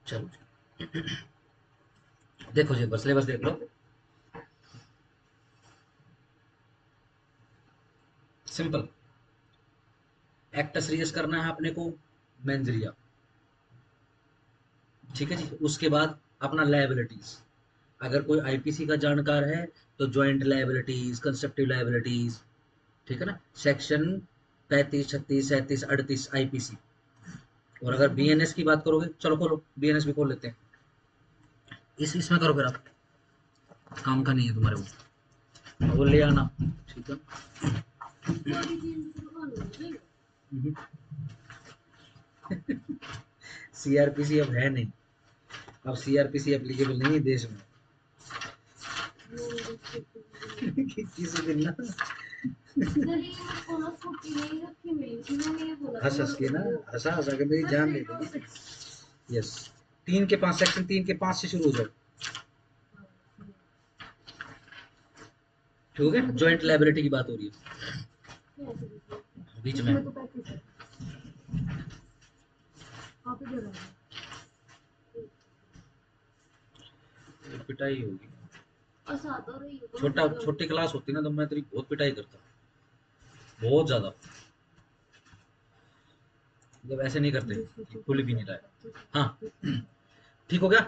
चलो देखो जी, बस सिलेबस देख लो। सिंपल, एक्ट सीरियस करना है अपने को, मेंजरिया, ठीक है जी। उसके बाद अपना लायबिलिटीज, अगर कोई आईपीसी का जानकार है तो ज्वाइंट लायबिलिटीज, कंस्ट्रक्टिव लायबिलिटीज, ठीक है ना, सेक्शन 35, 36, 37, 38 आईपीसी। और अगर बीएनएस की बात करोगे, चलो खोलो बीएनएस भी खोल लेते हैं। इसमें करो फिर आप, काम का नहीं है तुम्हारे वो ले आना, ठीक है। सीआरपीसी अब है नहीं, अब सीआरपीसी एप्लीकेबल नहीं है देश में। किसी दिन ना हंस हंस के ना, हंसा हंसा के मेरी जान ले ली। यस, 3 के 5, सेक्शन 3 के 5 से शुरू हो जाओ, ठीक है। ज्वाइंट लायबिलिटी की बात हो रही है बीच में। पिटाई होगी, छोटी क्लास होती ना तो मैं तेरी बहुत पिटाई करता, बहुत ज्यादा। जब ऐसे नहीं करते, खुली भी नहीं रहा है। हाँ, ठीक हो गया।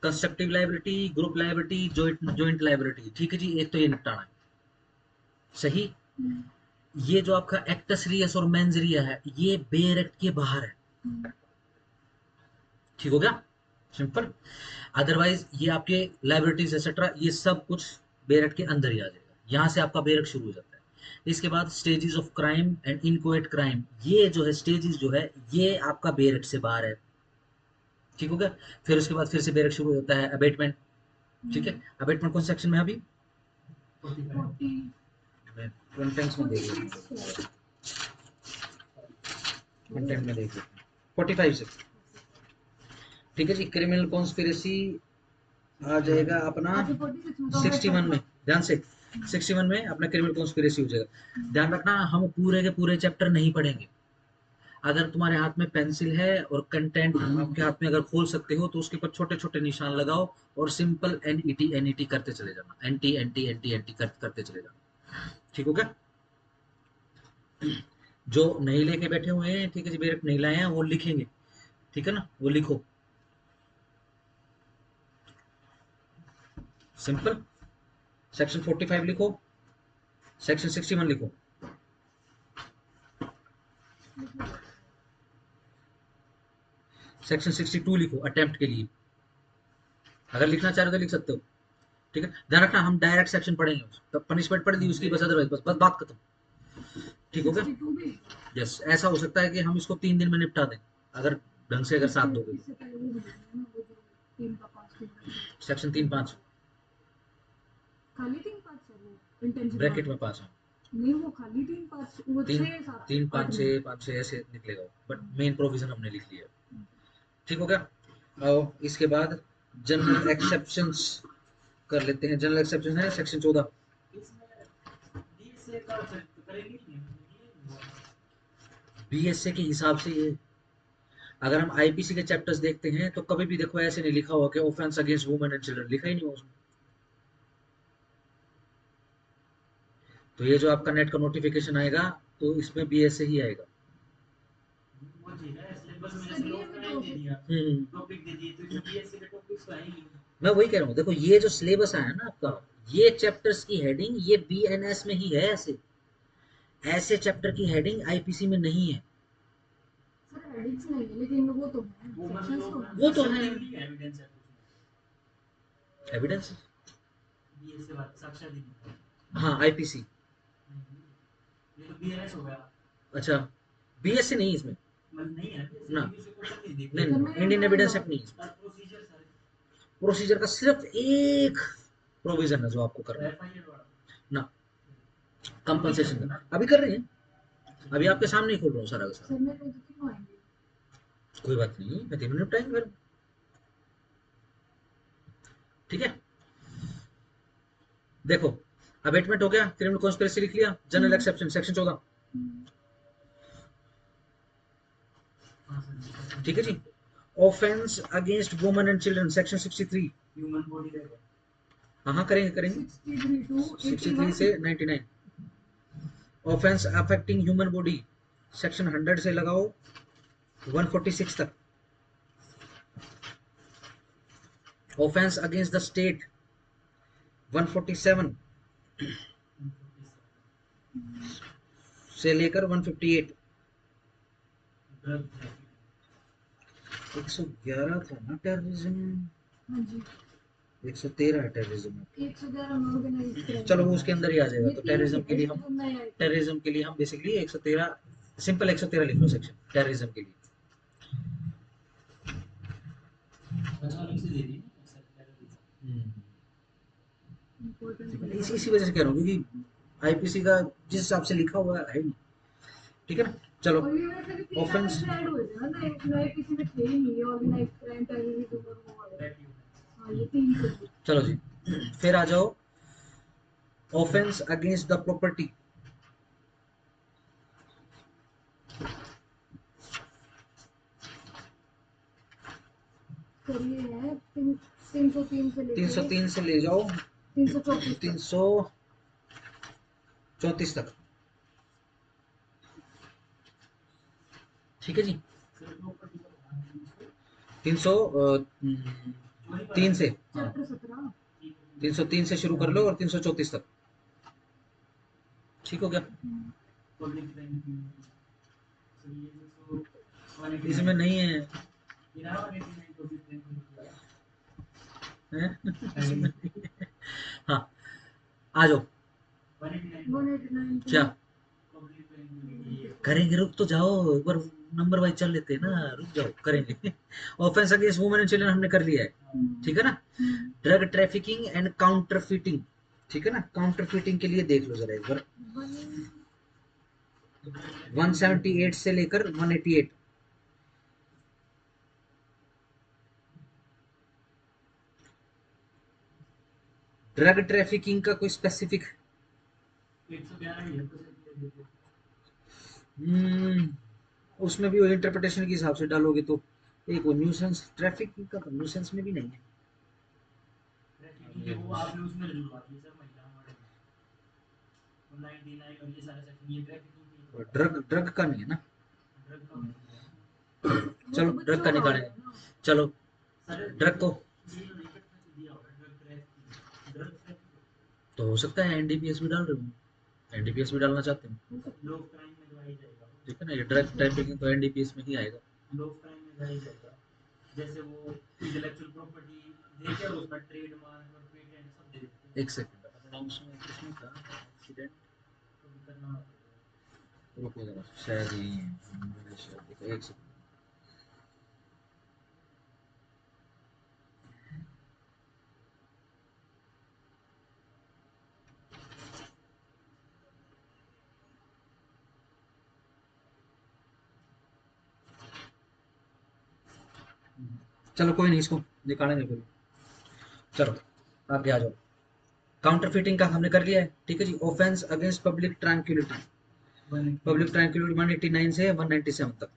Constructive liability, group liability, joint liability, ठीक है जी। एक तो ये निपटाना है, सही। ये जो आपका एक्टस रियस और मेंस रिया है, ये बेयर एक्ट के बाहर है, ठीक हो गया, सिंपल। अदरवाइज ये आपके लाइबिलिटीज एक्सेट्रा, ये सब कुछ बेयर एक्ट के अंदर ही आ जाएगा, यहाँ से आपका बेयर एक्ट शुरू हो जाता है। इसके बाद stages of crime and inchoate crime, ये जो है स्टेजेस जो है ये आपका बेयर एक्ट से बाहर है, ठीक हो गया। फिर उसके बाद फिर से बेयर एक्ट शुरू होता है, अबेटमेंट, ठीक है। अबेटमेंट कौन सेक्शन में है अभी? कंटेंट्स में देख लेते हैं, कंटेंट में देख लेते हैं 45 से, ठीक है जी। क्रिमिनल कॉन्स्पिरेसी आ जाएगा अपना 61 में, ध्यान से 61 में अपना क्रिमिनल कॉन्स्पिरेसी हो जाएगा। ध्यान रखना, हम पूरे के पूरे चैप्टर नहीं पढ़ेंगे। अगर तुम्हारे हाथ में पेंसिल है और कंटेंट आपके हाथ में अगर खोल सकते हो तो उसके ऊपर छोटे छोटे निशान लगाओ और सिंपल एनईटी एनईटी करते चले जाना, एंटी एंटी एंटी एंटी करते चले जाना, ठीक हो गया। जो नहीं लेके बैठे हुए हैं, ठीक है जी, मेरे नहीं लाए हैं, वो लिखेंगे, ठीक है ना, वो लिखो सिंपल। सेक्शन 45 लिखो, सेक्शन 61 लिखो, सेक्शन 62 लिखो अटेम्प्ट के लिए, अगर लिखना चाह रहे हो तो लिख सकते हो, ठीक है। ध्यान रखना, हम डायरेक्ट सेक्शन पढ़ेंगे, तब पनिशमेंट पढ़ दी उसकी, बस अदरवाइज बस बस बात खत्म, ठीक हो गया। यस, ऐसा हो सकता है कि हम इसको 3 दिन में निपटा दें, अगर ढंग से अगर साथ दोगे। सेक्शन 3-5 ब्रैकेट में 5 है, नहीं वो खाली 3-5, वो 3-5-6 ऐसे निकलेगा, बट मेन प्रोविजन हमने लिख लिया, ठीक हो गया। और इसके बाद जनरल एक्सेप्शंस कर लेते हैं। जनरल एक्सेप्शन है सेक्शन 14, बीएसए के हिसाब से ये, अगर हम आईपीसी के चैप्टर्स देखते हैं तो कभी भी देखो ऐसे नहीं लिखा हुआ कि offence against women and children, लिखा ही नहीं हुआ उसमें। तो ये जो आपका नेट का नोटिफिकेशन आएगा तो इसमें बीएसए ही आएगा। मैं वही कह रहा हूँ, देखो ये जो सिलेबस आया ना आपका, ये चैप्टर्स की हेडिंग ये बीएनएस में ही है, ऐसे ऐसे चैप्टर की हेडिंग आईपीसी में नहीं है। लेकिन वो तो है एविडेंस, हाँ आईपीसी, अच्छा बीएससी नहीं इसमें ना, नहीं इंडियन एविडेंस एक्ट नहीं इसमें। प्रोसीजर का सिर्फ एक प्रोविजन है जो आपको करना है ना, कंपनसेशन का। अभी कर रहे हैं, अभी आपके सामने ही खोल रहा हूँ सारा का सारा, कोई बात नहीं, मैं 3 मिनट टाइम कर, ठीक है। देखो अबेटमेंट हो गया, क्रिमिनल कॉन्स्पिरेसी लिख लिया, जनरल एक्सेप्शन सेक्शन 14, ठीक है जी। Offence against women and children section 63। Human body रहेगा। हाँ करेंगे करेंगे 63 से 99। Offence affecting human body section 100 से लगाओ 146 तक। ऑफेंस अगेंस्ट द स्टेट 147 से लेकर 158। 111 था ना टेररिज्म, 113 है टेररिज्म। 111 चलो वो उसके अंदर ही आ जाएगा। तो टेररिज्म के लिए हम बेसिकली 113 सिंपल 113 लिख लो सेक्शन टेररिज्म के लिए। इसी वजह से कह रहा हूँ क्योंकि आईपीसी का जिस हिसाब से लिखा हुआ है नहीं। ठीक है ना। चलो ऑफेंस चलो जी फिर आ जाओ ऑफेंस अगेंस्ट द प्रॉपर्टी। तो ये है 303 से लेके 303 से ले जाओ 334 तक। ठीक है जी। 303 से चैप्टर 17 303 से शुरू कर लो और 334 तक। ठीक हो गया। इसमें नहीं है, हैं? हाँ आ जाओ। 189 क्या करेंगे? रुक तो जाओ एक बार, नंबर वाइज चल लेते हैं ना, रुक जाओ करेंगे। Offence against women and children हमने कर लिया है। ठीक है ना। Drug trafficking and counterfeiting. ठीक है ना। काउंटरफिटिंग के लिए देख लो जरा एक बार 178 से लेकर 188। ड्रग ट्रैफिकिंग का कोई स्पेसिफिक उसमें भी इंटरप्रिटेशन के हिसाब से डालोगे तो एक वो न्यूसेंस ट्रैफिकिंग का तो न्यूसेंस में भी नहीं है। वो आपने उसमें जुड़वा दी सर महिला मॉडल 99 और ये सारे सेक्शन ये ट्रैफिकिंग ड्रग का नहीं है ना। ड्रग का चलो ड्रग का निकालेंगे। चलो ड्रग को तो हो सकता है एनडीपीएस भी डाल रहे हो, एनडीपीएस भी डालना चाहते हैं। लोग क्राइम में लगाई जाएगा। ठीक है ना। ये ड्रग ट्रैफिकिंग तो एनडीपीएस में ही आएगा। लोग क्राइम में लगाई जाएगा। जैसे वो इंटेलेक्चुअल प्रॉपर्टी देके और उसका ट्रेडमार्क और पेटेंट सब दे देते हैं। एक सेकंड अपना उसमें किसमें था एक्सीडेंट करना रुको जरा शायद यही है। देखो एक सेकंड। चलो कोई नहीं, इसको निकालेंगे फिर। चलो आगे आ जाओ। काउंटरफिटिंग का हमने कर लिया है। ठीक है जी। Offence against public tranquillity. Public tranquillity 189 से 197 तक।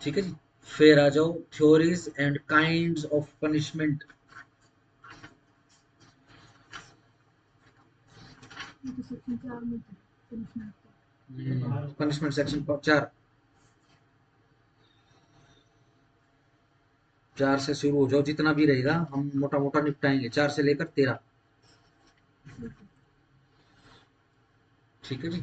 ठीक है जी। फिर आ जाओ theories and kinds of punishment. Section 4 में पनिशमेंट सेक्शन 4 से शुरू हो जाओ, जितना भी रहेगा हम मोटा मोटा निपटाएंगे 4 से लेकर 13। ठीक है जी।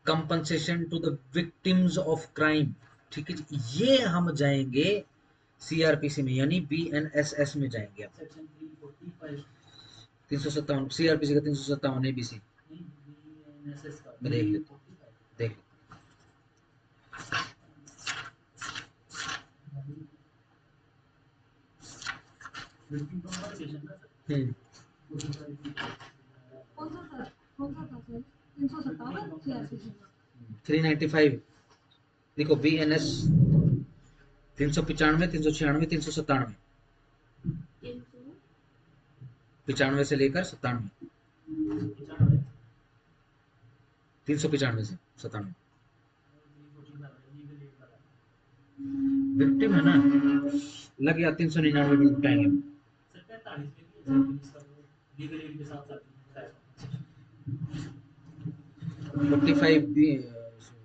Compensation to the victims of crime. ठीक है जी। ये हम जाएंगे सीआरपीसी में यानी बीएनएसएस में जाएंगे। आप सेक्शन 345 357 सीआरपीसी का 357 एबीसी बीएनएसएस का में देख लेते देख कौन सा था सर 357 सीआरपीसी 395 देखो बीएनएस 395 396 397 95 से लेकर 97 395 से 97 विक्टिम है ना, लग गया 399 मिनट टाइम। सर 45 में भी है सर, इसका वो लीगल एड के साथ साथ बताया था। 45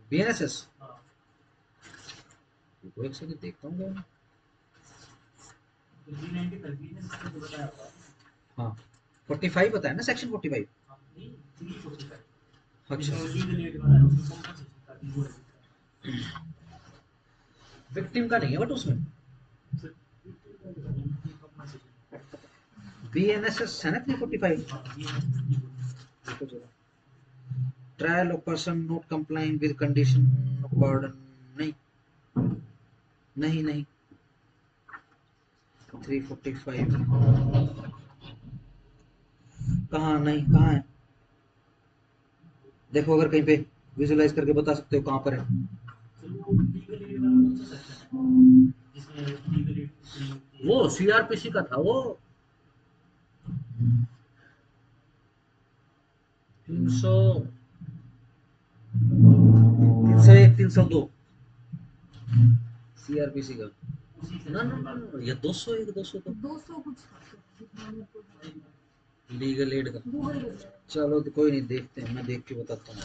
बीएनएसएस। हाँ एक सेकंड देखता हूँ क्या। तो 395 भी ने इसका जो बताया हुआ। हाँ 45 बताया ना, सेक्शन 45। हाँ नहीं 345 अच्छा, जिसमें लीगल एड वाला है उसमें कॉम्पनसेशन का भी वो है। विक्टिम का नहीं है बट उसमें सर कॉम्पनसेशन बीएनएसएस है ना 345। हाँ ये है। देखो जरा, trial of person not complying with condition of pardon. नहीं नहीं नहीं, 345 कहाँ, नहीं कहाँ है, देखो अगर कहीं पे विजुलाइज करके बता सकते हो कहाँ पर है। सर वो लीगल एड वाला कौन सा सेक्शन है जिसमें लीगल एड चाहिए होती है? वो सीआरपीसी का था वो, 300, 301, 302 सीआरपीसी का। उसी ना सेक्शन ना की ना बात ना, ये 201, 202 200 कुछ था सर, जितना मेरे को याद है। लीगल एड का। गूगल कर लिया। चलो तो कोई नहीं, देखते हैं, मैं देख के बताता हूँ।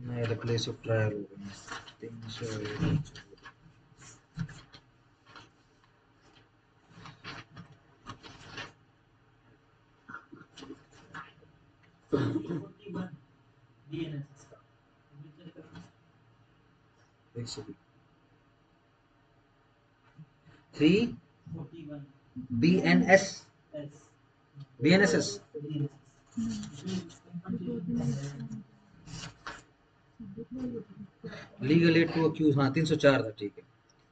मेरे प्लेस ऑफ ट्रायल हो गया 301। 341 डीएनएस का मुझे चेक करना है। 3 41 बीएनएस, एस बीएनएसएस डीएनएस इसमें compensation legal aid to accused, हाँ 304 था, ठीक है।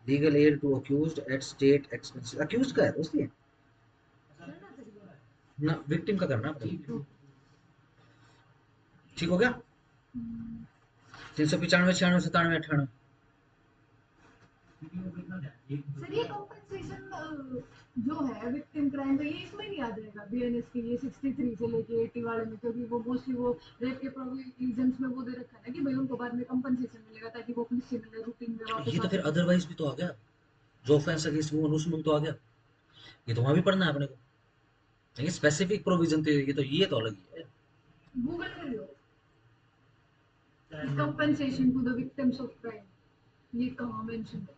Legal aid to accused at state expense, accused का है दोस्त ये, ना विक्टिम का करना पड़ेगा। ठीक हो गया। 395, 96, 97, 98। सर ये कंपनसेशन जो है विक्टिम क्राइम का, ये इसमें नहीं याद रहेगा बीएनएस की, ये 63 से लेके 80 वाले में, क्योंकि वो मोस्टली वो रेप के प्रोविजंस में वो दे रखा है ना कि भाई उनको बाद में कंपनसेशन मिलेगा ताकि वो अपनी सिमिलर रूटीन में वापस ये तो आ फिर सके। अदरवाइज भी तो आ गया, जो ऑफेंस अगेंस्ट वुमन उसमें भी तो आ गया, ये तो वहां भी पढ़ना है अपने को। ये स्पेसिफिक प्रोविजन थे, ये तो अलग ही है। गूगल कर लो compensation to the victims of crime, ये कहाँ मेंशन है,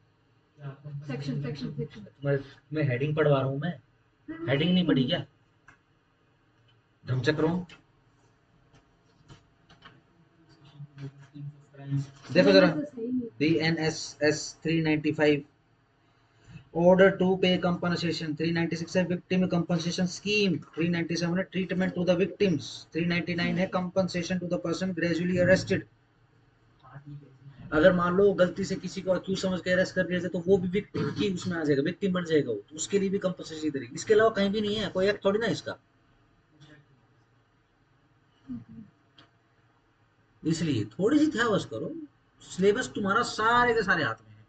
सेक्शन सेक्शन सेक्शन। मैं हेडिंग पढ़वा रहा हूँ, मैं हेडिंग नहीं पढ़ी क्या, धमचक्रों। देखो जरा, BNSS 395 order to pay compensation, 396 है victim compensation scheme, 397 है treatment to the victims, 399 है compensation to the person gradually arrested। अगर मान लो गलती से किसी को अक्यूज समझ के अरेस्ट कर दिया जाए तो वो भी विक्टिम की उसमें आ जाएगा, विक्टिम बन जाएगा वो, तो उसके लिए भी कंपनसेशन देगी। इसके अलावा कहीं भी नहीं है, कोई एक्ट थोड़ी ना इसका, इसलिए थोड़ी सी ध्यान करो, सिलेबस तुम्हारा सारे के सारे हाथ में है।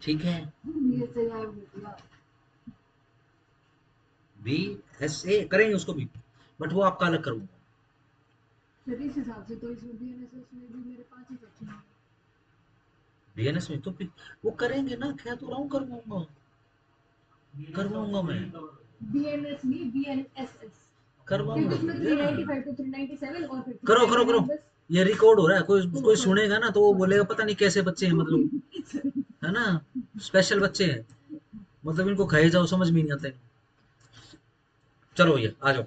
ठीक है, ये सही है, भैया। BSA करेंगे उसको भी, बट वो आपका अलग करूंगा। सर इस हिसाब से तो इसमें बीएनएसएस में भी मेरे 5 ही सेक्शन हैं। बीएनएस में तो भी वो करेंगे ना, क्या तो रहा हूँ, करवाऊंगा करवाऊंगा मैं, बीएनएस नहीं बीएनएसएस, करवाऊंगा क्योंकि उसमें भैया। 395 टू 397 और फिर करो करो करो, 399 बस। ये रिकॉर्ड हो रहा है, कोई कोई sorry, सुनेगा ना तो वो बोलेगा पता नहीं कैसे बच्चे हैं, मतलब sorry। है ना, स्पेशल बच्चे हैं, मतलब इनको कहे जाओ समझ में नहीं आता है। चलो भैया आ जाओ,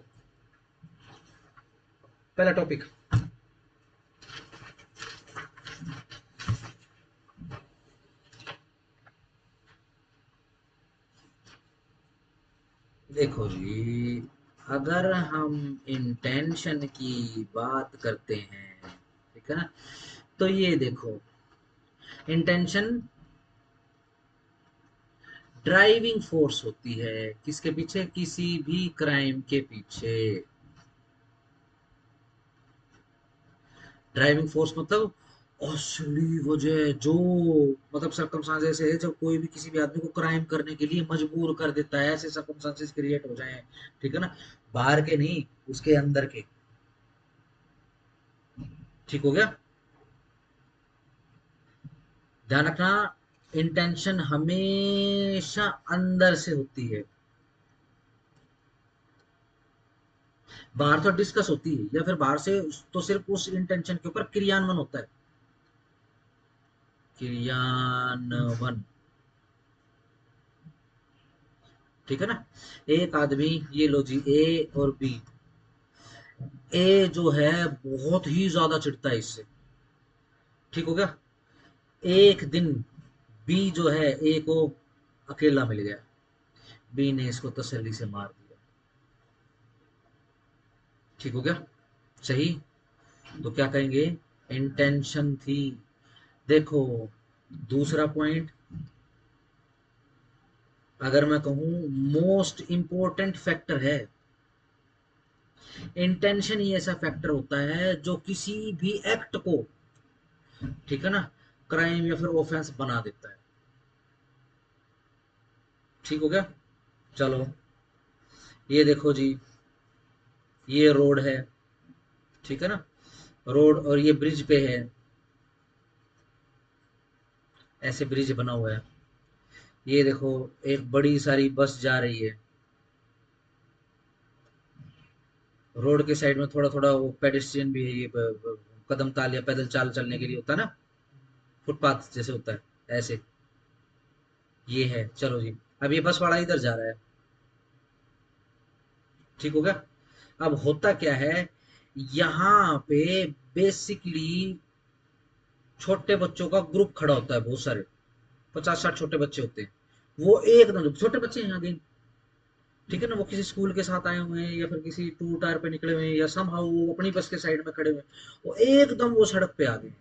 पहला टॉपिक। देखो जी, अगर हम इंटेंशन की बात करते हैं, ठीक है ना, तो ये देखो, इंटेंशन ड्राइविंग फोर्स होती है किसके पीछे, किसी भी क्राइम के पीछे। ड्राइविंग फोर्स मतलब असली वजह जो मतलब सर्कमस्टांसेस है जब कोई भी किसी भी आदमी को क्राइम करने के लिए मजबूर कर देता है, ऐसे सर्कमस्टांसेस क्रिएट हो जाए, ठीक है ना, बाहर के नहीं, उसके अंदर के। ठीक हो गया। ध्यान रखना, इंटेंशन हमेशा अंदर से होती है, बाहर तो डिस्कस होती है या फिर बाहर से तो सिर्फ उस इंटेंशन के ऊपर क्रियान्वयन होता है, क्रियान्वयन। ठीक है ना। एक आदमी, ये लो जी, ए और बी, ए जो है बहुत ही ज्यादा चिढ़ता है इससे। ठीक हो गया। एक दिन बी जो है ए को अकेला मिल गया, बी ने इसको तसल्ली से मार दिया। ठीक हो गया। सही। तो क्या कहेंगे, इंटेंशन थी। देखो, दूसरा पॉइंट, अगर मैं कहूं मोस्ट इंपॉर्टेंट फैक्टर है, इंटेंशन ही ऐसा फैक्टर होता है जो किसी भी एक्ट को, ठीक है ना, क्राइम या फिर ऑफेंस बना देता है। ठीक हो गया। चलो, ये देखो जी, ये रोड है, ठीक है ना, रोड, और ये ब्रिज पे है, ऐसे ब्रिज बना हुआ है। ये देखो, एक बड़ी सारी बस जा रही है, रोड के साइड में थोड़ा थोड़ा वो पेडेस्ट्रियन भी है, ये कदम ताल या पैदल चाल चलने के लिए होता है ना, फुटपाथ जैसे होता है, ऐसे। ये है, चलो जी, अब ये बस वाला इधर जा रहा है। ठीक हो गया। अब होता क्या है, यहाँ पे बेसिकली छोटे बच्चों का ग्रुप खड़ा होता है, बहुत सारे, 50-60 छोटे बच्चे होते हैं। वो एकदम छोटे बच्चे हैं अगेन, ठीक है ना, वो किसी स्कूल के साथ आए हुए हैं या फिर किसी टूर टायर पे निकले हुए हैं या समहाउ वो अपनी बस के साइड में खड़े हुए हैं, वो एकदम वो सड़क पे आ गए।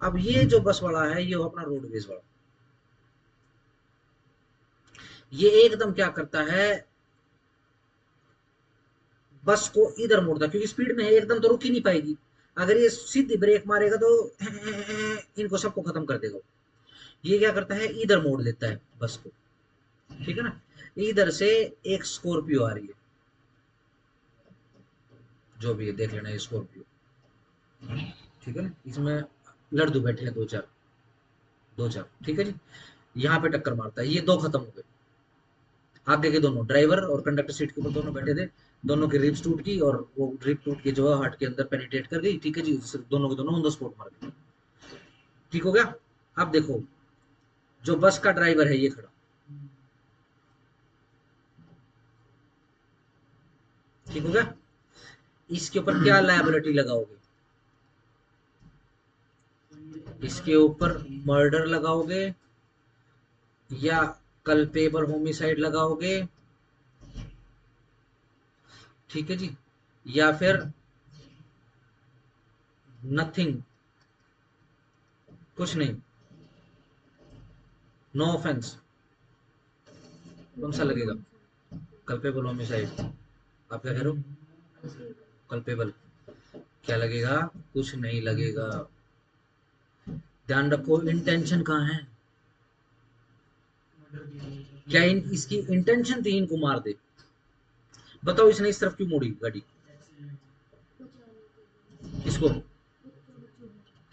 अब ये जो बस वाला है, ये अपना रोडवेज वाला, ये एकदम क्या करता है, बस को इधर मोड़ता, क्योंकि स्पीड में है, एकदम तो रुक ही नहीं पाएगी। अगर ये सीधी ब्रेक मारेगा तो इनको सबको खत्म कर देगा। ये क्या करता है, इधर मोड़ लेता है बस को, ठीक है ना। इधर से एक स्कॉर्पियो आ रही है, जो भी है देख लेना, ये स्कॉर्पियो, ठीक है ना, इसमें लड़दू बैठे हैं, दो चार, ठीक है जी। यहाँ पे टक्कर मारता है, ये दो खत्म हो गए। आगे के दोनों, ड्राइवर और कंडक्टर सीट के ऊपर दोनों बैठे थे, दोनों की रिब्स टूट गई और वो रिब टूट के जो है हार्ट के अंदर पेनिट्रेट कर गई, ठीक है जी, सिर्फ दोनों के दोनों ऑन द स्पॉट मर गए। ठीक हो गया। अब देखो, जो बस का ड्राइवर है ये खड़ा, ठीक हो गया। इसके ऊपर क्या लायबिलिटी लगाओगे, इसके ऊपर मर्डर लगाओगे या कल्पेबल होमिसाइड लगाओगे, ठीक है जी, या फिर नथिंग, कुछ नहीं, नो ऑफेंस, कौन सा लगेगा, कल्पेबल होमिसाइड। आप क्या कह रहे हो, कल्पेबल, क्या लगेगा, कुछ नहीं लगेगा। ध्यान रखो, इंटेंशन कहाँ है, क्या इसकी इंटेंशन थी इनको मार दे, बताओ, इसने इस तरफ क्यों मोड़ी गाड़ी, इसको,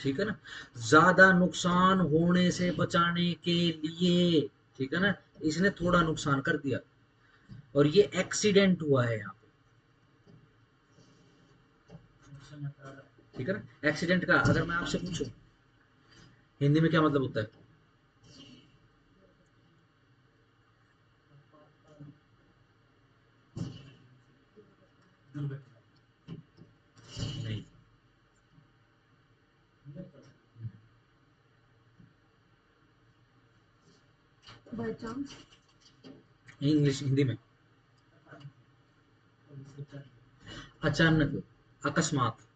ठीक है ना, ज्यादा नुकसान होने से बचाने के लिए, ठीक है ना, इसने थोड़ा नुकसान कर दिया, और ये एक्सीडेंट हुआ है यहाँ पे, ठीक है ना। एक्सीडेंट का अगर मैं आपसे पूछूं हिंदी में क्या मतलब होता है, नहीं, बाय चांस। इंग्लिश, हिंदी में अचानक, अकस्मात,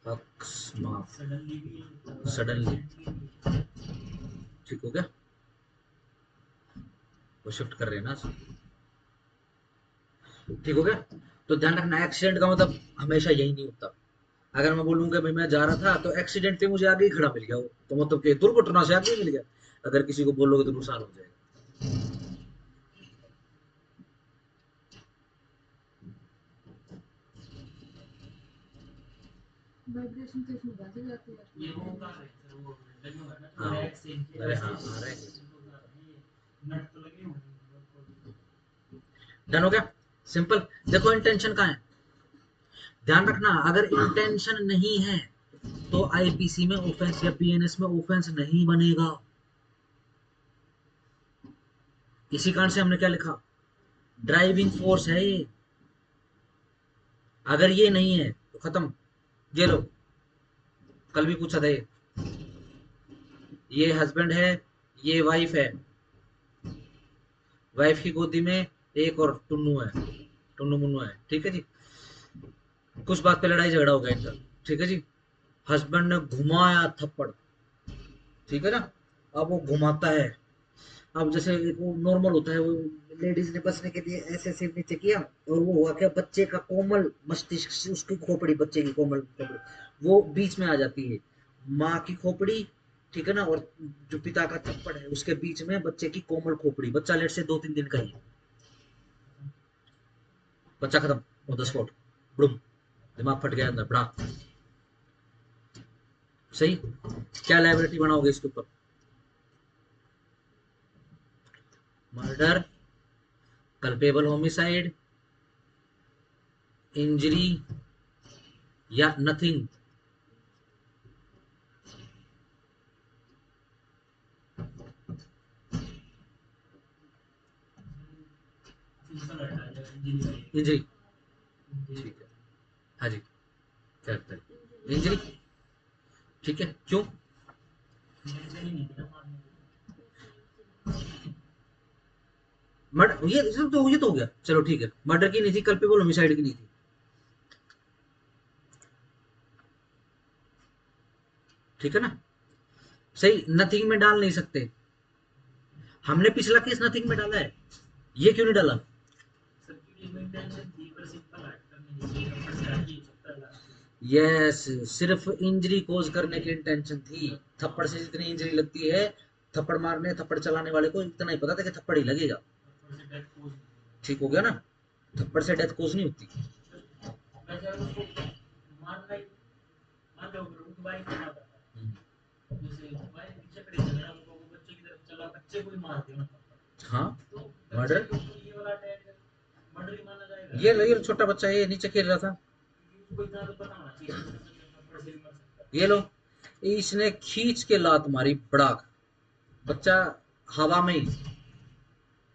अकस्मात, सडनली, ठीक हो गया। वो शिफ्ट कर रहे हैं ना, ठीक हो गया। तो ध्यान रखना, एक्सीडेंट का मतलब हमेशा यही नहीं होता, अगर मैं बोलूंगा भाई मैं जा रहा था तो एक्सीडेंटली मुझे आगे ही खड़ा मिल गया वो, तो मतलब कि दुर्घटना से आगे ही मिल गया। अगर किसी को बोलोगे तो नुकसान हो जाएगा। वाइब्रेशन तो इसमें ज्यादा जाती है। ये वो उतार रहे हैं सर, वो लगे हुए हैं ना हाँ, रैक से इनके अरे वैसे हाँ ही हाँ रैक इनको उतार रहे हैं, ये नट तो लगे हुए हैं। डन हो गया। सिंपल। देखो इंटेंशन कहाँ है, ध्यान रखना, अगर इंटेंशन नहीं है तो आईपीसी में ऑफेंस या पीएनएस में ऑफेंस नहीं बनेगा। इसी कारण से हमने क्या लिखा, ड्राइविंग फोर्स है ये। अगर ये नहीं है तो खत्म। ये लो, कल भी पूछा था ये हस्बैंड है, ये वाइफ है, वाइफ की गोदी में एक और टुन्नू है, टुन्नू मुन्नू है, ठीक है जी। कुछ बात पे लड़ाई झगड़ा हो गया इनका, ठीक है जी। हस्बैंड ने घुमाया थप्पड़, ठीक है ना। अब वो घुमाता है, अब जैसे एक वो नॉर्मल होता है, वो लेडीज ने बसने के लिए ऐसे सिर नीचे किया, और वो हुआ क्या, बच्चे का कोमल मस्तिष्क से उसकी खोपड़ी, बच्चे की कोमल खोपड़ी वो बीच में आ जाती है, माँ की खोपड़ी, ठीक है ना, और जो पिता का थप्पड़ है उसके बीच में बच्चे की कोमल खोपड़ी। बच्चा लेट से 2-3 दिन का ही है, बच्चा खत्म ऑन द स्पॉट, बुड़ुम, दिमाग फट गया अंदर बड़ा। सही। क्या लाइबिलिटी बनाओगे इसके ऊपर, मर्डर, कल्पेबल होमिसाइड, इंजरी या नथिंग। सिंपल हटा जाए इंजीनियर इंजरी, इंजीनियर ठीक है, हाँ जी, क्या करते हैं इंजरी, ठीक है, क्यों। इंटेंशन ही नहीं था मारने मर्डर, ये तो हो गया, चलो ठीक है, मर्डर की नहीं थी, कल्पेबल होमिसाइड की नहीं थी, ठीक है ना। सही, नथिंग में डाल नहीं सकते, हमने पिछला केस नथिंग में डाला है, ये क्यों नहीं डाला। सबकी में इंटेंशन थी, पर सिंपल हट करने के लिए थप्पड़ से हट ही सकता है। यस, सिर्फ इंजरी कोज करने की इंटेंशन थी। थप्पड़ से जितनी इंजरी लगती है, थप्पड़ मारने थप्पड़ चलाने वाले को इतना ही पता था कि थप्पड़ ही लगेगा, थप्पड़ से डेथ कोज ठीक हो गया ना। थप्पड़ से डेथ कोज नहीं होती। वैसे अगर उसको मारना ही मान लो अगर उनकी वाइफ को मार देता है, जैसे वाइफ पीछे खड़ी झगड़ा होगा, वो बच्चे की तरफ चला, बच्चे को ही मार दिया ना थप्पड़, हाँ, तो मर्डर। बच्चे के ऊपर ये वाला अटैक मर्डर ही माना जाएगा। ये लो, ये लो, छोटा बच्चा ये नीचे खेल रहा था, क्योंकि उसको इतना तो पता होना चाहिए कि थप्पड़ से भी मर सकता है। ये लो, इसने खींच के लात मारी बड़ाक, बच्चा हवा में ही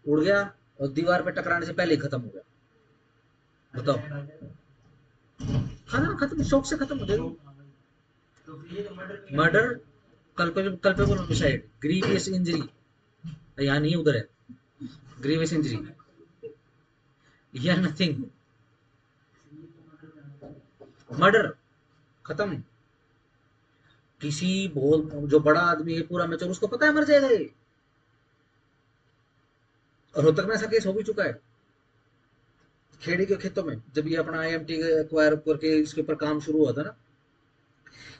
उड़ गया और दीवार पे टकराने से पहले ही खत्म हो गया। बताओ, अटैक आ जाएगा खत्म, खत्म, शौक से खत्म हो जाएगा। तो तो फिर ये तो मर्डर में murder, culpable homicide, grievous injury, यहाँ नहीं उधर है, ग्रीवियस इंजरी या नथिंग, मर्डर, खत्म। किसी बहुत जो बड़ा आदमी है पूरा मैच्योर, उसको पता है मर जाएगा ये, और रोहतक में ऐसा केस हो भी चुका है, खेड़ी के खेतों में, जब ये अपना आईएमटी एक्वायर करके इसके ऊपर काम शुरू हुआ था ना,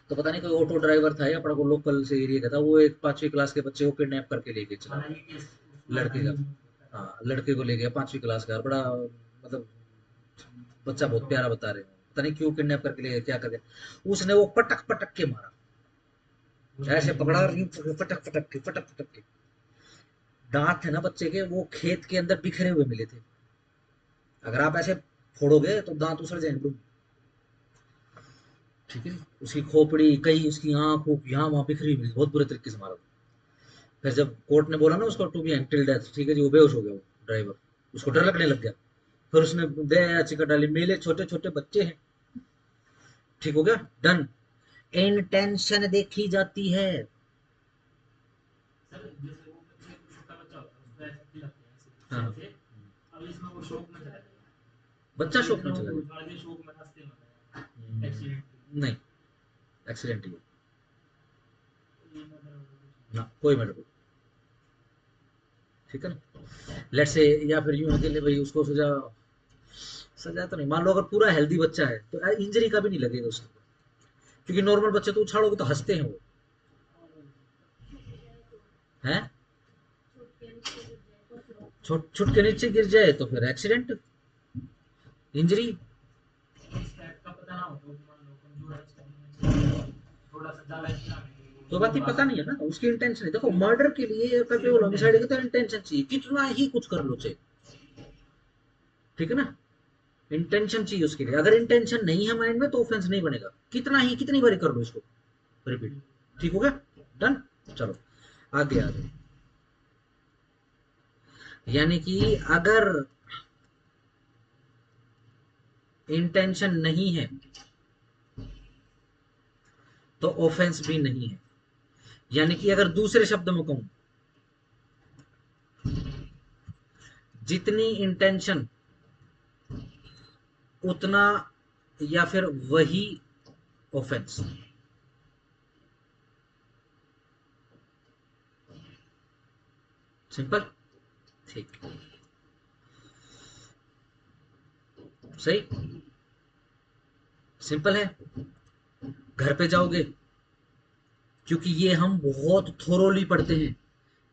तो पता नहीं कोई ऑटो ड्राइवर था या अपना को लोकल से एरिया का था, वो एक 5वीं क्लास के बच्चे को किडनैप करके लेके चला, हाँ ये केस लड़के का, हाँ लड़के को ले गया 5वीं क्लास का, बड़ा मतलब बच्चा बहुत प्यारा बता रहे हैं, पता नहीं क्यों किडनैप करके ले गया, क्या कर गया उसने, वो पटक पटक के मारा, ऐसे पकड़ा और यूं पटक पटक के, पटक पटक के, दांत थे ना बच्चे के वो खेत के अंदर बिखरे हुए मिले थे, अगर आप ऐसे फोड़ोगे तो दांत उसड़ जाएंगे, ठीक है। उसकी खोपड़ी, कई उसकी आंख यहाँ वहां बिखरी हुई, बहुत बुरे तरीके से मारा। फिर जब कोर्ट ने बोला ना उसको टू बी टिल डेथ, ठीक है जी, वो बेहोश हो गया वो ड्राइवर, उसको डर लगने लग गया, फिर उसने दया याचिका डाली, मेरे छोटे छोटे बच्चे हैं, ठीक हो गया, डन। इंटेंशन देखी जाती है। सर जैसे वो बच्चे छोटा बच्चा होता है उसको ऐसे खिलाते हैं हाँ, ऐसे, अब इसमें वो शौक में चला गया, बच्चा शौक में इतना चला वो गया। आगे शौक में हंसते हैं एक्सीडेंट नहीं, एक्सीडेंट ही है ये मतलब ना, कोई मैटर, ठीक है ना। लेट से, या फिर यूं अकेले भाई उसको सजा, सजा तो नहीं, मान लो अगर पूरा हेल्दी बच्चा है तो इंजरी का भी नहीं लगेगा उसको, क्योंकि नॉर्मल बच्चे तो उछालोगे तो हंसते हैं वो, हैं छुट के नीचे गिर जाए तो फिर एक्सीडेंट, इंजरी। इस टाइप का पता ना हो तो मान लो कमजोर है, इसका थोड़ा सा ज्यादा इतना तो बात ही पता नहीं है ना उसकी इंटेंशन है। देखो मर्डर के लिए कैपेबल होमिसाइड की तो इंटेंशन चाहिए, कितना ही कुछ कर लो चाहिए, ठीक है ना, इंटेंशन चाहिए उसके लिए। अगर इंटेंशन नहीं है माइंड में तो ऑफेंस नहीं बनेगा, कितना ही कितनी बारी कर लो इसको रिपीट। ठीक हो गया, डन। चलो आगे आ जाओ। यानी कि अगर इंटेंशन नहीं है तो ऑफेंस भी नहीं है। यानी कि अगर दूसरे शब्द में कहूं, जितनी इंटेंशन उतना या फिर वही ऑफेंस। सिंपल, ठीक, सही, सिंपल है। घर पे जाओगे, क्योंकि ये हम बहुत थोरोली पढ़ते हैं,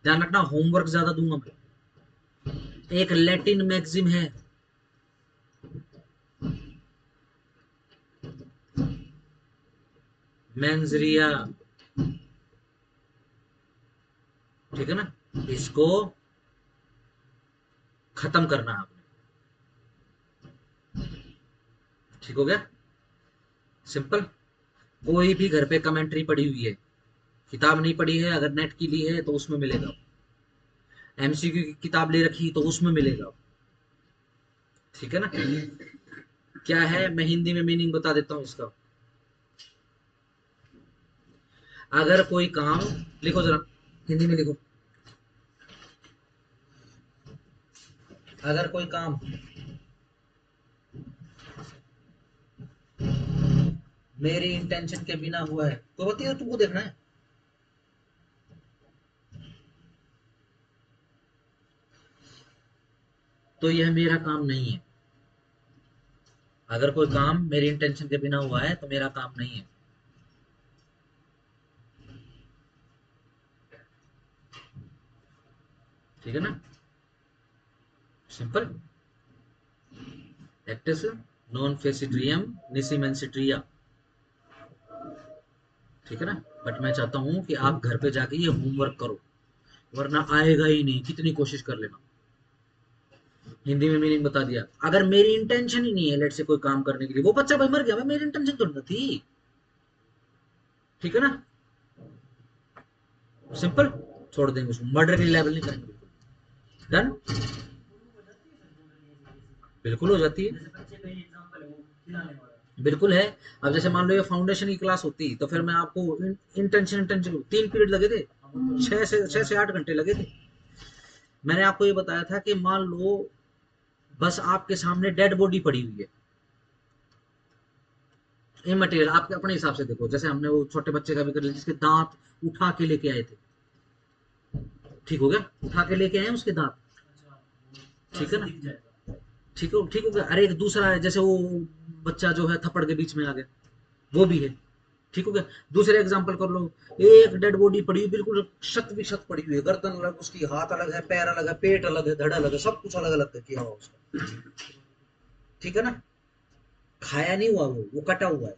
ध्यान रखना होमवर्क ज्यादा दूंगा मैं। एक लैटिन मैक्सिम है, मेंजरिया, ठीक है ना, इसको खत्म करना है आपने। ठीक हो गया, सिंपल। कोई भी घर पे कमेंट्री पढ़ी हुई है, किताब नहीं पढ़ी है, अगर नेट की ली है तो उसमें मिलेगा, एमसीक्यू की किताब ले रखी तो उसमें मिलेगा, ठीक है ना। क्या है, मैं हिंदी में मीनिंग बता देता हूं इसका। अगर कोई काम, लिखो जरा हिंदी में लिखो, अगर कोई काम मेरी इंटेंशन के बिना हुआ है, तो बताइए तुमको देखना है, तो यह मेरा काम नहीं है। अगर कोई काम मेरी इंटेंशन के बिना हुआ है तो मेरा काम नहीं है, ठीक है ना, सिंपल। एक्टिस नॉन फेसिड्रियम निसिमेंसिट्रिया, ठीक है ना। बट मैं चाहता हूं कि आप घर पे जाके ये होमवर्क करो, वरना आएगा ही नहीं, कितनी कोशिश कर लेना। हिंदी में मीनिंग बता दिया। अगर मेरी इंटेंशन ही नहीं है लेट से कोई काम करने के लिए, वो बच्चा भाई मर गया, मैं मेरी इंटेंशन तो नहीं थी, ठीक है ना, सिंपल। छोड़ देंगे उसको, मर्डर के लेवल नहीं करेंगे, बिल्कुल डन, बिल्कुल हो जाती है, जैसे बच्चे का एग्जांपल है वो खिलाने वाला। बिल्कुल है। अब जैसे मान लो ये फाउंडेशन की क्लास होती तो फिर मैं आपको इंटेंशन इंटेंशन 3 पीरियड लगे थे, 6 से 8 घंटे लगे थे। मैंने आपको ये बताया था कि मान लो बस आपके सामने डेड बॉडी पड़ी हुई है, इमटेरियल, आपके अपने हिसाब से देखो, जैसे हमने वो छोटे बच्चे का भी कर लिया जिसके दांत उठा के लेके आए थे, ठीक हो गया, उठा के लेके आए उसके दांत, अच्छा, ठीक है ना, दिख जाएगा। ठीक हो गया। अरे एक दूसरा है, जैसे वो बच्चा जो है थप्पड़ के बीच में आ गया, वो भी है, ठीक हो गया। दूसरे एग्जांपल कर लो, एक डेड बॉडी पड़ी हुई बिल्कुल शत विशत पड़ी हुई है, गर्दन अलग उसकी, हाथ अलग है, पैर अलग है, पेट अलग है, धड़ अलग है, सब कुछ अलग अलग किया हुआ उसका, ठीक है ना, खाया नहीं हुआ, वो कटा हुआ है,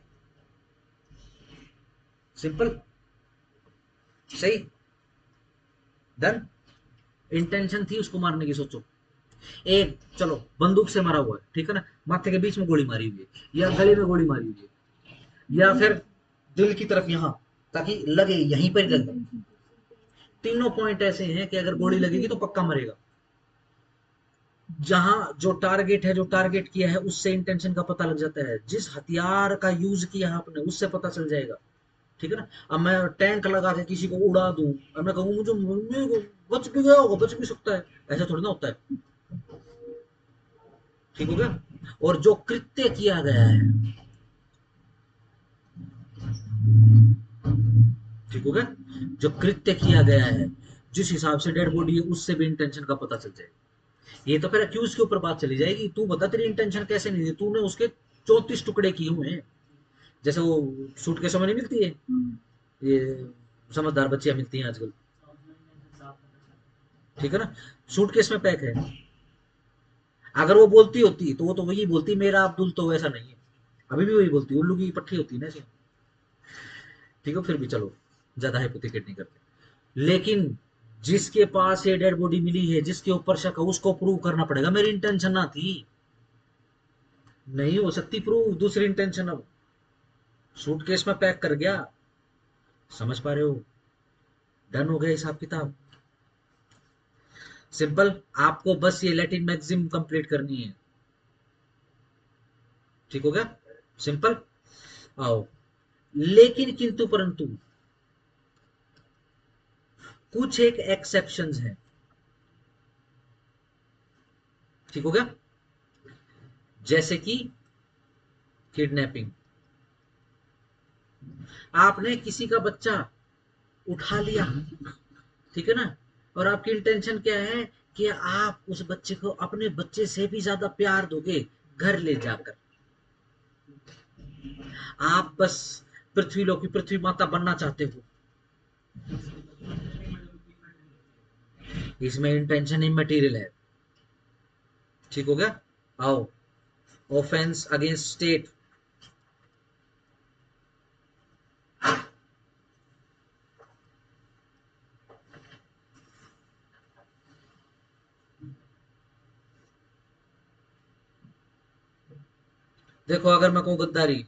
सिंपल, सही, डन। इंटेंशन थी उसको मारने की, सोचो। एक चलो बंदूक से मारा हुआ है, ठीक है ना, माथे के बीच में गोली मारी हुई है, या गले में गोली मारी हुई है, या फिर दिल की तरफ यहां, ताकि लगे यहीं पर ही लगे। तीनों पॉइंट ऐसे हैं कि अगर गोली लगेगी तो पक्का मरेगा। जहां जो टारगेट है, जो टारगेट किया है, उससे इंटेंशन का पता लग जाता है, जिस हथियार का यूज किया है आपने उससे पता चल जाएगा, ठीक है ना। अब मैं टैंक लगा के किसी को उड़ा दूं और मैं कहूँ मुझे मेरे को बच भी गया होगा, बच भी सकता है, ऐसा थोड़ी ना होता है, ठीक हो गया। और जो कृत्य किया गया है, ठीक हो गया, जो कृत्य किया गया है, जिस हिसाब से डेड बॉडी है, उससे भी इंटेंशन का पता चल जाएगा। ये तो फिर अक्यूज के ऊपर बात चली जाएगी, तू बता तेरी इंटेंशन कैसे नहीं थी, तूने उसके 34 टुकड़े किए हुए हैं, जैसे वो सूटकेसों में नहीं मिलती है, ये समझदार बच्चियां मिलती हैं आजकल, ठीक है ना, सूटकेस में पैक है। अगर वो बोलती होती तो वो तो वही बोलती, मेरा अब्दुल तो वैसा नहीं है, अभी भी वही बोलती, उल्लू की पट्टी होती है ना ऐसी, ठीक है, फिर भी चलो ज्यादा हाइपोथेटिक नहीं करते। लेकिन जिसके पास ये डेड बॉडी मिली है, जिसके ऊपर शक है, उसको प्रूव करना पड़ेगा मेरी इंटेंशन ना थी, नहीं हो सकती प्रूव दूसरी इंटेंशन। अब सूटकेस में पैक कर गया, समझ पा रहे हो, डन हो गया हिसाब किताब, सिंपल। आपको बस ये लैटिन मैक्सिम कंप्लीट करनी है, ठीक हो गया, सिंपल। आओ, लेकिन किंतु परंतु कुछ एक एक्सेप्शंस हैं, ठीक हो गया, जैसे कि किडनैपिंग। आपने किसी का बच्चा उठा लिया, ठीक है ना, और आपकी इंटेंशन क्या है कि आप उस बच्चे को अपने बच्चे से भी ज्यादा प्यार दोगे घर ले जाकर, आप बस पृथ्वी लोक की पृथ्वी माता बनना चाहते हो, इसमें इंटेंशन इमटेरियल है, ठीक हो गया। आओ, ऑफेंस अगेंस्ट स्टेट, देखो अगर मैं कहूँ गद्दारी,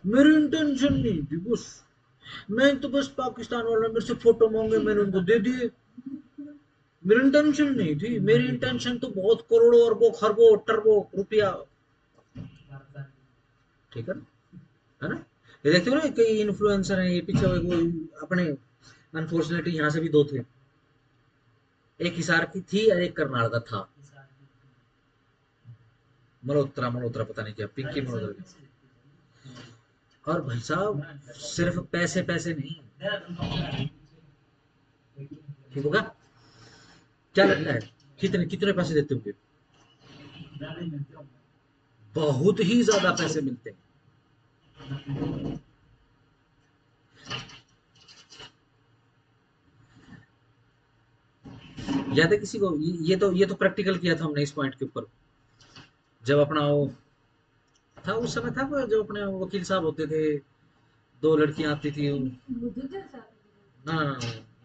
मेरी इंटेंशन नहीं थी बस, मैं तो बस पाकिस्तान वालों मेरे से फोटो मांगे, मैंने उनको दे दिए, मेरी इंटेंशन नहीं थी, मेरी इंटेंशन तो बहुत करोड़ों अरबों खरबों टर्बो रुपया, ठीक है ना। ये देखते हो ना कई इन्फ्लुएंसर हैं, ये पीछे वो अपने, अनफॉर्चुनेटली यहाँ से भी दो थे, एक हिसार की थी और एक करनाल का था, मल्होत्रा मल्होत्रा पता नहीं क्या, पिंकी मल्होत्रा। और भाई साहब सिर्फ पैसे पैसे नहीं, ठीक होगा, क्या लगता है कितने कितने पैसे देते होंगे, बहुत ही ज्यादा पैसे मिलते हैं। याद है किसी को, ये तो प्रैक्टिकल किया था हमने इस पॉइंट के ऊपर, जब अपना वो था, उस समय था वो, जो अपने वकील साहब होते थे, दो लड़कियां आती थी मुझे जैसा ना,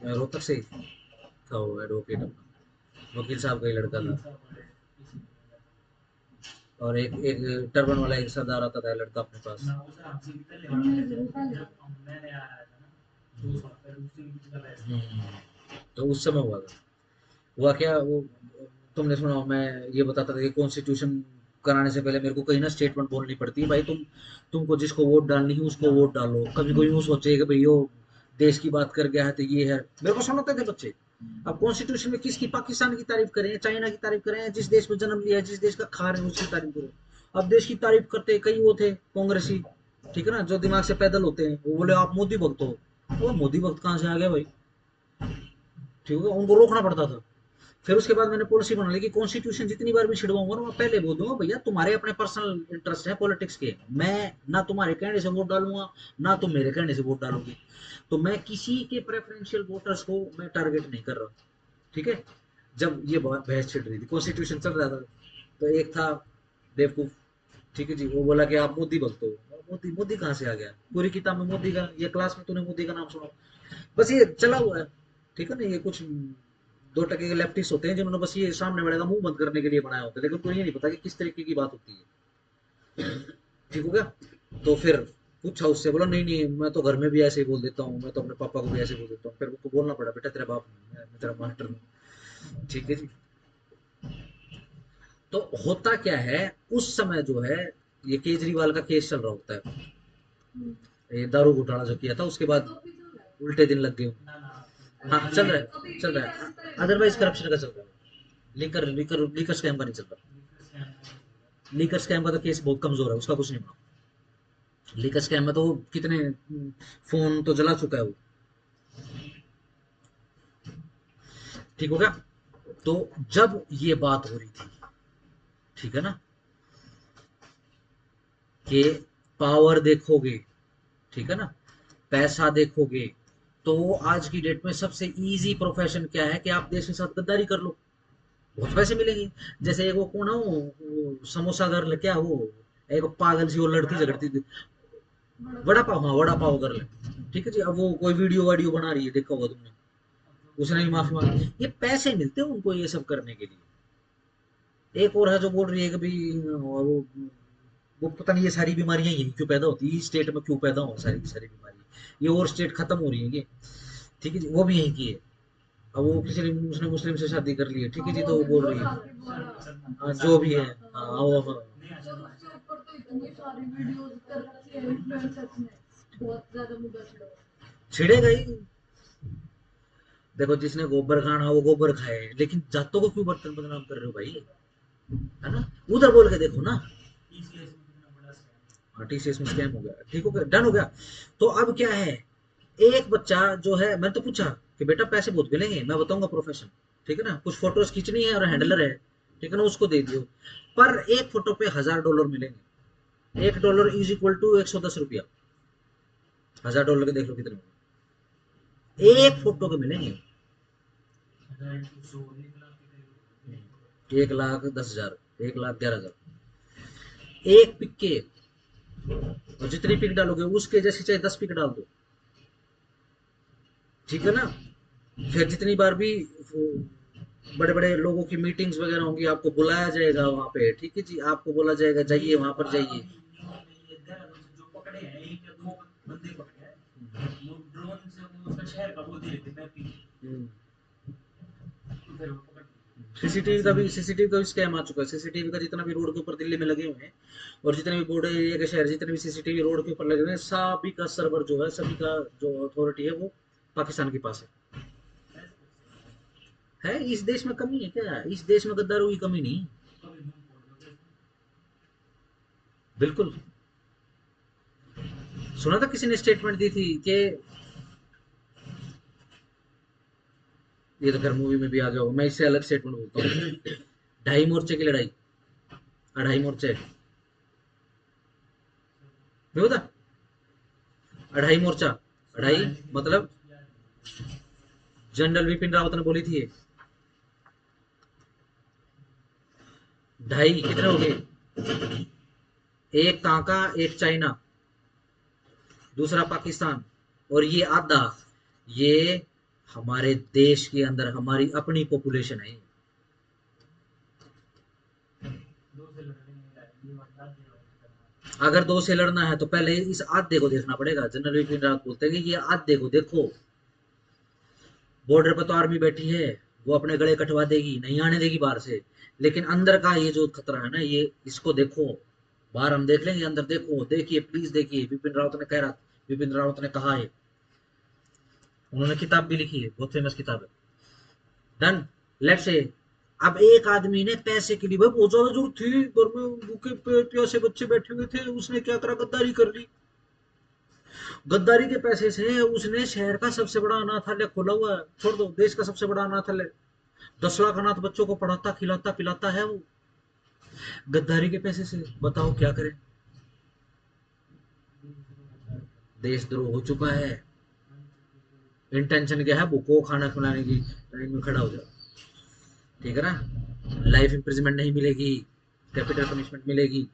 रोहतक से ही था वो एडवोकेट अपना, वकील साहब का ही लड़का था, और एक एक टर्बन वाला एक सरदार आता था लड़का अपने पास। तो उस समय हुआ था, हुआ क्या वो, तुमने सुना, मैं ये बताता था कि कॉन्स्टिट्यूशन कराने से पहले मेरे को कहीं ना स्टेटमेंट बोलनी पड़ती है, भाई तुमको जिसको वोट डालनी है उसको वोट डालो, कभी कोई यूं सोचे कि भाई यो देश की बात कर गया है तो ये है, मेरे को सुनाते थे बच्चे। अब कॉन्स्टिट्यूशन में किसकी, पाकिस्तान की तारीफ करें, चाइना की तारीफ करें, जिस देश में जन्म लिया है, जिस देश का खा रहे हैं उसकी तारीफ करो। अब देश की तारीफ करते कई वो थे कांग्रेसी, ठीक है ना, जो दिमाग से पैदल होते हैं, वो बोले आप मोदी भक्त हो, वो मोदी भक्त कहाँ से आ गया भाई, ठीक है, उनको रोकना पड़ता था। फिर उसके बाद मैंने पॉलिसी बना ली कि कॉन्स्टिट्यूशन जितनी बार भी छिड़वाऊंगा ना, मैं पहले बोल दूंगा भैया तुम्हारे अपने पर्सनल इंटरेस्ट है पॉलिटिक्स के, मैं ना तुम्हारे कहने से वोट डालूंगा, ना तुम मेरे कहने से वोट डालोगे, तो मैं किसी के प्रेफरेंशियल वोटर्स को मैं टारगेट नहीं कर रहा, ठीक है। जब ये बहस छिड़ रही थी, कॉन्स्टिट्यूशन चल रहा था, तो एक था बेवकूफ, ठीक है जी, वो बोला कि आप मोदी भक्त हो, मोदी मोदी कहाँ से आ गया, पूरी किताब में मोदी का, ये क्लास में तूने मोदी का नाम सुना, बस ये चला हुआ है, ठीक है ना, ये कुछ 2% के लेफ्टिस्ट होते हैं जिन्होंने बस ये सामने वाले का मुंह बंद करने के लिए बनाया होता है, लेकिन उनको ये नहीं पता कि किस तरीके की बात होती है, ठीक हो गया। तो फिर पूछा उससे, बोला नहीं नहीं मैं तो घर में भी ऐसे ही बोल देता हूँ, मैं तो अपने पापा को भी ऐसे बोल देता हूँ, फिर उसको बोलना पड़ा बेटा तेरा बाप नहीं, मैं तेरा मास्टर हूँ, ठीक है जी। तो होता क्या है, उस समय जो है ये केजरीवाल का केस चल रहा होता है, ये दारू घोटाला जो किया था उसके बाद उल्टे दिन लग गए, हाँ चल रहा है चल रहा है, अदरवाइज करप्शन का चल रहा है, लीकर लीकर लीकर स्कैम का नहीं चल रहा, लीकर स्कैम का तो केस बहुत कमजोर है, उसका कुछ नहीं बना, लीकर स्कैम में तो कितने फोन तो जला चुका है वो, ठीक हो गया। तो जब ये बात हो रही थी, ठीक है ना, कि पावर देखोगे, ठीक है ना, पैसा देखोगे, तो आज की डेट में सबसे इजी प्रोफेशन क्या है कि आप देश के साथ गद्दारी कर लो, बहुत पैसे मिलेंगे। जैसे एक वो कौन है वो समोसा गर्ल, क्या वो एक पागल सी वो लड़ती झगड़ती थी, वड़ा पाव, हाँ वड़ा पाव गर्ल, ठीक है जी। अब वो कोई वीडियो वाडियो बना रही है, देखा होगा तुमने, उसने भी माफी मांगी, ये पैसे मिलते हैं उनको ये सब करने के लिए। एक और है जो बोल रही है कि भाई वो पता नहीं ये सारी बीमारियां यहीं क्यों पैदा होती है, इस स्टेट में क्यों पैदा हो सारी की सारी बीमारी, ये और स्टेट खत्म हो रही है ये, ठीक है जी, वो भी यहीं की है। अब वो किसी ने उसने मुस्लिम से शादी कर ली है, ठीक है जी, वो तो वो अभी बोल रही बहुत है आगे बोला। हाँ, जो भी है, हाँ वो हाँ, और उसके ऊपर तो इतनी सारी वीडियोस कर रखी है इन्फ्लुएंसर्स ने, बहुत ज्यादा मुद्दा छिड़ा। छिड़ेगा ही। देखो जिसने गोबर खाना वो गोबर खाए, लेकिन जातों को क्यों बर्तन बदनाम कर रहे हो भाई, है ना, उधर बोल के देखो ना। टीसीएस में कितना बड़ा स्कैम। हाँ टीसीएस में स्कैम हो गया, ठीक हो गया, डन हो गया। तो अब क्या है, एक बच्चा जो है, मैंने तो पूछा कि बेटा पैसे बहुत मिलेंगे, मैं बताऊंगा प्रोफेशन, ठीक है ना, कुछ फोटोज खींचनी है और हैंडलर है, ठीक है ना, उसको दे दियो, पर एक फोटो पे $1000 मिलेंगे, $1 इज इक्वल टू $110, $1000 के देख लो कितने होंगे, एक फोटो के मिलेंगे, 1,200 1,00,000 के करीब। 1,10,000, 1,11,000 एक पिक के, और जितनी पिक डालोगे उसके जैसे चाहे 10 पिक डाल दो, ठीक है ना। फिर जितनी बार भी बड़े बड़े लोगों की मीटिंग्स वगैरह होंगी, आपको बुलाया जाएगा वहां पे, ठीक है जी, आपको बोला जाएगा जाइए वहां पर जाइए। जो पकड़े हैं, एक या दो बंदे पकड़े हैं, वो ड्रोन से वो उसका शहर का वो दे रहे थे मैपिंग, तो फिर वो पकड़ लिए। सीसीटीवी का भी स्कैम आ चुका है, सीसीटीवी का जितना भी रोड के ऊपर दिल्ली में लगे हुए हैं, और जितने भी बॉर्डर एरिया के शहर, जितने भी सीसीटीवी रोड के ऊपर लगे हुए हैं, सभी का सर्वर जो है, सभी का जो अथॉरिटी है वो पाकिस्तान के पास है। इस देश में कमी है क्या, इस देश में गद्दारों की कमी नहीं, कभी मुंह खोल दो। बिल्कुल। सुना था किसी ने स्टेटमेंट दी थी कि, ये तो खैर मूवी में भी आ गया होगा, मैं इससे अलग स्टेटमेंट बोलता हूँ, 2.5 मोर्चे की लड़ाई, 2.5 मोर्चे नहीं होता, 2.5 मोर्चा, अढ़ाई मतलब जनरल विपिन रावत ने बोली थी, 2.5 कितने हो गए, एक कांका एक चाइना, दूसरा पाकिस्तान, और ये आधा, ये हमारे देश के अंदर हमारी अपनी पॉपुलेशन है। दो से लड़ने ये वारदात ये वारदात। अगर दो से लड़ना है तो पहले इस आधे को देखना पड़ेगा, जनरल विपिन रावत बोलते हैं कि ये आधे को देखो, बॉर्डर पर तो आर्मी बैठी है, वो अपने गले कटवा देगी, नहीं आने देगी बाहर से, लेकिन अंदर का ये जो खतरा है ना, ये इसको देखो, बाहर हम देख लेंगे, अंदर देखो, देखिए प्लीज देखिए, विपिन रावत ने कह रहा, विपिन रावत ने कहा है, उन्होंने किताब भी लिखी है, बहुत फेमस किताब है, डन। लेट्स से अब एक आदमी ने पैसे के लिए, भाई बहुत ज्यादा जरूरत थी, घर में भूखे प्यासे बच्चे बैठे हुए थे, उसने क्या करा, गद्दारी कर ली, गद्दारी के पैसे से उसने शहर का सबसे बड़ा अनाथालय खोला हुआ है, छोड़ दो देश का सबसे बड़ा अनाथालय, 10 लाख अनाथ बच्चों को पढ़ाता खिलाता पिलाता है वो, गद्दारी के पैसे से, बताओ क्या करें, देशद्रोह हो चुका है। इंटेंशन क्या है, भूखों को खाना खिलाने की लाइन में खड़ा हो जाओ, ठीक है ना, लाइफ इम्प्रिजमेंट नहीं मिलेगी, कैपिटल पनिशमेंट मिलेगी,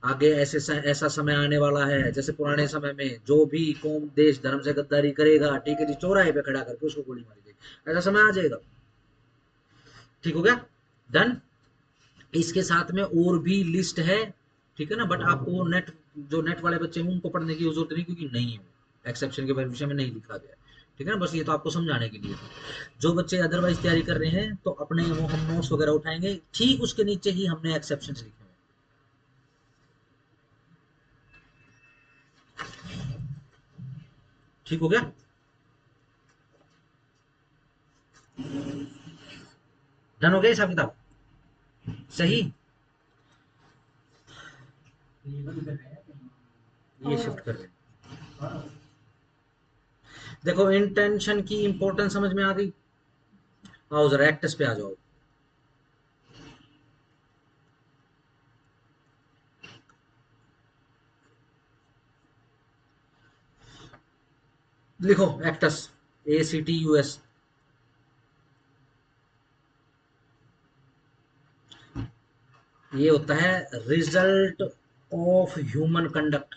आगे ऐसा समय आने वाला है जैसे पुराने समय में, जो भी कौम देश धर्म से गद्दारी करेगा, ठीक है जी, चौराहे पे खड़ा करके उसको गोली मारी जाएगी, ऐसा समय आ जाएगा, ठीक हो गया, डन। इसके साथ में और भी लिस्ट है, ठीक है ना, बट आपको नेट, जो नेट वाले बच्चे हैं उनको पढ़ने की जरूरत नहीं, क्योंकि नहीं है, एक्सेप्शन के विषय में नहीं लिखा गया, ठीक है ना, बस ये तो आपको समझाने के लिए। जो बच्चे अदरवाइज तैयारी कर रहे हैं तो अपने वो हम नोट्स वगैरह उठाएंगे, ठीक उसके नीचे ही हमने एक्सेप्शन लिखे हैं, ठीक हो गया, डन हो गया हिसाब किताब, सही। ये बंद कर रहे हैं। ये शिफ्ट कर रहे हैं, देखो इंटेंशन की इंपॉर्टेंस समझ में आ गई, आओ जरा एक्टस पे आ जाओ, लिखो एक्टस, ACTUS। ये होता है रिजल्ट ऑफ ह्यूमन कंडक्ट।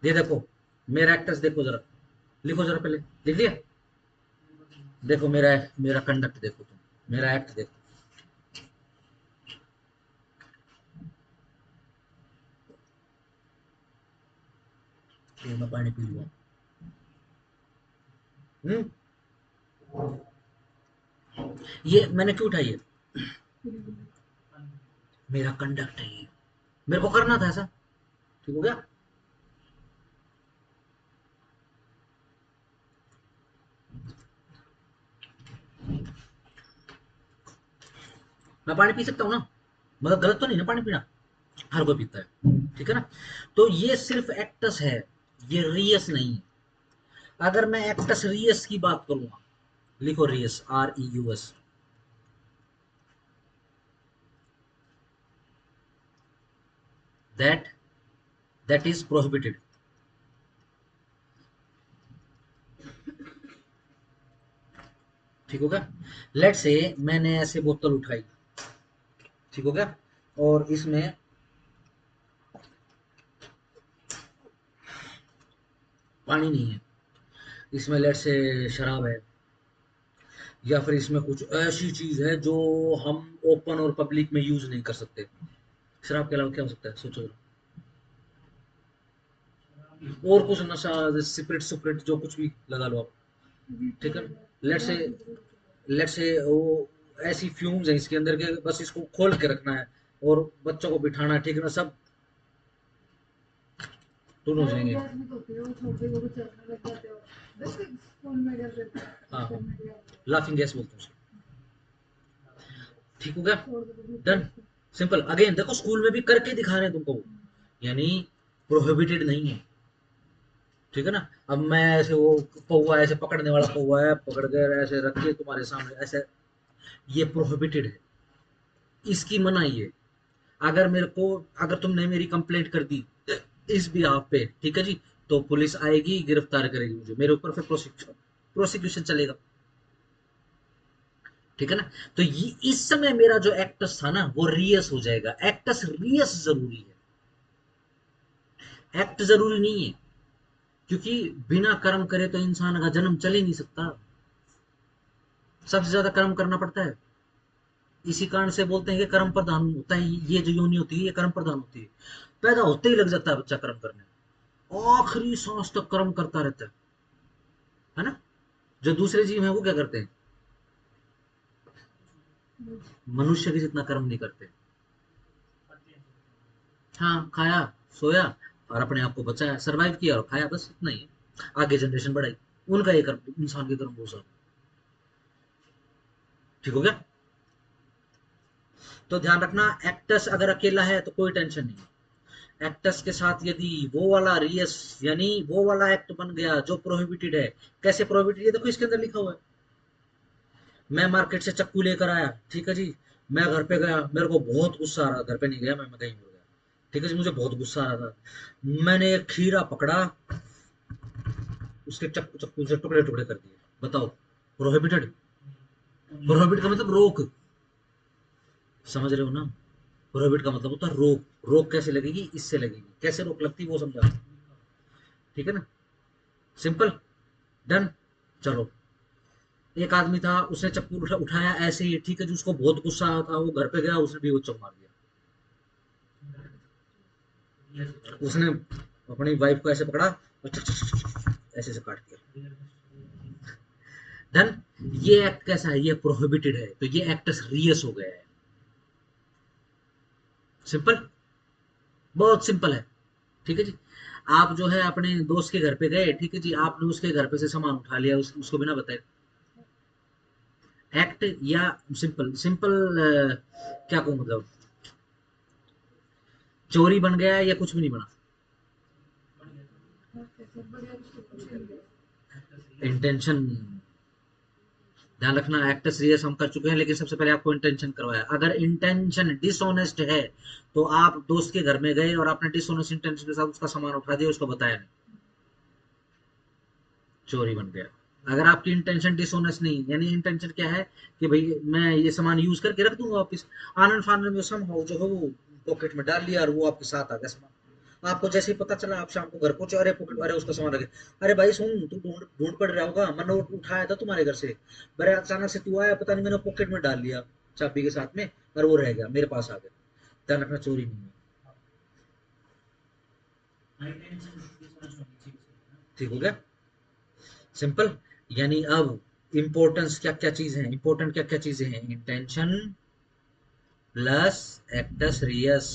ये देखो मेरा एक्टस, देखो जरा, लिखो जरा, पहले लिख लिया। देखो मेरा मेरा कंडक्ट देखो, तुम मेरा एक्ट देखो। ये मैं पानी पी लूंगा। हम्म, ये मैंने क्यों उठाई है? मेरा कंडक्ट है ये, मेरे को करना था ऐसा। ठीक हो गया। मैं पानी पी सकता हूँ ना, मतलब गलत तो नहीं ना पानी पीना, हर कोई पीता है, ठीक है ना। तो ये सिर्फ एक्टस है, ये रियस नहीं है। अगर मैं एक्टस रियस की बात करूंगा, लिखो Reis, REUS। That that is prohibited. ठीक हो गया। लेट से मैंने ऐसे बोतल उठाई, ठीक हो गया, और इसमें पानी नहीं है, इसमें लेट से शराब है, या फिर इसमें कुछ ऐसी चीज है जो हम ओपन और पब्लिक में यूज नहीं कर सकते। शराब के अलावा क्या हो सकता है, सोचो। और कुछ नशा, सिपरेट सुपरेट जो कुछ भी लगा लो आप, ठीक है। लेट से वो ऐसी फ्यूम्स है इसके अंदर के, बस इसको खोल के रखना है और बच्चों को बिठाना है, ठीक है ना, सब टून हो जाएंगे। गैस भी तो होती है, वो छोटे को भी चलने लग जाते हो, वैसे स्कूल में कर देते हैं, हाँ हाँ, करने के बाद लाफिंग गैस बोलते हैं उसको। ठीक हो गया, छोड़ दो तो डन, सिंपल। अगेन देखो स्कूल में भी करके दिखा रहे हैं तुमको वो, यानी प्रोहिबिटेड नहीं है, ठीक है ना। अब मैं ऐसे वो पौवा, ऐसे पकड़ने वाला पौवा है, पकड़ कर ऐसे रख के तुम्हारे सामने ऐसे, ये प्रोहिबिटेड है, इसकी मनाही है। अगर मेरे को, अगर तुमने मेरी कंप्लेंट कर दी इस भी आप पे, ठीक है जी, तो पुलिस आएगी, गिरफ्तार करेगी मुझे, मेरे ऊपर फिर प्रोसिक्यूशन चलेगा, ठीक है ना। तो ये इस समय मेरा जो एक्टस था ना वो रियस हो जाएगा। एक्टस रियस जरूरी है, एक्ट जरूरी नहीं है, क्योंकि बिना कर्म करे तो इंसान का जन्म चल ही नहीं सकता, सबसे ज्यादा कर्म करना पड़ता है। इसी कारण से बोलते हैं कि कर्म प्रधान होता है, ये जो योनि होती है ये कर्म प्रधान होती है। पैदा होते ही लग जाता है बच्चा कर्म करने, आखिरी सांस तक कर्म करता रहता है ना। जो दूसरे जीव हैं वो क्या करते हैं, मनुष्य के जितना कर्म नहीं करते। हाँ, खाया, सोया और अपने आप को बचाया, सरवाइव किया और खाया, बस इतना ही है। आगे जनरेशन बढ़ाई, उनका ये कर्म, इंसान के कर्म वो सब। ठीक हो गया। तो ध्यान रखना, एक्टस अगर अकेला है तो कोई टेंशन नहीं। एक्टस के साथ यदि वो वाला रियस, यानी वो वाला एक्ट बन गया जो प्रोहिबिटेड है। कैसे प्रोहिबिटेड है, देखो इसके अंदर लिखा हुआ है। मैं मार्केट से चक्कू लेकर आया, ठीक है जी, मैं घर पे गया, मेरे को बहुत गुस्सा आ रहा, घर पे नहीं गया मैं कहीं और गया, ठीक है जी, मुझे बहुत गुस्सा आ रहा था, मैंने एक खीरा पकड़ा, उसके चक्कू चक्कू से टुकड़े टुकड़े कर दिए। बताओ, प्रोहिबिटेड? प्रोहिबिट का मतलब रोक, समझ रहे हो ना। प्रोहिबिट का मतलब होता है रोक। रोक कैसे लगेगी, इससे लगेगी, कैसे रोक लगती है वो समझा, ठीक है ना, सिंपल, डन। चलो, एक आदमी था, उसने चप्पू उठाया ऐसे ही, ठीक है जी, उसको बहुत गुस्सा आया था, वो घर पे गया, उसने भी वो चौक मार दिया। उसने अपनी वाइफ को ऐसे पकड़ा और ऐसे से काट दिया। डन। ये एक्ट कैसा है, ये प्रोहिबिटेड है, तो ये एक्ट रियस हो गया है। सिंपल, बहुत सिंपल है, ठीक है जी। आप जो है अपने दोस्त के घर पे गए, ठीक है जी, आपने उसके घर पे से सामान उठा लिया, उसको बिना बताए, एक्ट या सिंपल सिंपल, क्या कहूँ मतलब, चोरी बन गया या कुछ भी नहीं बना, इंटेंशन, ध्यान रखना, एक्टस रियस हम कर चुके हैं, लेकिन सबसे पहले आपको इंटेंशन करवाया। अगर इंटेंशन डिसऑनेस्ट है तो आप दोस्त के घर में गए और आपने डिसऑनेस्ट इंटेंशन के साथ उसका सामान उठा दिया, उसको बताया नहीं, चोरी बन गया। अगर आपकी इंटेंशन डिसऑनेस्ट नहीं, यानी इंटेंशन क्या है कि भाई मैं ये सामान यूज करके रख दूंगा वापिस, आनंद फानंद में समहाउ जो है वो पॉकेट में डाल लिया और वो आपके साथ आ गया सामान। आपको जैसे ही पता चला, आप शाम को घर पहुंचे, अरे पॉकेट, अरे उसका सामान रखे, अरे भाई सुन, तू ढूंढ ढूंढ पड़ रहा होगा, मैंने उठाया था तुम्हारे घर से, मेरे अचानक से तू आया, पता नहीं मैंने पॉकेट में डाल लिया चाबी के साथ में, और वो रह गया, मेरे पास आ गया। ध्यान रखना, चोरी नहीं है। इंटेंशन डिसऑनेस्ट होनी चाहिए उसमें, ना। ठीक हो गया, सिंपल। यानी अब इंपॉर्टेंस क्या क्या चीजें हैं, इंपॉर्टेंट क्या क्या चीजें हैं, इंटेंशन प्लस एक्टस रियस।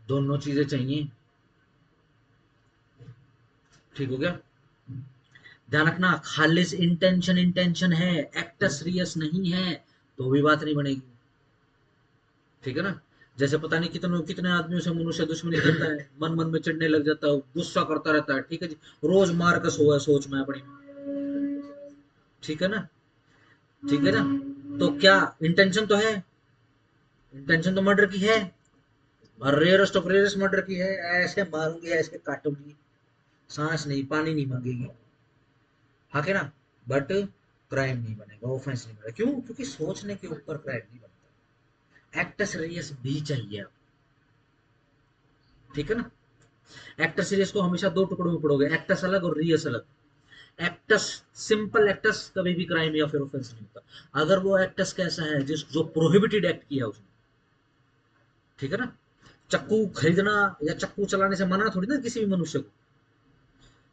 दोनों चीजें चाहिए। ठीक हो गया, ध्यान रखना, खालिस इंटेंशन इंटेंशन है, एक्टस रियस नहीं है, तो भी बात नहीं बनेगी। ठीक है ना, जैसे पता नहीं कितने कितने आदमियों से मनुष्य दुश्मनी करता है, मन मन में चिढ़ने लग जाता है, गुस्सा करता रहता है, ठीक है जी, रोज मार का सोया सोच में अपनी, ठीक है ना, ठीक है ना। तो क्या इंटेंशन तो है, इंटेंशन तो मर्डर की है, और रेयरेस्ट ऑफ रेयरेस्ट मर्डर की है, ऐसे मारूंगी, ऐसे काटूंगी, सांस नहीं, पानी नहीं मांगेगी, हाँ के ना, बट क्राइम नहीं बनेगा, ऑफेंस नहीं बनेगा। क्यों? क्योंकि सोचने के ऊपर क्राइम नहीं बनता। एक्टस रियस भी चाहिए आप, ठीक है ना। एक्टस रियस को हमेशा दो टुकड़ों में पढ़ोगे, एक्टस अलग और रियस अलग। एक्टस, सिंपल एक्टस कभी भी क्राइम या फिर ऑफेंस नहीं होता। अगर वो एक्टस कैसा है जिस जो प्रोहिबिटेड एक्ट किया उसने, ठीक है ना। चक्कू खरीदना या चक्कू चलाने से मना थोड़ी ना किसी भी मनुष्य को।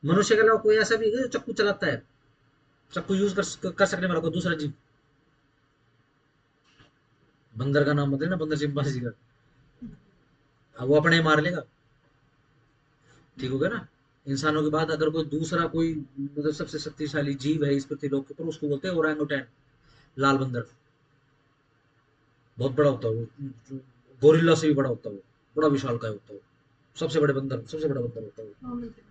मनुष्य के अलावा कोई ऐसा भी है जो चक्कू चलाता है, चक्कू यूज कर सकने वाला कोई दूसरा जीव? बंदर का नाम मत लेना, बंदर चिंपांजी का, अब वो अपने ही मार लेगा। ठीक हो गया ना। इंसानों के बाद अगर कोई दूसरा कोई मतलब सबसे शक्तिशाली जीव है इस पृथ्वीलोक के ऊपर, उसको बोलते हैं ओरंगुटैन, लाल बंदर। बहुत बड़ा होता है वो, गोरिल्ला से भी बड़ा होता है वो, बड़ा विशालकाय होता है वो, सबसे बड़े बंदर, सबसे बड़ा बंदर होता है वो। हाँ, मिलते हैं।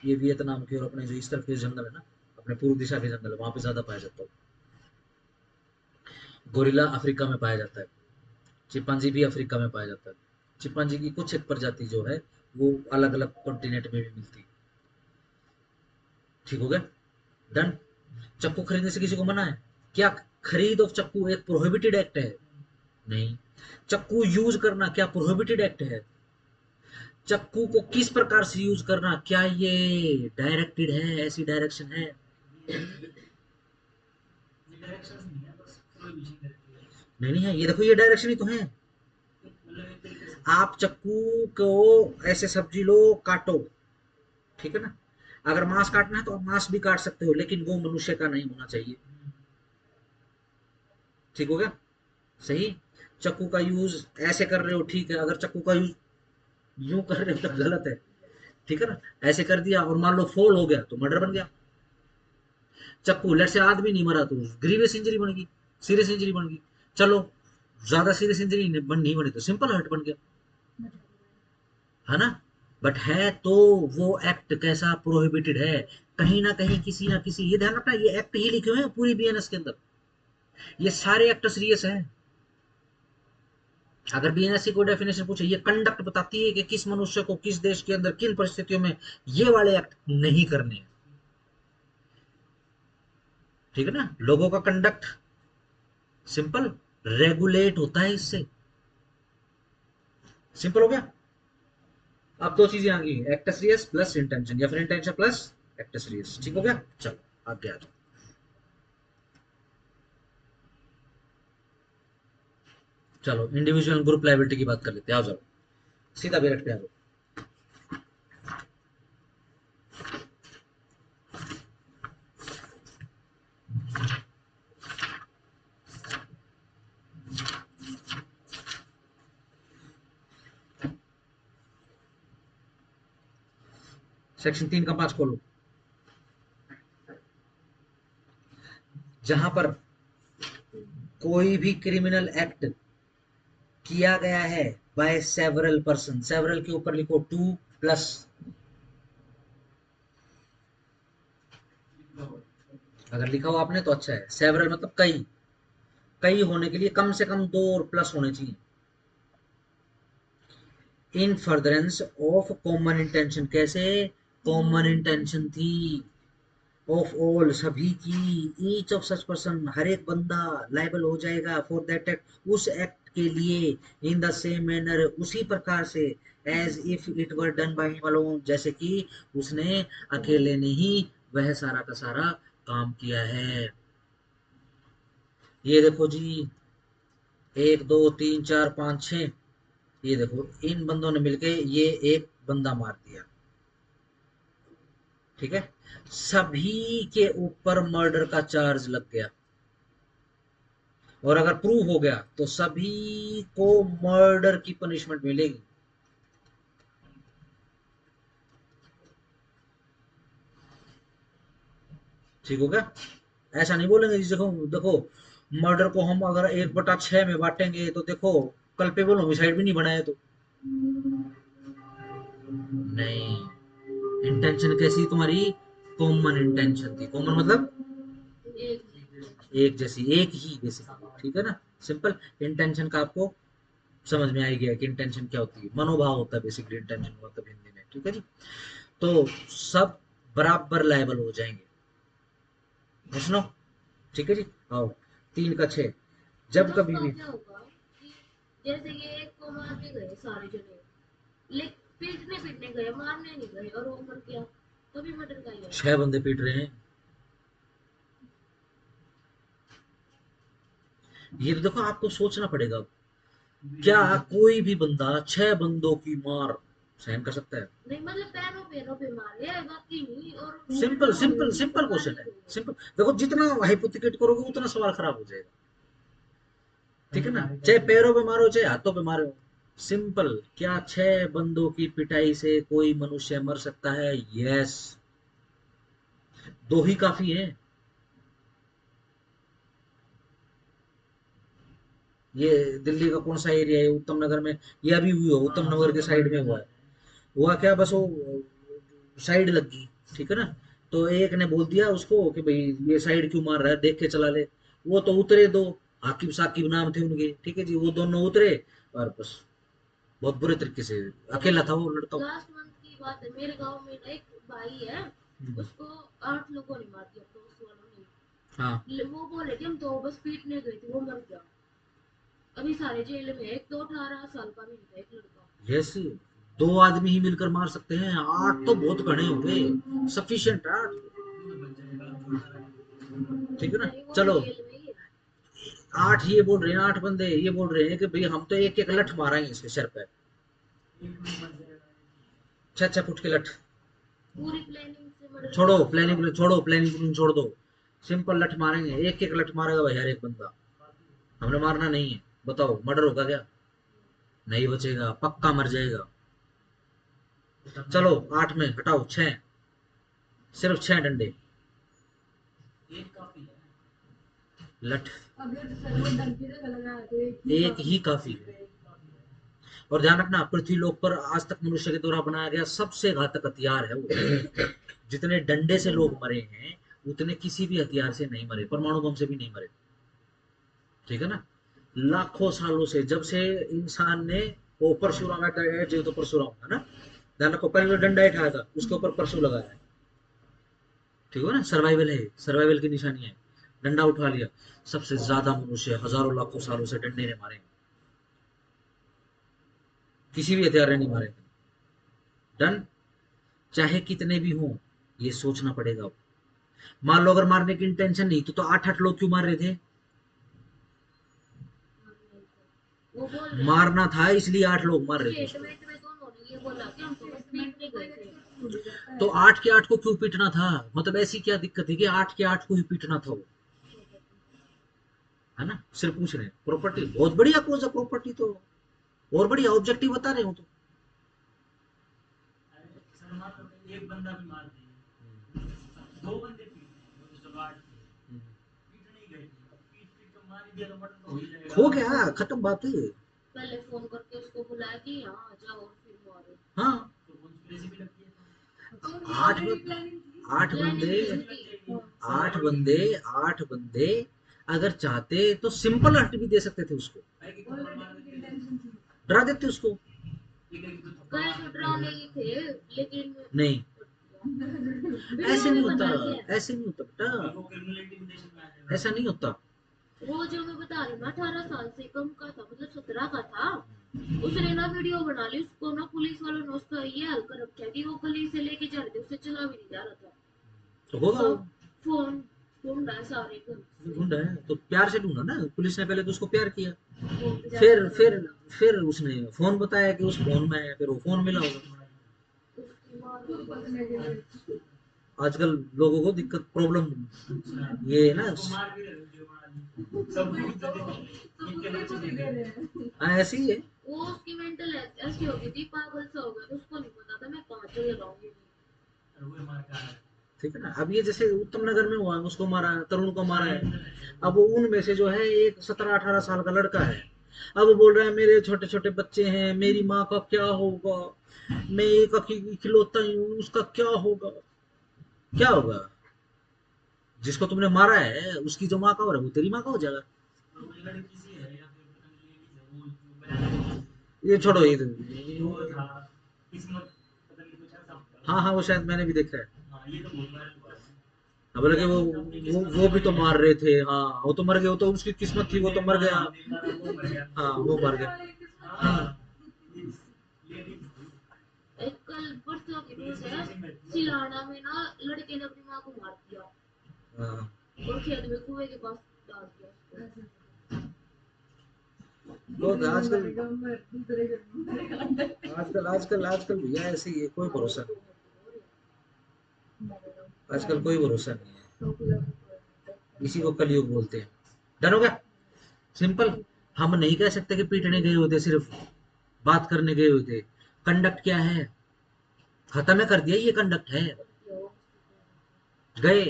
ये वियतनाम के और अपने जो इस तरफ के जंगल है ना, अपने पूर्व दिशा के जंगल है, वहां पे ज्यादा पाया जाता है। गोरिल्ला अफ्रीका में पाया जाता है, चिंपांजी भी अफ्रीका में पाया जाता है। चिंपांजी की कुछ एक प्रजाति जो है वो अलग अलग कॉन्टिनेंट में भी मिलती है। ठीक हो गया, डन। चक्कू खरीदने से किसी को मना है क्या? खरीद ऑफ चक्कू एक प्रोहिबिटेड एक्ट है? नहीं। चक्कू यूज करना क्या प्रोहिबिटेड एक्ट है? चक्कू को किस प्रकार से यूज करना, क्या ये डायरेक्टेड है, ऐसी डायरेक्शन है? ये डायरेक्शंस नहीं है, बस प्रोहिबिशन करती है। नहीं नहीं है, ये देखो ये डायरेक्शन ही तो है। मतलब एक तरीके से आप चक्कू को ऐसे सब्जी लो, काटो, ठीक है ना। अगर मांस काटना है तो आप मांस भी काट सकते हो, लेकिन वो मनुष्य का नहीं होना चाहिए। ठीक हो गया, सही। चक्कू का यूज ऐसे कर रहे हो, ठीक है, अगर चक्कू का यूज यूं कर रहे हो तो गलत है, ठीक है ना। ऐसे कर दिया और मान लो फॉल हो गया तो मर्डर बन गया। चक्कू लेट से आदमी नहीं मरा तो ग्रीवियस इंजरी बन गई, सीरियस इंजरी बन गई। चलो ज्यादा सीरियस इंजरी नहीं बनी तो सिंपल हर्ट बन गया, है ना। बट है तो वो एक्ट कैसा प्रोहिबिटेड है, कहीं ना किसी, ये ध्यान रखना, ये एक्ट ही लिखे हुए हैं पूरी बीएनएस के अंदर, ये सारे एक्ट सीरियस हैं। अगर बीएनएस की कोई डेफिनेशन पूछे, ये कंडक्ट बताती है कि किस मनुष्य को किस देश के अंदर किन परिस्थितियों में ये वाले एक्ट नहीं करने हैं। ठीक है ना, लोगों का कंडक्ट सिंपल रेगुलेट होता है इससे। सिंपल हो गया। अब दो चीजें आ गई, एक्टस प्लस इंटेंशन, या फिर इंटेंशन प्लस एक्टस। ठीक हो गया, चलो आगे आ जाओ। चलो इंडिविजुअल ग्रुप लाइबिलिटी की बात कर लेते हैं, आओ जाओ सीधा डायरेक्ट पे आ जाओ। सेक्शन 3 का 5 खोलो। जहां पर कोई भी क्रिमिनल एक्ट किया गया है बाय सेवरल पर्सन, सेवरल के ऊपर लिखो टू, प्लस, अगर लिखा हो आपने तो अच्छा है। सेवरल मतलब कई, कई होने के लिए कम से कम दो और प्लस होने चाहिए। In furtherance of common intention, कैसे? कॉमन इंटेंशन थी ऑफ ऑल, सभी की, ईच ऑफ सच पर्सन, हर एक बंदा लाइबल हो जाएगा फॉर दैट एक्ट, उस एक्ट के लिए, इन द सेम मैनर, उसी प्रकार से, as if it were done by him alone, जैसे कि उसने अकेले ने ही वह सारा का सारा काम किया है। ये देखो जी, एक दो तीन चार पाँच छः, ये देखो इन बंदों ने मिलके ये एक बंदा मार दिया, ठीक है। सभी के ऊपर मर्डर का चार्ज लग गया, और अगर प्रूव हो गया तो सभी को मर्डर की पनिशमेंट मिलेगी। ठीक हो गया? ऐसा नहीं बोलेंगे जी, देखो देखो, मर्डर को हम अगर 1/6 में बांटेंगे तो देखो कल्पेबल होमिसाइड भी नहीं बनाए तो। नहीं, इंटेंशन कैसी तुम्हारी? कॉमन इंटेंशन थी। कॉमन मतलब एक जैसी, एक ही बेसिकली, ठीक है ना। सिंपल इंटेंशन का आपको समझ में आ ही गया कि इंटेंशन क्या होती है, मनोभाव होता है बेसिकली इंटेंशन मतलब हिंदी में, ठीक है जी। तो सब बराबर लायबल हो जाएंगे, सुनो, ठीक है जी। आओ, 3 का 6, जब कभी भी, क्या होगा कि जैसे ये एक को मारने गए सारे जने, लेकिन पीटने गए, मारने नहीं गए, और वो मर गया, तभी मर्डर का ही है। 6 बंदे पीट रहे हैं, ये तो देखो आपको सोचना पड़ेगा, क्या कोई भी बंदा 6 बंदों की मार सहन कर सकता है? नहीं मतलब पैरों पे मारे हैं, बाकी नहीं। और सिंपल सिंपल सिंपल क्वेश्चन है, सिंपल। देखो जितना हाइपोथेटिकल करोगे उतना सवाल खराब हो जाएगा, ठीक है ना। चाहे पैरों पे मारो चाहे हाथों पे मारो, सिंपल। क्या 6 बंदों की पिटाई से कोई मनुष्य मर सकता है? यस, दो ही काफी है। ये दिल्ली का कौन सा एरिया है, उत्तम नगर में, ये अभी हुई हो, उत्तम नगर के साइड में हुआ है। हुआ क्या, बस वो साइड लग गई, ठीक है ना। तो एक ने बोल दिया उसको कि भाई ये साइड क्यों मार रहा है, देख के चला ले। वो तो उतरे दो, आकिब साकिब नाम थे उनके, ठीक है जी, वो दोनों उतरे और बस बहुत बुरे तरीके से, अकेला था वो लड़का। लास्ट मंथ की बात है, मेरे गांव में ना एक भाई है, उसको 8 लोगों ने मार दिया, दोस्त वालों ने। हाँ, वो बोले कि हम तो बस पीटने गए थे, वो मर गया। अभी सारे जेल में, एक तो 18 साल का भी था, एक लड़का। यस, 2 आदमी ही मिलकर मार सकते हैं, 8 तो बहुत घने हो गए, सफिशियंट 8, ठीक है ना। नहीं वो चलो, जेल में ही है। 8 ये बोल रहे हैं, 8 बंदे ये बोल रहे हैं कि भाई हम तो एक एक लठ मारेंगे इसके सर पे, 6 6 फुट के लठ। पूरी प्लानिंग से मर्डर छोड़ो किया। प्लानिंग, छोड़ो प्लानिंग छोड़ दो, सिंपल लठ मारेंगे, एक एक लठ मारेगा भाई हर एक बंदा, हमने मारना नहीं है। बताओ मर्डर होगा क्या? नहीं बचेगा, पक्का मर जाएगा। चलो 8 में घटाओ 6, सिर्फ 6 डंडे, एक काफी है। लठ अगर सर्वर डर की जगह लगाया तो एक ही काफी है। और ध्यान रखना, पृथ्वीलोक पर आज तक मनुष्य के द्वारा बनाया गया सबसे घातक हथियार है वो। जितने डंडे से लोग मरे हैं उतने किसी भी हथियार से नहीं मरे, परमाणु बम से भी नहीं मरे, ठीक है ना। लाखों सालों से, जब से इंसान ने वो परशुराम जो तो परशुराम था ना, ध्यान रखो, पहले तो डंडा उठाया था, उसके ऊपर परशु लगाया है, ठीक है ना। सर्वाइवल है, सर्वाइवल की निशानी है, डंडा उठा लिया। सबसे ज्यादा मनुष्य हजारों लाखों सालों से डंडे ने मारे, किसी भी हथियार ने नहीं मारे। डन, चाहे कितने भी हों, ये सोचना पड़ेगा। मान लो अगर मारने की इंटेंशन नहीं तो 8 8 लोग क्यों मार रहे थे? वो बोल रहे हैं मारना था इसलिए 8 लोग मार रहे थे उसको। स्टेटमेंट में दोनों ने ये बोला कि हम तो बस पीटने गए थे। तो 8 के 8 को क्यों पीटना था? मतलब ऐसी क्या दिक्कत है कि 8 के 8 को ही पीटना था वो, है ना। सिर्फ पूछ रहे हैं प्रॉपर्टी, बहुत बढ़िया कोज है प्रॉपर्टी तो, और बढ़िया ऑब्जेक्टिव बता रहे हो तो। अरे सलमान तो एक बंदा भी मार दिए, दो बंदे पीट दिए, तो चलो 8 थे, पीटने ही गए थे, पीट पीट तो मार ही दिया तो मर्डर तो हो ही जाएगा। हो गया, खत्म बात है। पहले फोन करके उसको बुलाया कि यहाँ आ जाओ, और फिर मारो। हाँ, तो रेसिपी लगती है तो उनकी आठ already बंद- planning थी। आठ बंदे आठ बंदे अगर चाहते तो सिंपल हट भी दे सकते थे उसको, Already Already उनकी intention थी। डरा देते उसको। कल तो डराने ही थे लेकिन नहीं, ऐसे नहीं होता, बना दिया। ऐसे नहीं होता बेटा, ऐसा नहीं होता। वो जो मैं बता रही हूँ ना 18 साल से कम का था, मतलब 17 का था। उसने ना वीडियो बना ली, उसको ना पुलिस वालों ने उसका ये हाल कर रखा है कि वो गली से लेके जा रहे थे, उसे चला भी नहीं जा रहा था। तो होगा वो, फोन ढूंढा है सारे घर से। ढूंढा है तो प्यार से ढूंढा ना, पुलिस ने पहले तो उसको प्यार किया, फोन पे फिर जाके फिर फिर उसने फोन बताया कि उस फोन में है, फिर वो फोन मिला होगा। उसकी माँ खुद बचने के लिए। आजकल लोगों को दिक्कत प्रॉब्लम ये है ना, तो कुछ भी दे रहे हैं। ऐसे ही है। वो उसकी मेंटल ऐसी हो गई थी, पागल सा हो गया था, उसको नहीं पता था मैं कहाँ चले जाऊंगी। ठीक है ना। अब ये जैसे उत्तम नगर में हुआ, उसको मारा, तरुण को मारा है। अब वो उनमें से जो है एक 17-18 साल का लड़का है, अब वो बोल रहा है मेरे छोटे छोटे बच्चे हैं, मेरी माँ का क्या होगा, मैं एक इकलौता ही हूँ, उसका क्या होगा, क्या होगा। जिसको तुमने मारा है उसकी जो माँ का हो रहा है वो तेरी माँ का हो जाएगा। ये छोड़ो ये तो, हाँ हाँ वो शायद मैंने भी देखा है। अब लगे वो भी तो मार रहे थे, हाँ वो तो मर गए, वो तो उसकी किस्मत थी, वो तो मर गया। हाँ वो मर गया। हाँ एक कल परसों की न्यूज़ है, सिलाना में ना लड़के ने अपनी माँ को मार दिया हाँ। और खेत में कुएं के पास डाल दिया उसको। बहुत आजकल दूसरे घर में मरेगा। आजकल भैया ऐसे ही है, कोई भरोसा नहीं, आजकल कोई भरोसा नहीं है। इसी को कलयुग बोलते हैं। डन हो गया, सिंपल। हम नहीं कह सकते कि पीटने गए होते, सिर्फ बात करने गए होते। कंडक्ट क्या है, खत्म है कर दिया, ये कंडक्ट है, गए।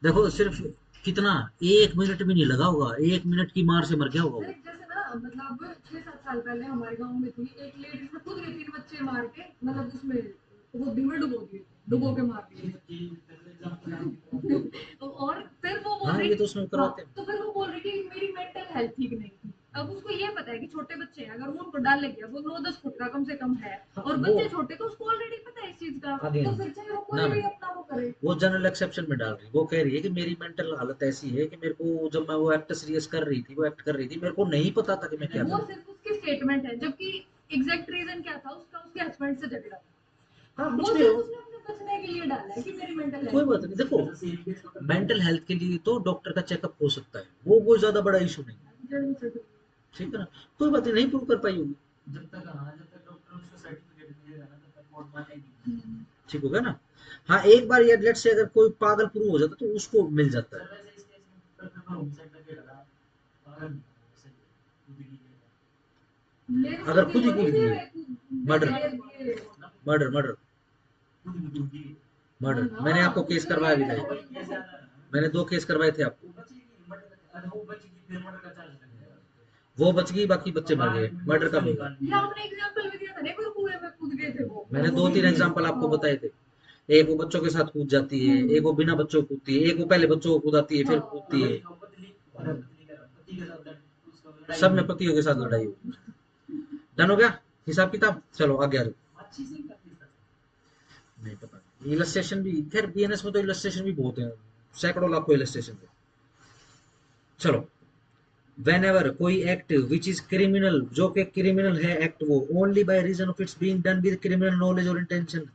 देखो सिर्फ कितना, 1 मिनट भी नहीं लगा होगा, 1 मिनट की मार से मर गया होगा वो। जैसे ना मतलब 6-7 साल पहले हमारे गांव में थी एक लेडीज ने खुद के 3 बच्चे मार के मतलब उसमें वो दी में डुबो के मार दिए। और फिर वो बोल हाँ रही ये तो उसमें करवाते हैं। तो फिर वो बोल रही कि मेरी मेंटल हेल्थ ठीक नहीं थी। अब उसको ये पता है कि छोटे बच्चे हैं, अगर वो उनको डाल गया वो 9-10 फुट का कम से कम है और बच्चे छोटे तो उसको ऑलरेडी पता है इस चीज का, तो फिर चाहे वो कोई भी अपना वो करे। वो जनरल एक्सेप्शन में डाल रही, वो कह रही है कि मेरी मेंटल हालत ऐसी है कि मेरे को जब मैं वो एक्ट सीरियस कर रही थी, वो एक्ट कर रही थी, मेरे को नहीं पता था कि मैं क्या वो करूँ। सिर्फ उसकी स्टेटमेंट है, जबकि एग्जैक्ट रीजन क्या था उसका, उसके हस्बैंड से झगड़ा था। हाँ वो कुछ भी सिर्फ हो, उसने अपने बचने के लिए डाला है कि मेरी मेंटल कोई हेल्थ। बात नहीं। देखो मेंटल हेल्थ के लिए तो डॉक्टर का चेकअप हो सकता है, वो कोई ज्यादा बड़ा इशू नहीं है, ठीक है ना। कोई बात नहीं प्रूव कर पाई होगी, जब तक डॉक्टर उसको सर्टिफिकेट देगा ना तब तक कोर्ट मानेगी। ठीक होगा ना। हाँ एक बार यार लेट से अगर कोई पागल प्रूव हो जाता तो उसको मिल जाता है। सर वैसे इस केस में पेपर होमसाइड का केस था, पागल नहीं था, सही खुद ही गया। अगर खुद ही कूद गए, मर्डर मर्डर मर्डर खुद ही मर्डर, मैंने आपको केस करवाया भी था, कैसे आता है ना, मैंने 2 केस करवाए थे आपको। वो बचेगी मर्डर का, अरे वो बचेगी फिर मर्डर का चार्ज लगेगा। वो बच गई, बाकी बच्चे मर गए, मर्डर का होगा। ये आपने एग्जांपल भी दिया था ना, कोई कुएं में कूद गए थे वो। मैंने 2-3 एग्जांपल आपको बताए थे, एक वो बच्चों के साथ कूद जाती है, एक वो बिना बच्चों को कूदती है, एक वो पहले बच्चों को कूदाती है फिर कूदती है। सब में पतियों के साथ लड़ाई हुई। डन हो गया हिसाब किताब, चलो आगे आ जाओ। अच्छी सी करती है। नहीं पता, इलस्ट्रेशन भी खैर बीएनएस में तो इलस्ट्रेशन भी बहुत है, सैकड़ों लाखों इलस्ट्रेशन थे। चलो, whenever कोई एक्ट विच इज क्रिमिनल, जो कि क्रिमिनल है एक्ट, वो only by reason of its being done with criminal knowledge or intention,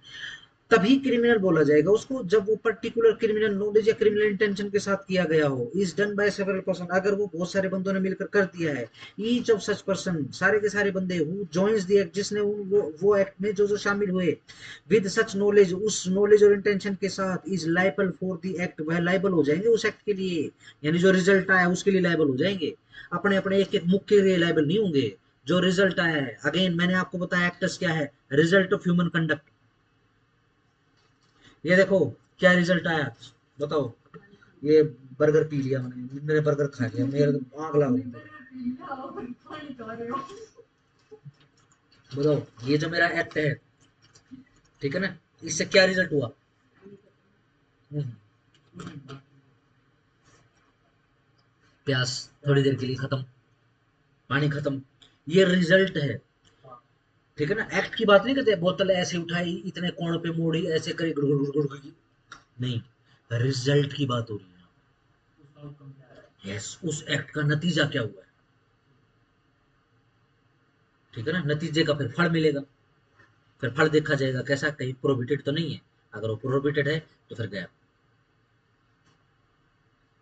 तभी क्रिमिनल बोला जाएगा उसको जब वो पर्टिकुलर क्रिमिनल नॉलेज या क्रिमिनल इंटेंशन के साथ किया गया हो। Is done by several person, अगर वो बहुत सारे बंदों ने मिलकर कर दिया है। ईच ऑफ सच पर्सन, सारे के सारे बंदे हु जॉइंस द एक्ट, जिसने वो एक्ट में जो जो शामिल हुए, विद सच नॉलेज, उस नॉलेज और इंटेंशन के साथ, is liable for the act, वह लाइबल हो जाएंगे उस एक्ट के लिए, यानी जो रिजल्ट आया उसके लिए लाइबल हो जाएंगे। अपने अपने एक एक मुख के लिए लाइबल नहीं होंगे, जो रिजल्ट आया है। अगेन मैंने आपको बताया एक्टस क्या है, रिजल्ट ऑफ ह्यूमन कंडक्ट। ये देखो क्या रिजल्ट आया, बताओ। ये बर्गर पी लिया मैंने, मेरे बर्गर खा लिया, मेरे आग लग गई। बताओ ये जो मेरा एक्ट है, ठीक है ना। इससे क्या रिजल्ट हुआ? प्यास थोड़ी देर के लिए खत्म, पानी खत्म, ये रिजल्ट है। ठीक है ना। एक्ट की बात नहीं करते, बोतल ऐसे उठाई, इतने कोण पे मोड़ी, ऐसे करी, गुड़ गुड़ गुड़ गुड़, नहीं, रिजल्ट की बात हो रही है। उसका आउटकम क्या है? यस, उस एक्ट का नतीजा क्या हुआ है। ठीक है ना। नतीजे का फिर फल मिलेगा, फिर फल देखा जाएगा कैसा, कहीं प्रोहिबिटेड तो नहीं है। अगर वो प्रोहिबिटेड है तो फिर गया।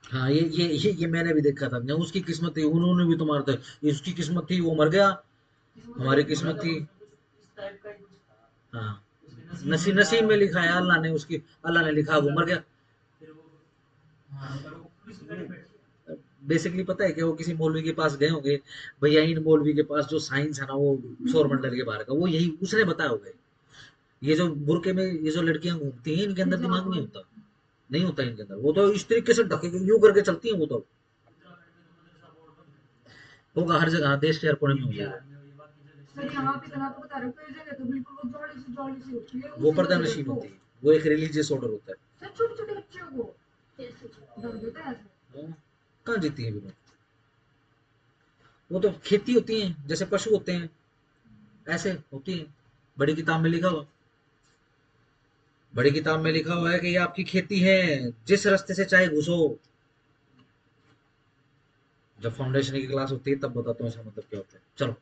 हाँ, ये मैंने भी देखा था। उसकी किस्मत थी, उन्होंने भी तो मारता है, उसकी किस्मत थी वो मर गया, हमारी किस्मत थी। इस टाइप का ही कुछ था। हाँ, उसके नसीब में लिखा है, अल्लाह ने उसकी, अल्लाह ने लिखा, वो मर गया। फिर वो, हाँ, पर वो पुलिस में नहीं बैठी। बेसिकली पता है कि वो किसी मौलवी के पास गए होंगे, भैया इन मौलवी के पास जो साइंस है ना वो सौरमंडल के बाहर का, वो यही उसने बताया होगा। ये जो बुरके में ये जो लड़कियां घूमती हैं, इनके अंदर दिमाग नहीं होता, नहीं होता इनके अंदर। वो तो इस तरीके से ढके यूं करके चलती हैं वो तो। उत्तराखंड में तो मदरसा बोर्ड बंद कर दिया। होगा हर जगह, देश के हर कोने में हो बिहार जाएगा। में और ये बाकी जगह सर यहाँ पे इतना तो बता रहे हो, कई जगह तो बिल्कुल वो जॉली सी होती है, वो उसी पर्दा वजह नशीन से होती है, वो एक रिलीजियस ऑर्डर होता है। सर छोटे छोटे बच्चों को कैसे चला? डर देता है ऐसे। हाँ, कहाँ जीती है बिल्कुल। वो तो खेती होती है, जैसे पशु होते हैं ऐसे होती है। बड़ी किताब में लिखा हुआ, बड़ी किताब में लिखा हुआ है कि ये आपकी खेती है, जिस रास्ते से चाहे घुसो। जब फाउंडेशन की क्लास होती है तब बताता हूँ इसका मतलब क्या होता है। चलो।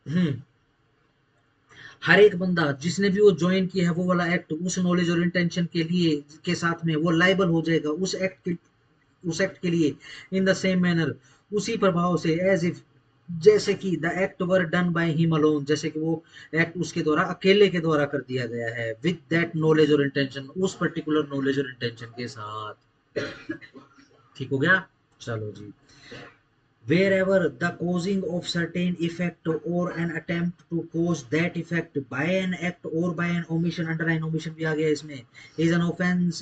हम्म हर एक बंदा जिसने भी वो ज्वाइन किया है वो वाला एक्ट, उस नॉलेज और इंटेंशन के लिए के साथ में वो लाइबल हो जाएगा उस एक्ट के लिए, इन द सेम मैनर, उसी प्रभाव से, एज इफ, जैसे कि the act were done by him alone, जैसे कि वो एक्ट उसके द्वारा, अकेले के द्वारा कर दिया गया है, with that knowledge or intention, उस पर्टिकुलर नॉलेज और इंटेंशन के साथ। ठीक हो गया। चलो जी। Wherever the causing of certain effect or an attempt to cause that effect by an act or by an omission, underline omission भी आ गया इसमें, is an offense,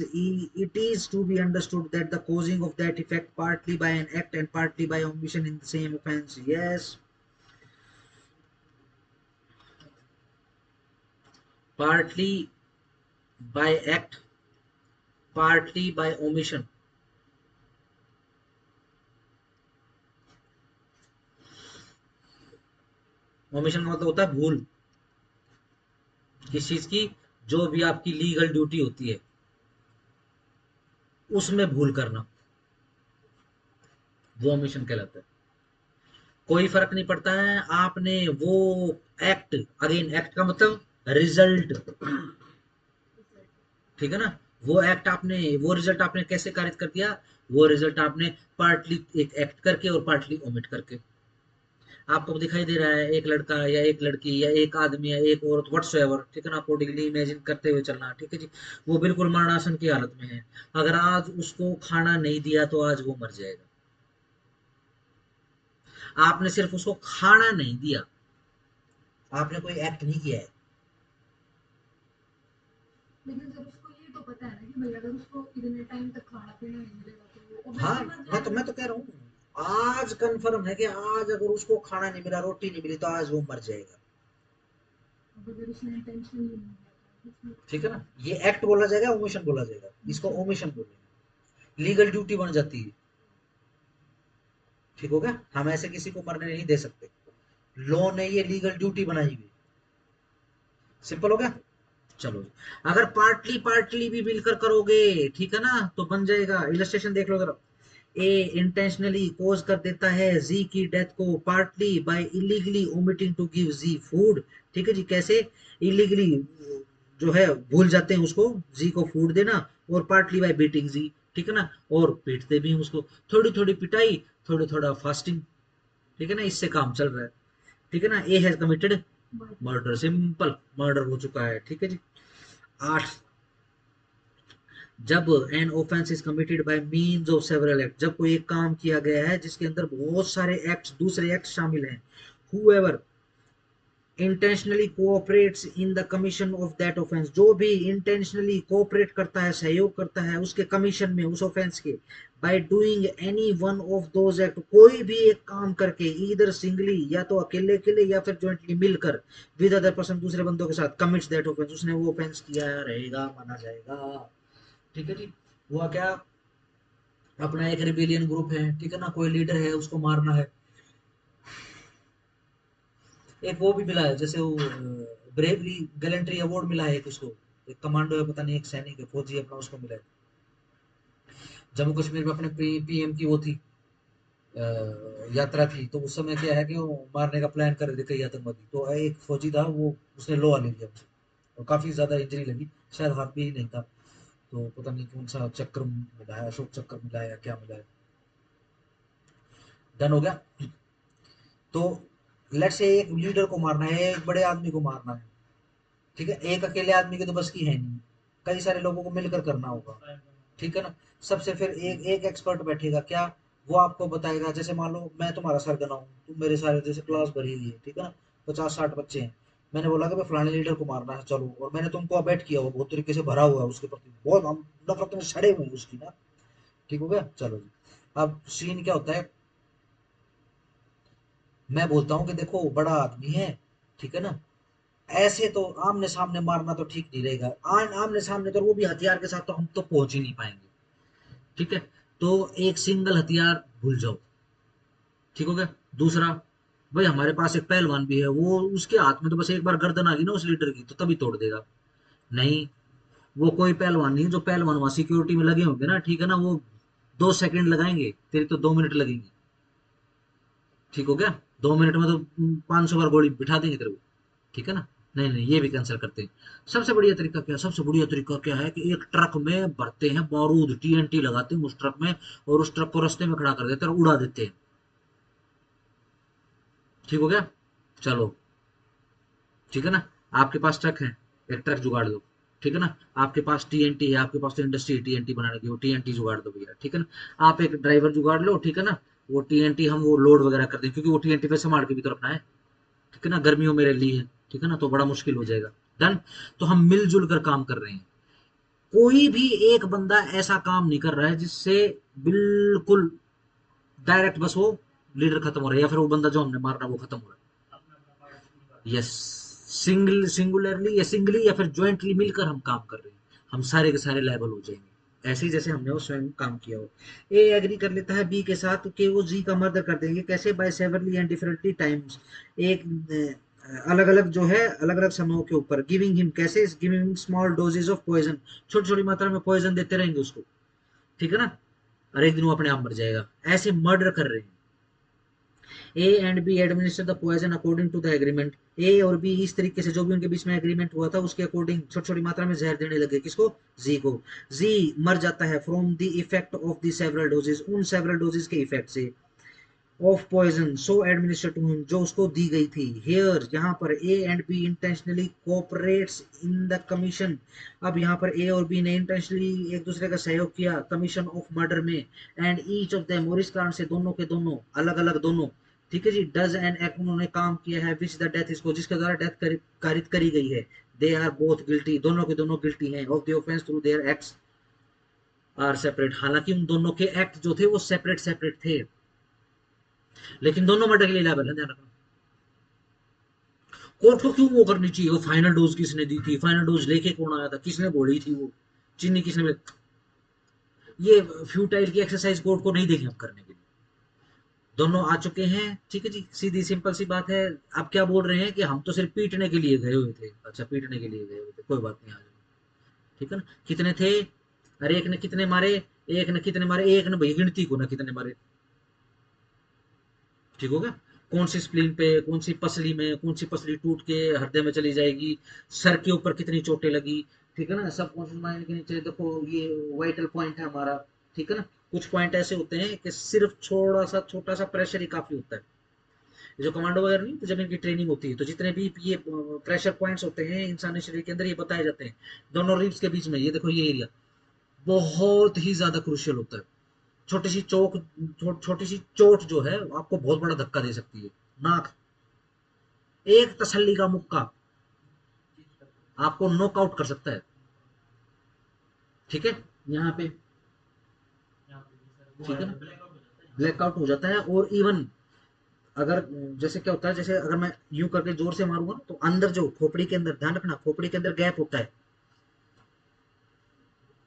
it is to be understood that the causing of that effect partly by an act and partly by omission in the same offense. Yes, partly by act, partly by omission. Omission का मतलब होता है भूल, किस चीज की, जो भी आपकी लीगल ड्यूटी होती है उसमें भूल करना, वो ओमिशन कहलाता है। कोई फर्क नहीं पड़ता है, आपने वो एक्ट, अगेन एक्ट का मतलब रिजल्ट, ठीक है ना। वो एक्ट आपने, वो रिजल्ट आपने कैसे कारित कर दिया, वो रिजल्ट आपने पार्टली एक एक्ट करके और पार्टली ओमिट करके। आपको दिखाई दे रहा है एक लड़का या एक लड़की या एक आदमी या एक औरत व्हाट्सएवर, ठीक है ना, अकॉर्डिंगली इमेजिन करते हुए चलना, ठीक है जी, वो बिल्कुल मरणासन की हालत में है। अगर आज उसको खाना नहीं दिया तो आज वो मर जाएगा। आपने सिर्फ उसको खाना नहीं दिया, आपने कोई एक्ट नहीं किया है। लेकिन सर उसको ये तो पता है ना कि भाई अगर उसको इतने टाइम तक खाना पीना नहीं मिलेगा तो वो हाँ, obviously मर मैं तो जाएगा। कह रहा हूँ, आज कंफर्म है कि आज अगर उसको खाना नहीं मिला, रोटी नहीं मिली, तो आज वो मर जाएगा। अब अगर उसने इंटेंशन ही नहीं किया तो ठीक है ना। ये एक्ट बोला जाएगा, ओमिशन बोला जाएगा, इसको ओमिशन बोलेंगे, लीगल ड्यूटी बन जाती है। ठीक हो गया। हम ऐसे किसी को मरने नहीं दे सकते, लॉ ने ये लीगल ड्यूटी बनाई हुई। सिंपल हो गया। चलो जी। अगर पार्टली पार्टली भी मिलकर करोगे, ठीक है ना, तो बन जाएगा। इलस्ट्रेशन देख लो जरा। ए इंटेंशनली कोज कर देता है जी की डेथ को, partly by illegally omitting to give Z food. ठीक है जी। कैसे? इलीगली जो है भूल जाते हैं उसको, जी को फूड देना, और पार्टली बाय बीटिंग जी, ठीक है ना, और पीटते भी हैं उसको, थोड़ी थोड़ी पिटाई, थोड़ा थोड़ा फास्टिंग, ठीक है ना, इससे काम चल रहा है। ठीक है ना। A has committed murder, simple murder हो चुका है। ठीक है जी। 8, जब an offence is committed by means of several act, जब कोई एक काम किया गया है जिसके अंदर बहुत सारे एक्ट्स, दूसरे एक्ट शामिल हैं, whoever intentionally cooperates in the commission of that offence, जो भी इंटेंशनली कोऑपरेट करता है, सहयोग करता है उसके कमीशन में, उस ऑफेंस के, by doing any one of those act, कोई भी एक काम करके, इधर सिंगली या तो अकेले अकेले या फिर जॉइंटली मिलकर, विद अदर पर्सन दूसरे बंदों के साथ, कमिट्स दैट ऑफेंस, उसने वो ऑफेंस किया रहेगा, माना जाएगा। ठीक है जी। हुआ क्या, अपना एक रिबेलियन ग्रुप है, ठीक है ना, कोई लीडर है, उसको मारना है। एक वो भी मिला है, जैसे वो ब्रेवरी गैलेंट्री अवार्ड मिला है एक उसको, एक कमांडो है, पता नहीं एक सैनिक है, फौजी है अपना, उसको मिला है। जम्मू कश्मीर में अपने पीएम की वो थी, यात्रा थी, तो उस समय क्या है कि वो मारने का प्लान कर रहे थे कई आतंकवादी, तो एक फौजी था वो, उसने लोहा ले लिया उसे, और काफी ज्यादा इंजरी लगी, शायद हाथ भी नहीं था, तो पता नहीं कौन सा चक्र मिला है, अशोक चक्र मिला है या क्या मिला है। डन हो गया। तो लेट्स से एक लीडर को मारना है, एक बड़े आदमी को मारना है, ठीक है, एक अकेले आदमी के तो बस की है नहीं, कई सारे लोगों को मिलकर करना होगा, ठीक है ना। सबसे फिर एक एक एक्सपर्ट बैठेगा, क्या, वो आपको बताएगा, जैसे मान लो मैं तुम्हारा सरगना हूँ, तुम मेरे सारे, जैसे क्लास भरी हुई है, ठीक है ना, 50-60 बच्चे हैं, मैंने बोला कि मैं फलाने लीडर को मारना है, चलो, और मैंने तुमको अबेट किया हुआ, बहुत तरीके से भरा हुआ है उसके प्रति, बहुत हम नफरत में सड़े हुए हैं उसकी ना, ठीक हो गया, चलो जी। अब सीन क्या होता है, मैं बोलता हूँ कि देखो बड़ा आदमी है, ठीक है ना, ऐसे तो आमने सामने मारना तो ठीक नहीं रहेगा, आमने सामने तो वो भी हथियार के साथ तो हम तो पहुंच ही नहीं पाएंगे, ठीक है, तो एक सिंगल हथियार भूल जाओ, ठीक हो गया। दूसरा, भाई हमारे पास एक पहलवान भी है, वो उसके हाथ में तो बस एक बार गर्दन आ गई ना उस लीडर की, तो तभी तोड़ देगा। नहीं, वो कोई पहलवान नहीं, जो पहलवान वहां सिक्योरिटी में लगे होंगे ना, ठीक है ना, वो 2 सेकंड लगाएंगे, तेरी तो 2 मिनट लगेंगे, ठीक हो गया। 2 मिनट में तो 500 बार गोली बिठा देंगे तेरे को, ठीक है ना। नहीं नहीं, ये भी कैंसिल करते हैं। सबसे बढ़िया तरीका क्या, सबसे बढ़िया तरीका क्या है कि एक ट्रक में भरते हैं बारूद, टीएनटी लगाते हैं उस ट्रक में, और उस ट्रक को रास्ते में खड़ा कर देते हैं और उड़ा देते हैं, ठीक हो गया। चलो, ठीक है ना, आपके पास ट्रक है, एक ट्रक जुगाड़ दो, ठीक है ना, आपके पास टीएनटी है, आपके पास तो इंडस्ट्री है टीएनटी बनाने की, वो टीएनटी जुगाड़ दो भैया, ठीक है ना। आप एक ड्राइवर जुगाड़ लो, ठीक है ना, वो टीएनटी हम वो लोड वगैरह कर दें, क्योंकि वो टीएनटी पे संभाल के भी तो रखना है, ठीक है ना, गर्मियों में रैली है, ठीक है ना, तो बड़ा मुश्किल हो जाएगा। डन। तो हम मिलजुल कर काम कर रहे हैं, कोई भी एक बंदा ऐसा काम नहीं कर रहा है जिससे बिल्कुल डायरेक्ट बस वो लीडर खत्म हो रहा है, या फिर वो बंदा जो हमने मारना वो खत्म हो रहा अपना अपना पार्ट नहीं है। यस, सिंगुलरली या सिंगली या फिर ज्वाइंटली मिलकर हम काम कर रहे हैं, हम सारे के सारे लेवल हो जाएंगे, ऐसे ही जैसे हमने वो स्वयं काम किया हो। ए एग्री कर लेता है बी के साथ कि वो जी का मर्डर कर देंगे, कैसे, by severally and differently times, एक अलग अलग जो है, अलग अलग समयों के ऊपर, गिविंग हिम, कैसे, giving him small doses of poison, छोटी छोटी मात्रा में पॉइजन देते रहेंगे उसको, ठीक है ना, और एक दिन वो अपने आप मर जाएगा, ऐसे मर्डर कर रहे हैं। A and B administer the poison according to the agreement, A और बी इस तरीके से जो भी उनके बीच में एग्रीमेंट हुआ था उसके अकॉर्डिंग छोटी छोटी मात्रा में जहर देने लगे, किसको, जी को। जी मर जाता है from the effect of the several doses, उन सेवरल डोजेस के इफेक्ट से, of poison so administered to him, जो उसको दी गई थी। हियर, यहाँ पर A and B intentionally cooperates in the commission, अब यहाँ पर ए और बी ने इंटेंशनली एक दूसरे का सहयोग किया कमीशन ऑफ मर्डर में, एंड ईच ऑफ देम, और इस कारण से दोनों के दोनों, अलग अलग दोनों, ठीक है जी, डज एन एक्ट, उन्होंने काम किया है, विच द डेथ, इसको जिसके द्वारा डेथ कारित करी गई है, दे आर बोथ गिल्टी, दोनों के दोनों गिल्टी हैं, of the offence through their acts are separate, हालांकि उन दोनों के एक्ट जो थे वो सेपरेट सेपरेट थे, लेकिन दोनों मर्डर के लिए लायबल है, ध्यान रखना। कोर्ट को क्यों वो करनी चाहिए, वो फाइनल डोज किसने दी थी, फाइनल डोज लेके कौन आया था, किसने बोली थी वो चीनी किसने, ये फ्यूटाइल की एक्सरसाइज कोर्ट को नहीं देगी हम करने के लिए, दोनों आ चुके हैं, ठीक है जी, सीधी सिंपल सी बात है। अब क्या बोल रहे हैं कि हम तो सिर्फ पीटने के लिए गए हुए थे, अच्छा पीटने के लिए गए हुए थे, कोई बात नहीं, आ जाओ, ठीक है ना। कितने थे, अरे एक ने कितने मारे, एक ने कितने मारे, एक ने भाई गिनती को ना कितने मारे, ठीक होगा। कौन सी स्प्लीन पे, कौन सी पसली में, कौन सी पसली टूट के हृदय में चली जाएगी, सर के ऊपर कितनी चोटें लगी, ठीक है ना, सब कॉन्शियस माइंड के नीचे देखो, ये वाइटल पॉइंट है हमारा, ठीक है ना। कुछ पॉइंट ऐसे होते हैं कि सिर्फ छोटा सा प्रेशर ही काफी होता है, जो कमांडो वगैरह नहीं, तो जब इनकी ट्रेनिंग होती है तो जितने भी ये प्रेशर पॉइंट्स होते हैं इंसानी शरीर के अंदर, ये बताए जाते हैं दोनों रिब्स के बीच में, ये देखो ये एरिया बहुत ही ज्यादा क्रूशियल होता है, छोटी सी छोटी सी चोट जो है आपको बहुत बड़ा धक्का दे सकती है, नाक, एक तसल्ली का मुक्का आपको नॉकआउट कर सकता है, ठीक है। यहाँ पे यहाँ पे भी सर वो ठीक है है, ना, ब्लैकआउट हो जाता है। ब्लैकआउट हो जाता है। और इवन अगर जैसे क्या होता है, जैसे अगर मैं यूं करके जोर से मारूंगा तो अंदर जो खोपड़ी के अंदर, ध्यान रखना खोपड़ी के अंदर गैप होता है।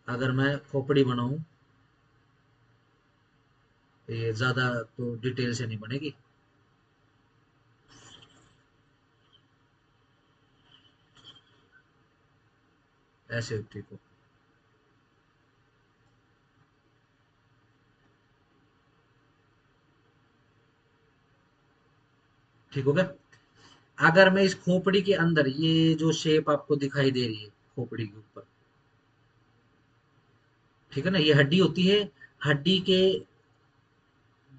अगर मैं खोपड़ी बनाऊं, ये ज्यादा तो डिटेल से नहीं बनेगी, ऐसे ठीक हो। ठीक हो गया। अगर मैं इस खोपड़ी के अंदर, ये जो शेप आपको दिखाई दे रही है खोपड़ी के ऊपर, ठीक है ना, ये हड्डी होती है। हड्डी के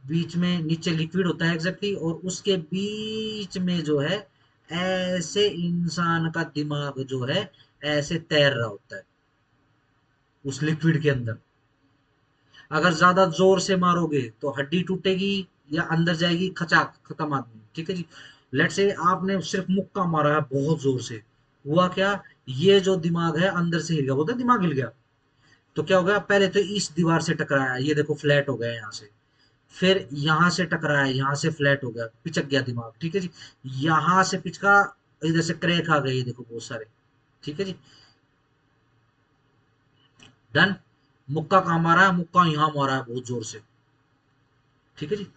बीच में नीचे लिक्विड होता है एग्जैक्टली, और उसके बीच में जो है ऐसे इंसान का दिमाग जो है ऐसे तैर रहा होता है उस लिक्विड के अंदर। अगर ज्यादा जोर से मारोगे तो हड्डी टूटेगी या अंदर जाएगी, खचाक खत्म आदमी, ठीक है जी। लेट से आपने सिर्फ मुक्का मारा है बहुत जोर से, हुआ क्या, ये जो दिमाग है अंदर से हिल गया, बोलते हैं दिमाग हिल गया। तो क्या हो गया, पहले तो इस दीवार से टकराया, ये देखो फ्लैट हो गया यहाँ से, फिर यहां से टकराया, यहां से फ्लैट हो गया, पिचक गया दिमाग, ठीक है जी। यहां से पिचका, इधर से क्रैक आ गए, ये देखो बहुत सारे, ठीक है जी। डन। मुक्का कहाँ मारा है, मुक्का यहाँ मारा है बहुत जोर से, ठीक है जी।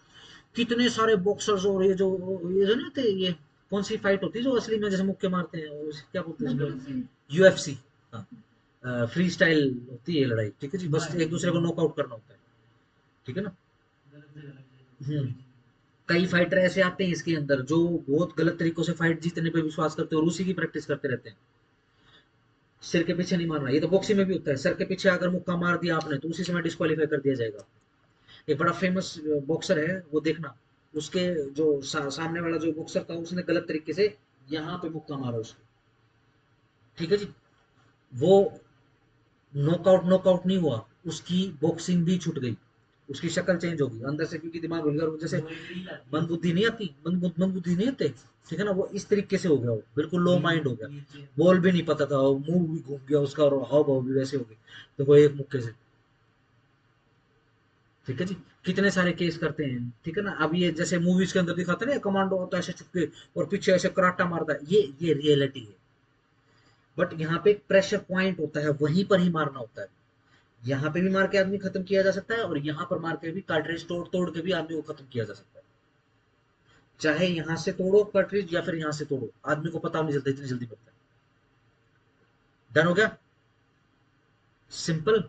कितने सारे बॉक्सर्स, और ये जो नहीं होते, ये कौन सी फाइट होती है जो असली में जैसे मुक्के मारते हैं, क्या बोलते हैं उसको, यूएफसी, हाँ, फ्री स्टाइल होती है ये लड़ाई, ठीक है जी। बस एक दूसरे को नॉकआउट करना होता है, ठीक है ना। गलत जगह लग जाएगी, हम्म। कई फाइटर ऐसे आते हैं इसके अंदर जो बहुत गलत तरीकों से फाइट जीतने पे विश्वास करते हैं और उसी की प्रैक्टिस करते रहते हैं। सिर के पीछे नहीं मारना, ये तो बॉक्सिंग में भी होता है, सर के पीछे अगर मुक्का मार दिया आपने तो उसी समय डिस्क्वालीफाई कर दिया जाएगा। एक बड़ा फेमस बॉक्सर है, वो देखना, उसके जो सामने वाला जो बॉक्सर था उसने गलत तरीके से यहाँ पे मुक्का मारा उसको, ठीक है जी। वो नॉकआउट नॉकआउट नहीं हुआ, उसकी बॉक्सिंग भी छूट गई, उसकी शक्ल चेंज होगी अंदर से, क्योंकि दिमाग हिल गया, जैसे वो एक रील आती है, मंदबुद्धि नहीं आती, मंदबुद्धि नहीं आते, ठीक है ना, वो इस तरीके से हो गया, वो बिल्कुल लो माइंड हो गया, नीचे बोल भी नहीं पता था, मुंह भी घूम गया उसका, और हाव भाव भी वैसे हो गए, तो वो एक मुक्के से, ठीक है जी। कितने सारे केस करते हैं, ठीक है ना। अब ये जैसे मूवीज के अंदर दिखाते हैं ना, कमांडो होता है ऐसे चुपके और पीछे ऐसे कराटा मारता है, ये रियलिटी है। बट यहाँ पे एक प्रेशर पॉइंट होता है, वहीं पर ही मारना होता है। यहाँ पे भी मार के आदमी खत्म किया जा सकता है, और यहाँ पर मार के भी कार्ट्रिज तोड़ तोड़ के भी आदमी को खत्म किया जा सकता है। चाहे यहाँ से तोड़ो कार्ट्रिज या फिर यहाँ से तोड़ो, आदमी को पता नहीं चलता, इतनी जल्दी मरता है। डन हो गया, सिंपल,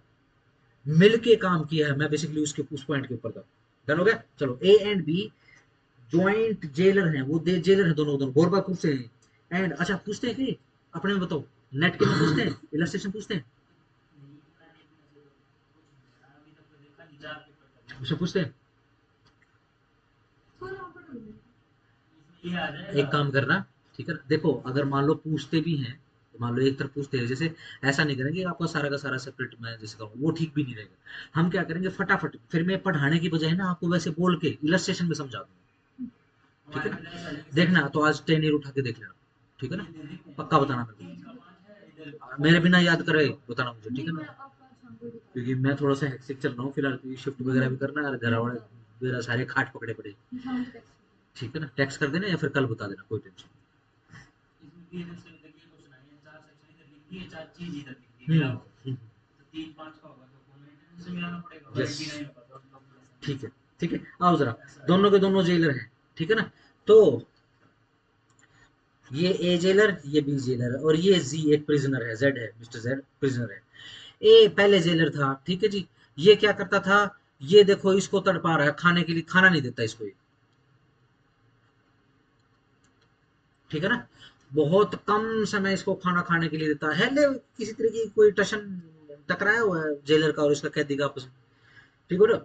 मिल के काम किया है, मैं बेसिकली उसके उस पॉइंट के ऊपर था। डन हो गया, चलो ए एंड बी ज्वाइंट जेलर हैं, वो दे जेलर हैं दोनों दोनों, बार बार पूछते हैं। एंड अच्छा पूछते हैं कि अपने में बताओ, नेट के में पूछते हैं, इलस्ट्रेशन पूछते हैं, नहीं बनाने में से तो कुछ नहीं, अभी तक तो देखा नहीं, 4 पेपर कर उससे पूछते हैं। इसमें ये आ जाएगा। एक काम करना, ठीक है, देखो अगर मान लो पूछते भी हैं, तो मान लो एक तरफ पूछते हैं, जैसे ऐसा नहीं करेंगे आपका सारा का सारा सेपरेट मैं जैसे करूँ, वो ठीक भी नहीं रहेगा। हम क्या करेंगे, फटाफट फिर मैं पढ़ाने की बजाय ना आपको वैसे बोल के इलस्ट्रेशन में समझा दूंगा, ठीक है हमारे में ऐसा ना। है कि देखना तो आज 10 ईयर उठा के देख लेना, ठीक है ना, ये दे देते हैं, पक्का बताना मेरे 3 का 5 है इधर, को, मेरे बिना याद करे बताना मुझे, ठीक है मैं ना। आपका शाम को दिखा क्योंकि मैं थोड़ा सा हेक्टिक चल रहा हूँ फिलहाल, क्योंकि शिफ्ट वगैरह भी करना है और घर वाले मेरा सारे खाट पकड़े पड़े, दूंगी। शाम को text ठीक है ना। टेक्स्ट कर देना या फिर कल बता देना, कोई टेंशन इसमें 3 से तक ये क्वेश्चन आए हैं, 4 सेक्शन इधर लिख दिए, 4 चीज इधर लिख दी, नहीं। मिला हुआ। तो 3 5 का होगा तो कॉम्बिनेशन से मिलाना पड़ेगा, Yes. वही भी नहीं होगा तो ठीक है, ठीक है, आओ जरा, दोनों के दोनों जेलर हैं, ठीक है ना। तो ये ए जेलर, ये बी जेलर है, और ये जी एक प्रिजनर है, जेड है, मिस्टर जेड प्रिजनर है। ए पहले जेलर था, ठीक है जी। ये क्या करता था, ये देखो इसको तड़पा रहा है, खाने के लिए खाना नहीं देता इसको ये, ठीक है ना। बहुत कम समय इसको खाना खाने के लिए देता है, ले किसी तरह की कोई टशन टकराया हुआ है जेलर का और इसका कैदी का आपस में, ठीक है ना।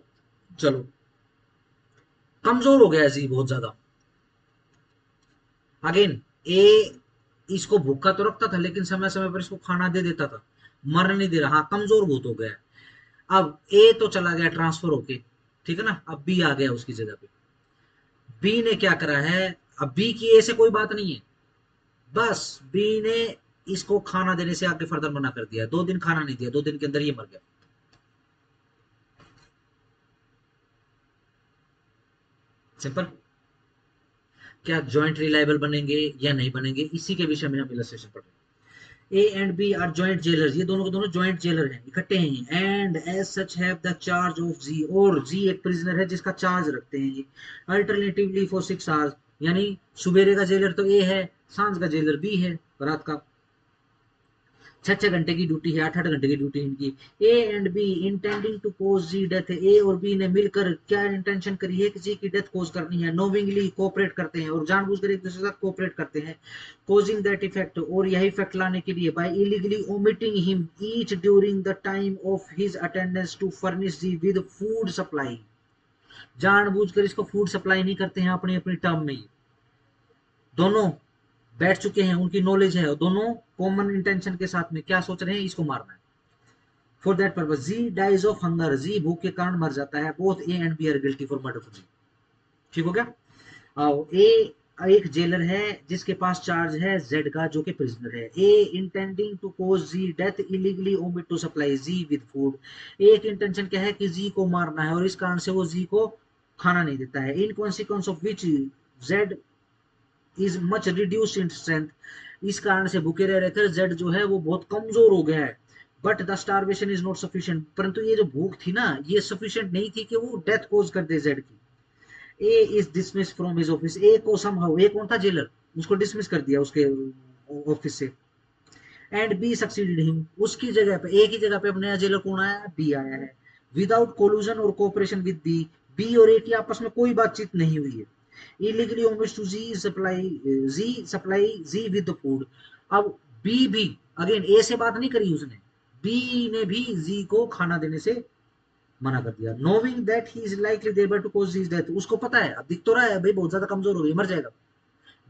चलो, कमजोर हो गया है जी बहुत ज्यादा। अगेन ए इसको भूखा तो रखता था, लेकिन समय समय पर इसको खाना दे देता था, मर नहीं दे रहा, हाँ कमजोर बहुत हो गया है। अब ए तो चला गया ट्रांसफर होके, ठीक है ना, अब बी आ गया उसकी जगह पे। बी ने क्या करा है, अब बी की ए से कोई बात नहीं है, बस बी ने इसको खाना देने से आगे फर्दर मना कर दिया, 2 दिन खाना नहीं दिया, 2 दिन के अंदर ये मर गया। सिंपल। क्या जॉइंट रिलायबल बनेंगे या नहीं बनेंगे, इसी के विषय में हम इलस्ट्रेशन पढ़ रहे हैं। A and B are joint jailers, ये दोनों के दोनों जॉइंट जेलर हैं, इकट्ठे हैं। And as such have the charge of Z, और जी एक प्रिजनर है जिसका चार्ज रखते हैं ये, अल्टरनेटिवली फॉर 6 आवर्स, यानी सुबेरे का जेलर तो ए है, सांझ का जेलर बी है, रात का। 6 घंटे की ड्यूटी है, 8 घंटे की ड्यूटी इनकी। A and B intending to cause Z death, A और बी ने मिलकर क्या इंटेंशन करी है, किसी की डेथ कोज करनी है। नोविंगली कोऑपरेट करते हैं, और जानबूझकर एक दूसरे के साथ कोऑपरेट करते हैं। कोजिंग दैट इफेक्ट, और यही इफेक्ट लाने के लिए, by illegally omitting him each during the time of his attendance to furnish Z with food supply, जानबूझकर इसको फूड सप्लाई नहीं करते हैं अपनी अपनी टर्म में। दोनों बैठ चुके हैं, उनकी नॉलेज है, और दोनों कॉमन इंटेंशन के साथ में क्या सोच रहे हैं, इसको मारना है। For that purpose Z dies of hunger, Z भूख के कारण मर जाता है। Both A and B are guilty for murder of Z. ठीक हो गया। आओ, ए एक जेलर है जिसके पास चार्ज है जेड का, जो कि प्रिजनर है। A intending to cause Z death illegally omit to supply Z with food, एक इंटेंशन क्या है कि जी को मारना है, और इस कारण से वो जी को खाना नहीं देता है। In consequence of which Z is much reduced in strength, इस कारण से भूखे रह रहकर जेड जो है वो बहुत कमजोर हो गया है। But the starvation is not sufficient, परंतु ये जो भूख थी ना, ये सफिशिएंट नहीं थी कि वो डेथ कोज कर दे जेड की। A is dismiss from his office, A को समहाउ, ए कौन था जेलर, उसको डिसमिस कर दिया उसके ऑफिस से। एंड बी सक्सीडेड हिम, उसकी जगह पे, ए की जगह पे अब नया जेलर कौन आया है, बी आया है। विदाउट कोलूजन और कोऑपरेशन विद बी, बी और ए की आपस में कोई बातचीत नहीं हुई है। illegally omits to supply Z with the food, अब बी भी अगेन ए से बात नहीं करी उसने, बी ने भी जी को खाना देने से मना कर दिया। नोविंग दैट ही इज लाइकली देबर टू कॉज हिज डेथ, उसको पता है, अब दिख तो रहा है भाई बहुत ज्यादा कमजोर हो गई, मर जाएगा,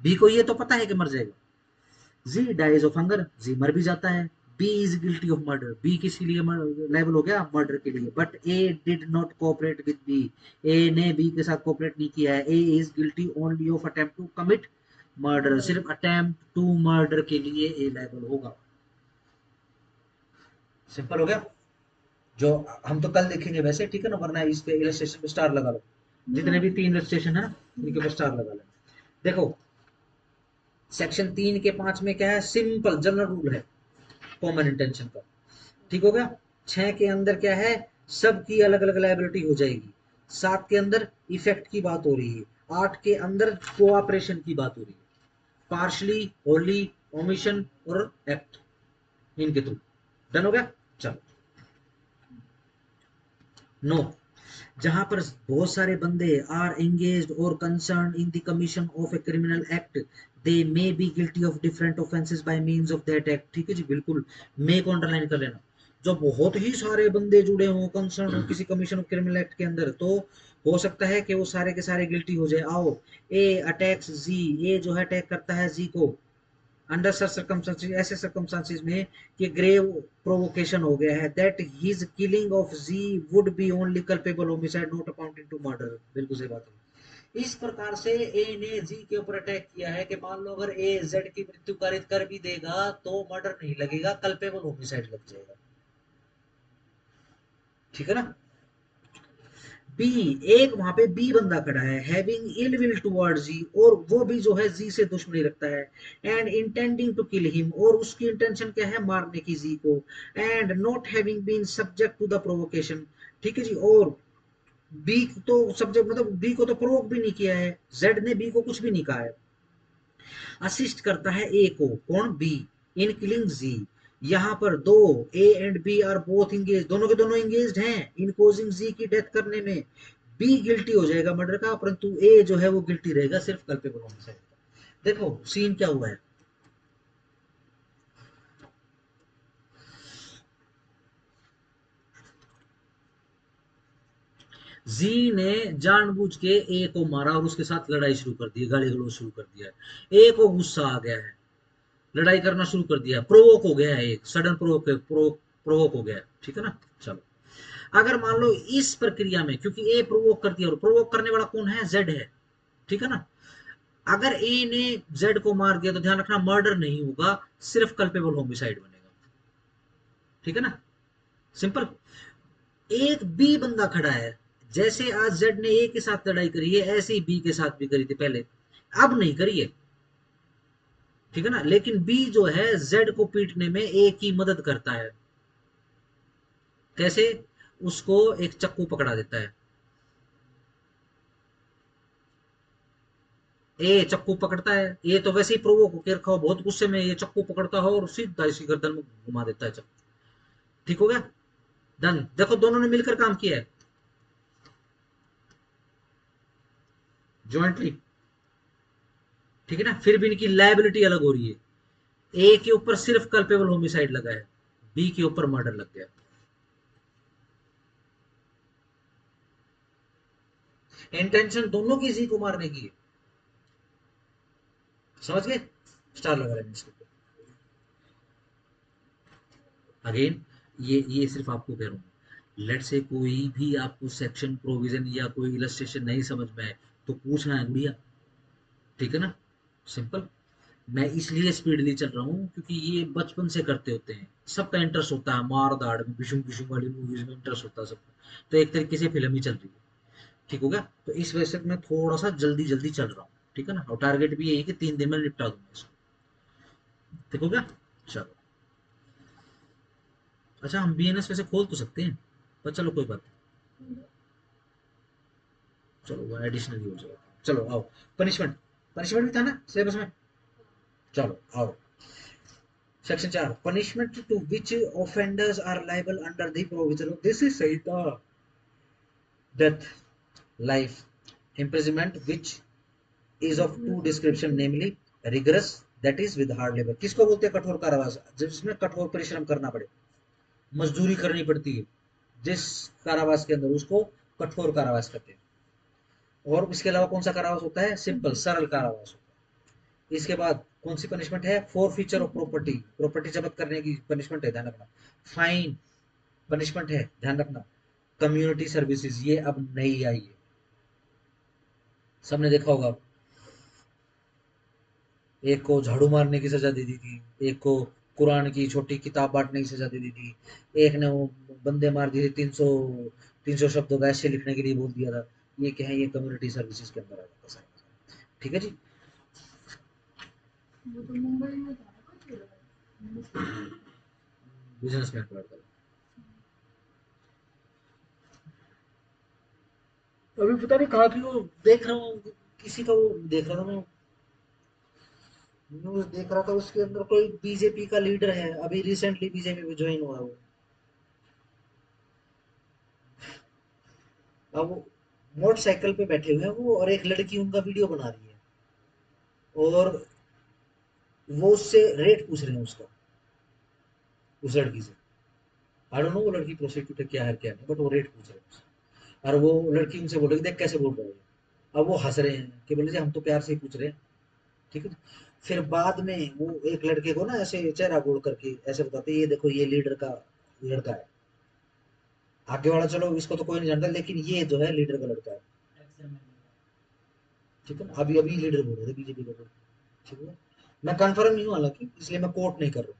बी को ये तो पता है कि मर जाएगा। Z dies of hunger, Z मर भी जाता है। B is guilty of murder, B किसी लिए लायबल हो गया, मर्डर के लिए। But A did not cooperate with B, A ने बी के साथ कोऑपरेट नहीं किया है। A is guilty only of attempt to commit murder, सिर्फ अटेम्प्ट टू मर्डर के लिए ए लायबल होगा। सिंपल हो गया। जो हम तो कल देखेंगे वैसे, ठीक है ना, वरना इस पे इलस्ट्रेशन पे स्टार लगा लो, जितने भी 3 इलस्ट्रेशन है ना इनके ऊपर स्टार लगा लो। देखो सेक्शन 3 के 5 में क्या है, सिंपल जनरल रूल है कॉमन इंटेंशन का। ठीक हो गया। 6 के अंदर क्या है, सबकी अलग अलग लायबिलिटी हो जाएगी। 7 के अंदर इफेक्ट की बात हो रही है। 8 के अंदर कोऑपरेशन की बात हो रही है। पार्शली, होली, ओमिशन और एक्ट, इनके थ्रू। डन हो गया। चलो नो, जहां पर बहुत सारे बंदे आर एंगेज्ड और concern in the commission of a criminal act, they may be guilty of different offences by means of that act. ठीक है जी, बिल्कुल मे को अंडरलाइन कर लेना। जो बहुत ही सारे बंदे जुड़े हों, कंसर्न हो किसी कमीशन ऑफ क्रिमिनल एक्ट के अंदर, तो हो सकता है कि वो सारे के सारे गिल्टी हो जाए। आओ, ए अटैक्स जी, ये जो है अटैक करता है जी को अंडर सच सर्कमस्टेंसेस, ऐसे सर्कमस्टेंसेस में कि ग्रेव प्रोवोकेशन हो गया है, that his killing of Z would be only culpable homicide not accounting to murder. बिल्कुल सही बात है। इस प्रकार से ए ने जी के ऊपर अटैक किया है कि मान लो अगर ए जेड की मृत्यु कारित कर भी देगा तो मर्डर नहीं लगेगा, कल्पेबल होमिसाइड लग जाएगा। ठीक है ना। बी, एक वहां पे बी बंदा खड़ा है, हैविंग इल विल टुवर्ड जी, और वो भी जो है जी से दुश्मनी रखता है। And intending to kill him, और उसकी इंटेंशन क्या है, मारने की जी को। And not having been subject to the provocation. ठीक है जी। और बी तो सब्जेक्ट, मतलब बी को तो प्रोवोक भी नहीं किया है, जेड ने बी को कुछ भी नहीं कहा है। असिस्ट करता है ए को, कौन, बी, इन किलिंग जी। यहाँ पर दो, A and B are both engage, दोनों के दोनों इंगेज्ड हैं इन कोजिंग जी की डेथ करने में। बी गिल्टी हो जाएगा मर्डर का, परंतु ए जो है वो गिल्टी रहेगा सिर्फ कल्पेबल होमिसाइड का। देखो सीन क्या हुआ है, जी ने जानबूझ के ए को मारा और उसके साथ लड़ाई शुरू कर दी, गाली गलौज शुरू कर दिया है। ए को गुस्सा आ गया है, लड़ाई करना शुरू कर दिया, प्रोवोक हो गया है, एक सडन प्रोवोक हो गया है। ठीक है ना। चलो, अगर मान लो इस प्रक्रिया में, क्योंकि ए प्रोवोक कर दिया, और प्रोवोक करने वाला कौन है, जेड है। ठीक है ना। अगर ए ने जेड को मार दिया तो ध्यान रखना मर्डर नहीं होगा, सिर्फ कल्पेबल होमिसाइड बनेगा। ठीक है ना, सिंपल। एक बी बंदा खड़ा है, जैसे आज जेड ने ए के साथ लड़ाई करी है ऐसे ही बी के साथ भी करी थी पहले, अब नहीं करी है। ठीक है ना, लेकिन बी जो है जेड को पीटने में ए की मदद करता है। कैसे? उसको एक चक्कू पकड़ा देता है, ए चक्कू पकड़ता है, ये तो वैसे ही प्रोवोक होकर रखा हो बहुत गुस्से में, ये चक्कू पकड़ता है और सीधा इसी गर्दन में घुमा देता है चक्कू। ठीक हो गया, डन। देखो दोनों ने मिलकर काम किया है जॉइंटली। ठीक है ना, फिर भी इनकी लायबिलिटी अलग हो रही है। ए के ऊपर सिर्फ कल्पेबल होमिसाइड लगा है, बी के ऊपर मर्डर लग गया। इंटेंशन दोनों की इसी को मारने की है, समझ गए? स्टार लगा रहे हैं इसके ऊपर। अगेन ये सिर्फ आपको कह रहा हूँ, लेट से कोई भी आपको सेक्शन प्रोविजन या कोई इलस्ट्रेशन नहीं समझ में आए तो पूछना है गुड़िया। ठीक है ना, सिंपल। मैं इसलिए स्पीडली चल रहा हूँ क्योंकि ये बचपन से करते होते हैं, सबका इंटरेस्ट होता है, मार दाड़ में बिशुम बिशुम वाली मूवीज में इंटरेस्ट होता है सबका, तो एक तरीके से फिल्म ही चल रही है। ठीक हो गया, तो इस वजह से मैं थोड़ा सा जल्दी जल्दी चल रहा हूँ। ठीक है ना, और टारगेट भी यही है कि 3 दिन में निपटा दूंगा इसको। ठीक हो गया, चलो। अच्छा, हम बीएनएस वैसे खोल तो सकते हैं, पर चलो कोई बात नहीं, चलो वो एडिशनली हो जाएगा। चलो आओ, पनिशमेंट। पनिशमेंट भी था ना सिलेबस में, चलो आओ। Section 4, punishment to which offenders are liable under the provision of this is सही था, death, life imprisonment which is of two description, namely rigorous, that is with hard labor। किसको बोलते हैं कठोर कारावास? जिसमें कठोर परिश्रम करना पड़े, मजदूरी करनी पड़ती है, जिस कारावास के अंदर, उसको कठोर कारावास कहते हैं। और इसके अलावा कौन सा कारावास होता है? सिंपल सरल कारावास होता है। इसके बाद कौन सी पनिशमेंट है? For feature of property, property जब्त करने की पनिशमेंट है, ध्यान रखना। फाइन पनिशमेंट है, ध्यान रखना। कम्युनिटी सर्विसेज ये अब नई आई है, सबने देखा होगा। एक को झाड़ू मारने की सजा दे दी थी, एक को कुरान की छोटी किताब बांटने की सजा दे दी थी, एक ने वो बंदे मार दिए थे, 300 शब्दों का ऐसे लिखने के लिए बोल दिया था। ये क्या है? ये कम्युनिटी सर्विसेज के अंदर आ जाता है सारा। ठीक है जी, वो तो मुंबई में था ना कुछ बिजनेस में अप्लाई करो। अभी पता नहीं कहाँ की वो देख रहा हूँ, किसी का वो देख रहा था मैं, न्यूज देख रहा था, उसके अंदर कोई बीजेपी का लीडर है, अभी रिसेंटली बीजेपी में ज्वाइन हुआ है वो। अब वो मोटरसाइकिल पे बैठे हुए हैं वो, और एक लड़की उनका वीडियो बना रही है, और वो उससे रेट पूछ रहे हैं उसका, उस लड़की से। आई डोंट नो वो लड़की प्रोस्टिट्यूट है क्या है क्या नहीं, बट वो रेट पूछ रहे हैं उससे। और वो लड़की उनसे बोल रही है देख कैसे बोल रहे हो। अब वो हंस रहे हैं कि बोले जी हम तो प्यार से ही पूछ रहे हैं। ठीक है, फिर बाद में वो एक लड़के को ना ऐसे चेहरा गोल करके ऐसे बताते ये देखो ये लीडर का लड़का है। आगे वाला चलो इसको तो कोई नहीं जानता, लेकिन ये जो है लीडर का लड़का है। ठीक है ना, अभी अभी लीडर बोल रहे थे बीजेपी का। ठीक है, मैं कंफर्म नहीं हूँ हालांकि, इसलिए मैं कोट नहीं कर रहा हूँ।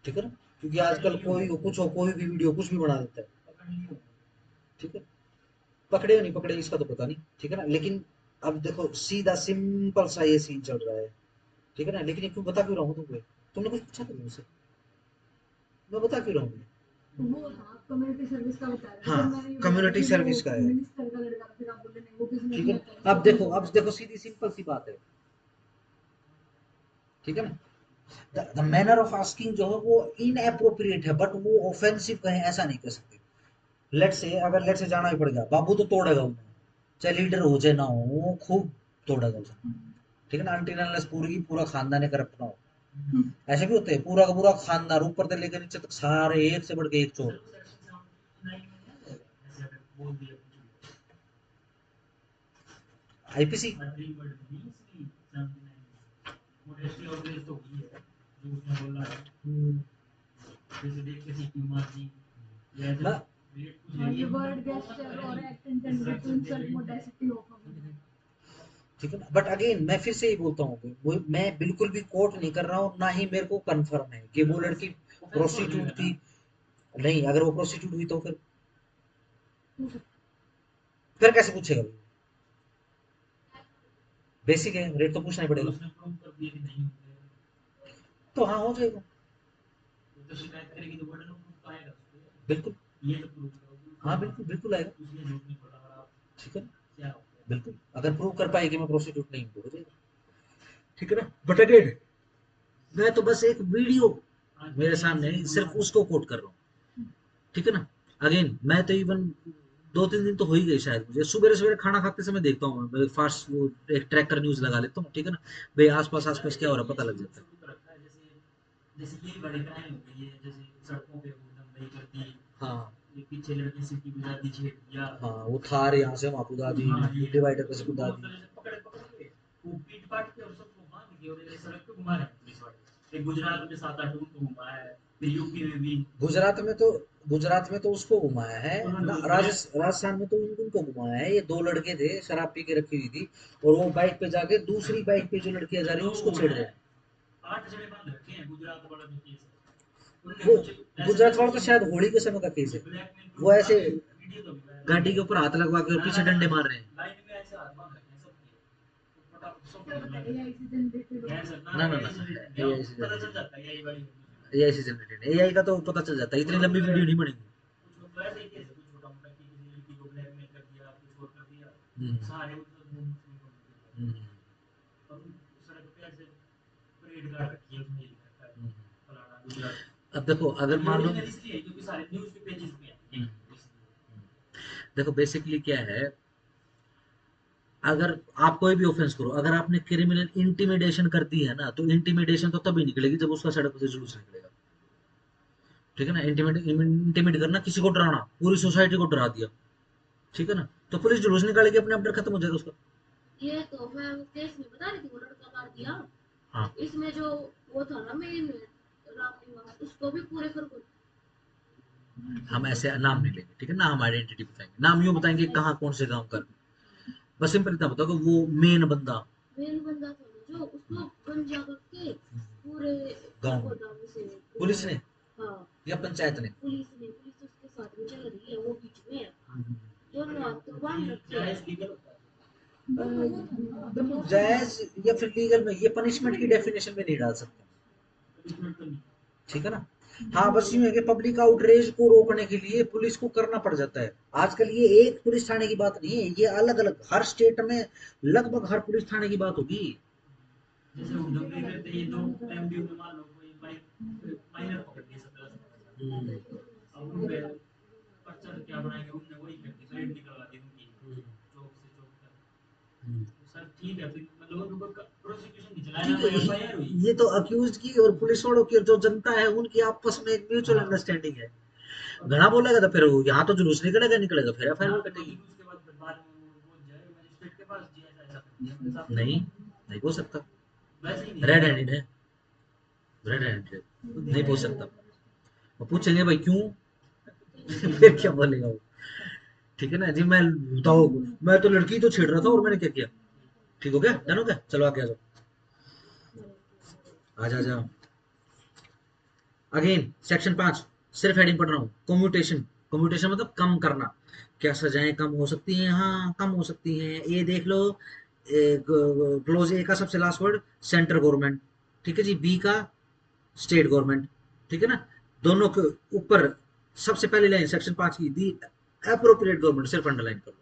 ठीक है ना, क्योंकि आजकल कोई कुछ हो, कोई भी वीडियो कुछ भी बना देता है। ठीक है, पकड़े या नहीं पकड़े इसका तो पता नहीं। ठीक है ना, लेकिन अब देखो सीधा सिंपल सा ये सीन चल रहा है। ठीक है ना, लेकिन ये क्यों बता क्यों रहा हूँ तुमको? तुमने कुछ पूछा था मुझसे, मैं बता क्यों रहा हूँ? वो था कम्युनिटी सर्विस का बता रहा था, हाँ, फिर मैंने ये बोला कम्युनिटी कि सर्विस का वो है। मिनिस्टर का लड़का था, फिर आप बोले नहीं वो बिजनेस ठीक में है, था, इसको अब पुलिस देखो सीधी सिंपल सी बात है। ठीक है ना, द मैनर ऑफ आस्किंग जो है वो इनएप्रोप्रिएट है, बट वो ऑफेंसिव कहें ऐसा नहीं कर सकते। लेट से अगर लेट से जाना ही पड़ गया, बाबू तो तोड़ेगा उन्हें, चाहे लीडर हो चाहे ना हो, वो खूब तोड़ेगा उसे। ठीक है ना, अनटिल अनलेस पूरी पूरा खानदान है करप्ट ना हो। ऐसे भी होते हैं, पूरा का पूरा खानदान ऊपर से लेकर नीचे तक सारे एक से बढ़ के एक चोर। आईपीसी ना, हाँ, ये वर्ड गेस्चर और act intended to insult modesty of ठीक है ना। बट अगेन मैं फिर से ही बोलता हूँ, मैं बिल्कुल भी कोट नहीं कर रहा हूँ, ना ही मेरे को कंफर्म है कि वो लड़की प्रोस्टिट्यूट थी। नहीं, अगर वो प्रोस्टिट्यूट हुई तो फिर कैसे पूछेगा? बेसिक है, रेट तो पूछना ही अगर पड़ेगा। उसने प्रूव कर दिया कि नहीं होते तो हाँ, हो जाएगा। तो शिकायत करेगी तो बर्डन ऑफ प्रूफ आएगा उस पे। बिल्कुल। ये तो प्रूव करो हाँ बिल्कुल, बिल्कुल आएगा। उसने झूठ नहीं बोला और आप ठीक है ना, क्या हो गया। बिल्कुल। अगर प्रूव कर पाएगी मैं प्रोस्टिट्यूट नहीं हूँ तो हो जाएगा। ठीक है ना। बट अगेन मैं तो बस एक वीडियो मेरे सामने है, सिर्फ उसको कोट कर रहा हूँ। ठीक है ना। अगेन मैं तो इवन 2-3 दिन तो हो ही गए शायद, मुझे सवेरे सवेरे खाना खाते समय देखता हूँ मैं फास्ट, वो एक ट्रैकर न्यूज लगा लेता हूँ। ठीक है ना भाई, आसपास आसपास क्या हो रहा है पता लग जाता है। शुरू तो रखा है जैसे जैसे ये बड़े क्राइम हो गए, ये जैसे सड़कों पे वो दंगई कर दी, हाँ ये पीछे लड़की सिटी गुजरा दी, छेड़ दिया। हाँ, वो थार यहाँ से वहाँ कुदा दी, हाँ, ये डिवाइडर पे से इसको कुदा बहुत दी। तरह से पकड़ पकड़ के वो पीट पाट के और सबको बांध के और ये सड़क पे घुमा रहे हैं पुलिस वाले। एक गुजरात में 7-8 उनको घुमाया है, फिर यूपी में भी गुजरात में तो उसको घुमाया है उन्होंने ना, वो राजस्थान में तो उनको घुमाया है। ये 2 लड़के थे, शराब पी के रखी हुई थी, और वो बाइक पे जाके दूसरी बाइक पे जो लड़कियां जा रही है उसको छेड़ रहे हैं। 8 जने बांध रखे हैं गुजरात वाला जो केस है उनके वो कुछ ऐसे गुजरात वाला तो कुछ शायद होली के समय का केस है। ब्लैकमेल वो प्रूफ ऐसे वीडियो तो भी गाड़ी के ऊपर हाथ लगवा के और पीछे डंडे मार रहे हैं। लाइन में ऐसे हाथ बांध रखे हैं सबके, तो फटाफट सब क्या पता निकलेंगे। एआई से जनरेटेड गैर हो। सर ना ना ना, एआई से पता चल जनरेटेड, जाता है यही वाली एआई से जनरेटेड। एआई का तो पता चल जाता है, इतनी लंबी वीडियो नहीं बनेगी। कुछ लोग तो ऐसे ही केस है, कुछ छोटा मोटा कि किसी लड़की को ब्लैकमेल कर दिया, कुछ और कर दिया, हम्म, सारे मतलब वो मुस्लिम को हम्म, और सड़क पे ऐसे परेड कर रखी है, उसमें ये लिख रखा है हम्म। फलाना गुजरात। अब देखो, अगर मान लो, ओरिजिनल इसलिए है क्योंकि सारे न्यूज़ के पेजेस पे हैं हम्म, इसलिए। देखो बेसिकली क्या है, अगर आप कोई भी ऑफेंस करो, अगर आपने क्रिमिनल इंटिमिडेशन कर दी है ना, तो इंटिमिडेशन तो तभी निकलेगी जब उसका सड़क से जुलूस निकलेगा। ठीक है ना। इंटिमिडेट करना, किसी को डराना, पूरी सोसाइटी को डरा दिया। ठीक है ना, तो पुलिस जुलूस निकालेगी, अपने आप डर खत्म हो जाएगा उसका। ये तो मैं वो केस में बता रही थी, वो लड़का मार दिया। हाँ, इसमें जो वो था ना मेन रामनिवास, उसको भी पूरे कर हम ऐसे नाम नहीं लेंगे। ठीक है ना, हम आइडेंटिटी बताएंगे, नाम यूं बताएंगे कहाँ कौन से गांव का। बस सिंपल इतना बताओ कि वो मेन बंदा मेन बंदा था ना जो उसको गंजा करके पूरे गांव में गोदाम से पुलिस ने हाँ या पंचायत ने। पुलिस उसके साथ में चल रही है, वो बीच में है। दोनों हाथ तो बांध रखे हैं। जायज लीगल होता है देखो जायज या फिर लीगल में ये पनिशमेंट की डेफिनेशन में नहीं डाल सकते। पनिशमेंट तो नहीं। ठीक है ना। हाँ, बस यूं है कि पब्लिक आउटरेज को रोकने के लिए पुलिस को करना पड़ जाता है। आजकल ये एक पुलिस थाने की बात नहीं है, ये अलग अलग हर स्टेट में लगभग हर पुलिस थाने की बात होगी। जैसे हम जब भी करते हैं, ये दो एमडीयू में मान लो कोई बाइक माइनर पकड़ लिए 17 अब उन पे पर्चा क्या बनाएंगे, उनने वही कर दी, रेड निकलवा दी उनकी चौक से चौक तक। सर ठीक है, फिर मतलब उनको प्रोसिक्यूशन नहीं चलाया ठीक ना, कोई है, एफआईआर हुई। ये तो अक्यूज की और पुलिस वालों की और जो जनता है उनकी आपस में एक म्यूचुअल अंडरस्टैंडिंग है। घना बोलेगा तो फिर यहाँ तो जुलूस निकलेगा निकलेगा, फिर एफआईआर हाँ, भी कटेगी। उसके बाद में वो जाए मजिस्ट्रेट के पास जी ऐसा कर दिया मेरे साथ। नहीं, नहीं हो सकता। वैसे ही नहीं रेड हैंडेड है, रेड हैंडेड नहीं पूछ सकता। वो पूछेंगे भाई क्यों, फिर क्या बोलेगा वो। ठीक है ना जी, मैं बताओ, मैं तो लड़की तो छेड़ रहा था और मैंने क्या किया। ठीक हो गया, डन हो गया, चलो आगे आ जाओ, आ जा जाओ। अगेन सेक्शन 5, सिर्फ हेडिंग पढ़ रहा हूँ। कम्यूटेशन, कम्यूटेशन मतलब कम करना। क्या सजाएं कम हो सकती हैं? हाँ, कम हो सकती हैं। ये देख लो, क्लोज ए का सबसे लास्ट वर्ड सेंट्रल गवर्नमेंट। ठीक है जी। बी का स्टेट गवर्नमेंट। ठीक है ना। दोनों के ऊपर सबसे पहली लाइन सेक्शन 5 की, दी अप्रोप्रिएट गवर्नमेंट, सिर्फ अंडरलाइन कर लो।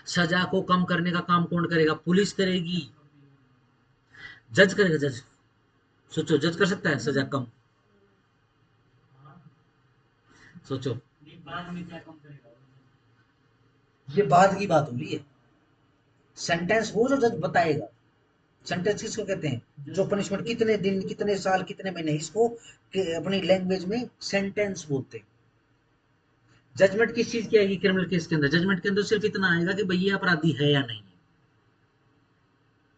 सजा को कम करने का काम कौन करेगा? पुलिस करेगी। जज करेगा, जज। सोचो, जज कर सकता है सजा कम? सोचो। नहीं, बाद में क्या कम करेगा। ये बाद की बात हो रही है। सेंटेंस वो जो जज बताएगा। सेंटेंस किसको कहते हैं? जो पनिशमेंट कितने दिन, कितने साल, कितने महीने, इसको अपनी लैंग्वेज में सेंटेंस बोलते हैं। जजमेंट किस चीज की आएगी क्रिमिनल केस के अंदर? जजमेंट के अंदर सिर्फ इतना आएगा कि भाई ये अपराधी है या नहीं।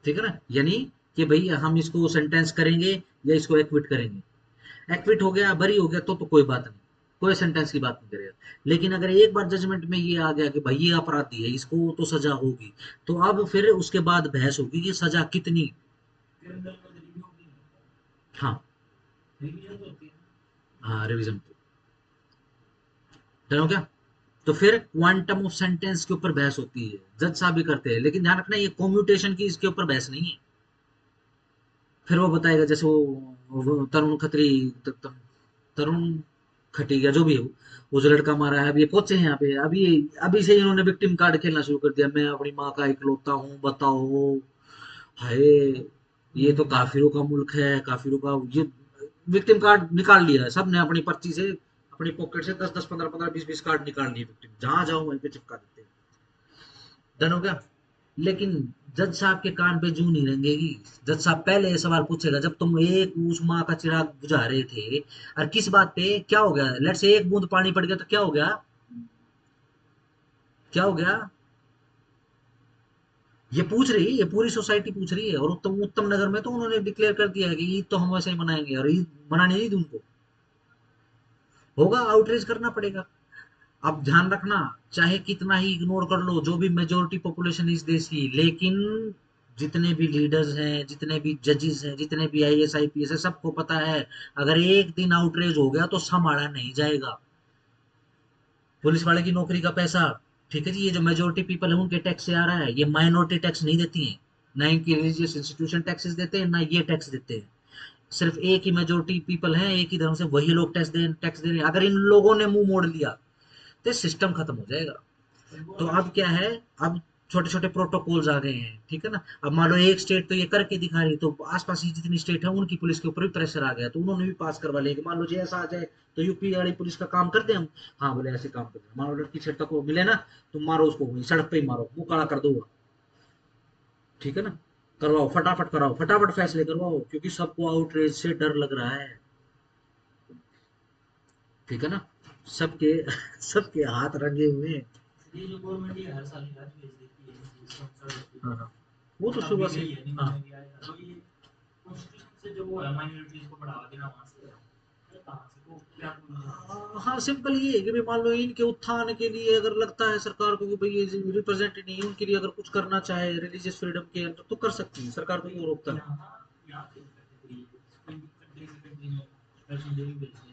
ठीक है ना, यानी कि भाई हम इसको सेंटेंस करेंगे या इसको एक्विट करेंगे। एक्विट हो गया, बरी हो गया तो कोई बात नहीं। कोई सेंटेंस की बात नहीं करेगा। लेकिन अगर एक बार जजमेंट में ये आ गया कि भाई ये अपराधी है, इसको तो सजा होगी, तो अब फिर उसके बाद बहस होगी कि सजा कितनी। क्रिमिनल में रिव्यू भी नहीं होता, हाँ रिवीजन होती है। हाँ, रिवीजन पे डन हो क्या। तो फिर क्वांटम ऑफ सेंटेंस के ऊपर बहस होती है, जज साहब भी करते हैं, लेकिन ध्यान रखना ये कॉम्यूटेशन की इसके ऊपर बहस नहीं है। फिर वो बताएगा, जैसे वो तरुण खत्री, तरुण खटीगा जो भी हो, वो जो लड़का मारा है, अब ये पहुंचे हैं यहाँ पे, अभी अभी से इन्होंने विक्टिम कार्ड खेलना शुरू कर दिया, मैं अपनी माँ का इकलौता हूँ, बताओ। हाय, ये तो काफिरों का मुल्क है, काफिरों का ये विक्टिम कार्ड निकाल लिया है सबने अपनी पर्ची से, अपनी पॉकेट से 10 10 15 15 20 20 कार्ड निकाल लिए विक्टिम, जहां जाओ वहीं पे चिपका देते हैं। डन हो गया। लेकिन जज साहब के कान पे जू नहीं रेंगेगी। जज साहब पहले ये सवाल पूछेगा, जब तुम एक उस माँ का चिराग बुझा रहे थे, और किस बात पे क्या हो गया, लेट से एक बूंद पानी पड़ गया तो क्या हो गया, क्या हो गया, ये पूछ रही है, ये पूरी सोसाइटी पूछ रही है। और उत्तम उत्तम नगर में तो उन्होंने डिक्लेयर कर दिया है कि ईद तो हम वैसे ही मनाएंगे, और ईद मनाने नहीं दी उनको, होगा, आउटरीच करना पड़ेगा। अब ध्यान रखना, चाहे कितना ही इग्नोर कर लो जो भी मेजोरिटी पॉपुलेशन इस देश की, लेकिन जितने भी लीडर्स हैं, जितने भी जजेस हैं, जितने भी आईएएस आईपीएस है, सबको पता है अगर एक दिन आउटरीच हो गया तो संभाला नहीं जाएगा। पुलिस वाले की नौकरी का पैसा, ठीक है जी, ये जो मेजोरिटी पीपल है उनके टैक्स से आ रहा है, ये माइनॉरिटी टैक्स नहीं देती है, ना इनकी रिलीजियस इंस्टीट्यूशन टैक्सेस देते हैं, ना ये टैक्स देते हैं। सिर्फ एक ही मेजोरिटी पीपल है, एक ही धर्म से, वही लोग टैक्स दे रहे हैं। अगर इन लोगों ने मुंह मोड़ लिया तो सिस्टम खत्म हो जाएगा। तो अब क्या है, अब छोटे छोटे प्रोटोकॉल्स आ गए हैं, ठीक है ना। अब मान लो एक स्टेट तो ये करके दिखा रही, तो आसपास की जितनी स्टेट है उनकी पुलिस के ऊपर भी प्रेशर आ गया, तो उन्होंने भी पास करवा लिया कि मान लो जी ऐसा आ जाए तो यूपी वाली पुलिस का काम कर दे हम। हाँ बोले ऐसे काम कर दे, मान लो लड़की छेड़ता को मिले ना, तुम मारो उसको, वहीं सड़क पे ही मारो, मुंह काला कर दो, ठीक है ना। करवाओ, फटाफट कराओ, फटाफट फैसले करवाओ, क्योंकि सबको आउटरीच से डर लग रहा है, ठीक है ना। सबके सबके हाथ रंगे हुए हैं। ये जो गवर्नमेंट ये हर साल इलाज भेज देती है, ये सब हाँ हाँ, वो तो सुबह से, हाँ तो ये कॉन्स्टिट्यूशन से जो वो है माइनॉरिटीज को बढ़ावा देना वहां से है, कहां से को क्या हाँ, सिंपल ये है कि भाई मान लो इनके उत्थान के लिए अगर लगता है सरकार को कि भाई ये रिप्रेजेंट नहीं है, उनके लिए अगर कुछ करना चाहे रिलीजियस फ्रीडम के अंदर तो कर सकती है, सरकार को क्यों रोकता है। यहाँ पे कंट्री से कंट्री में पैसेंजर भी भेजते हैं।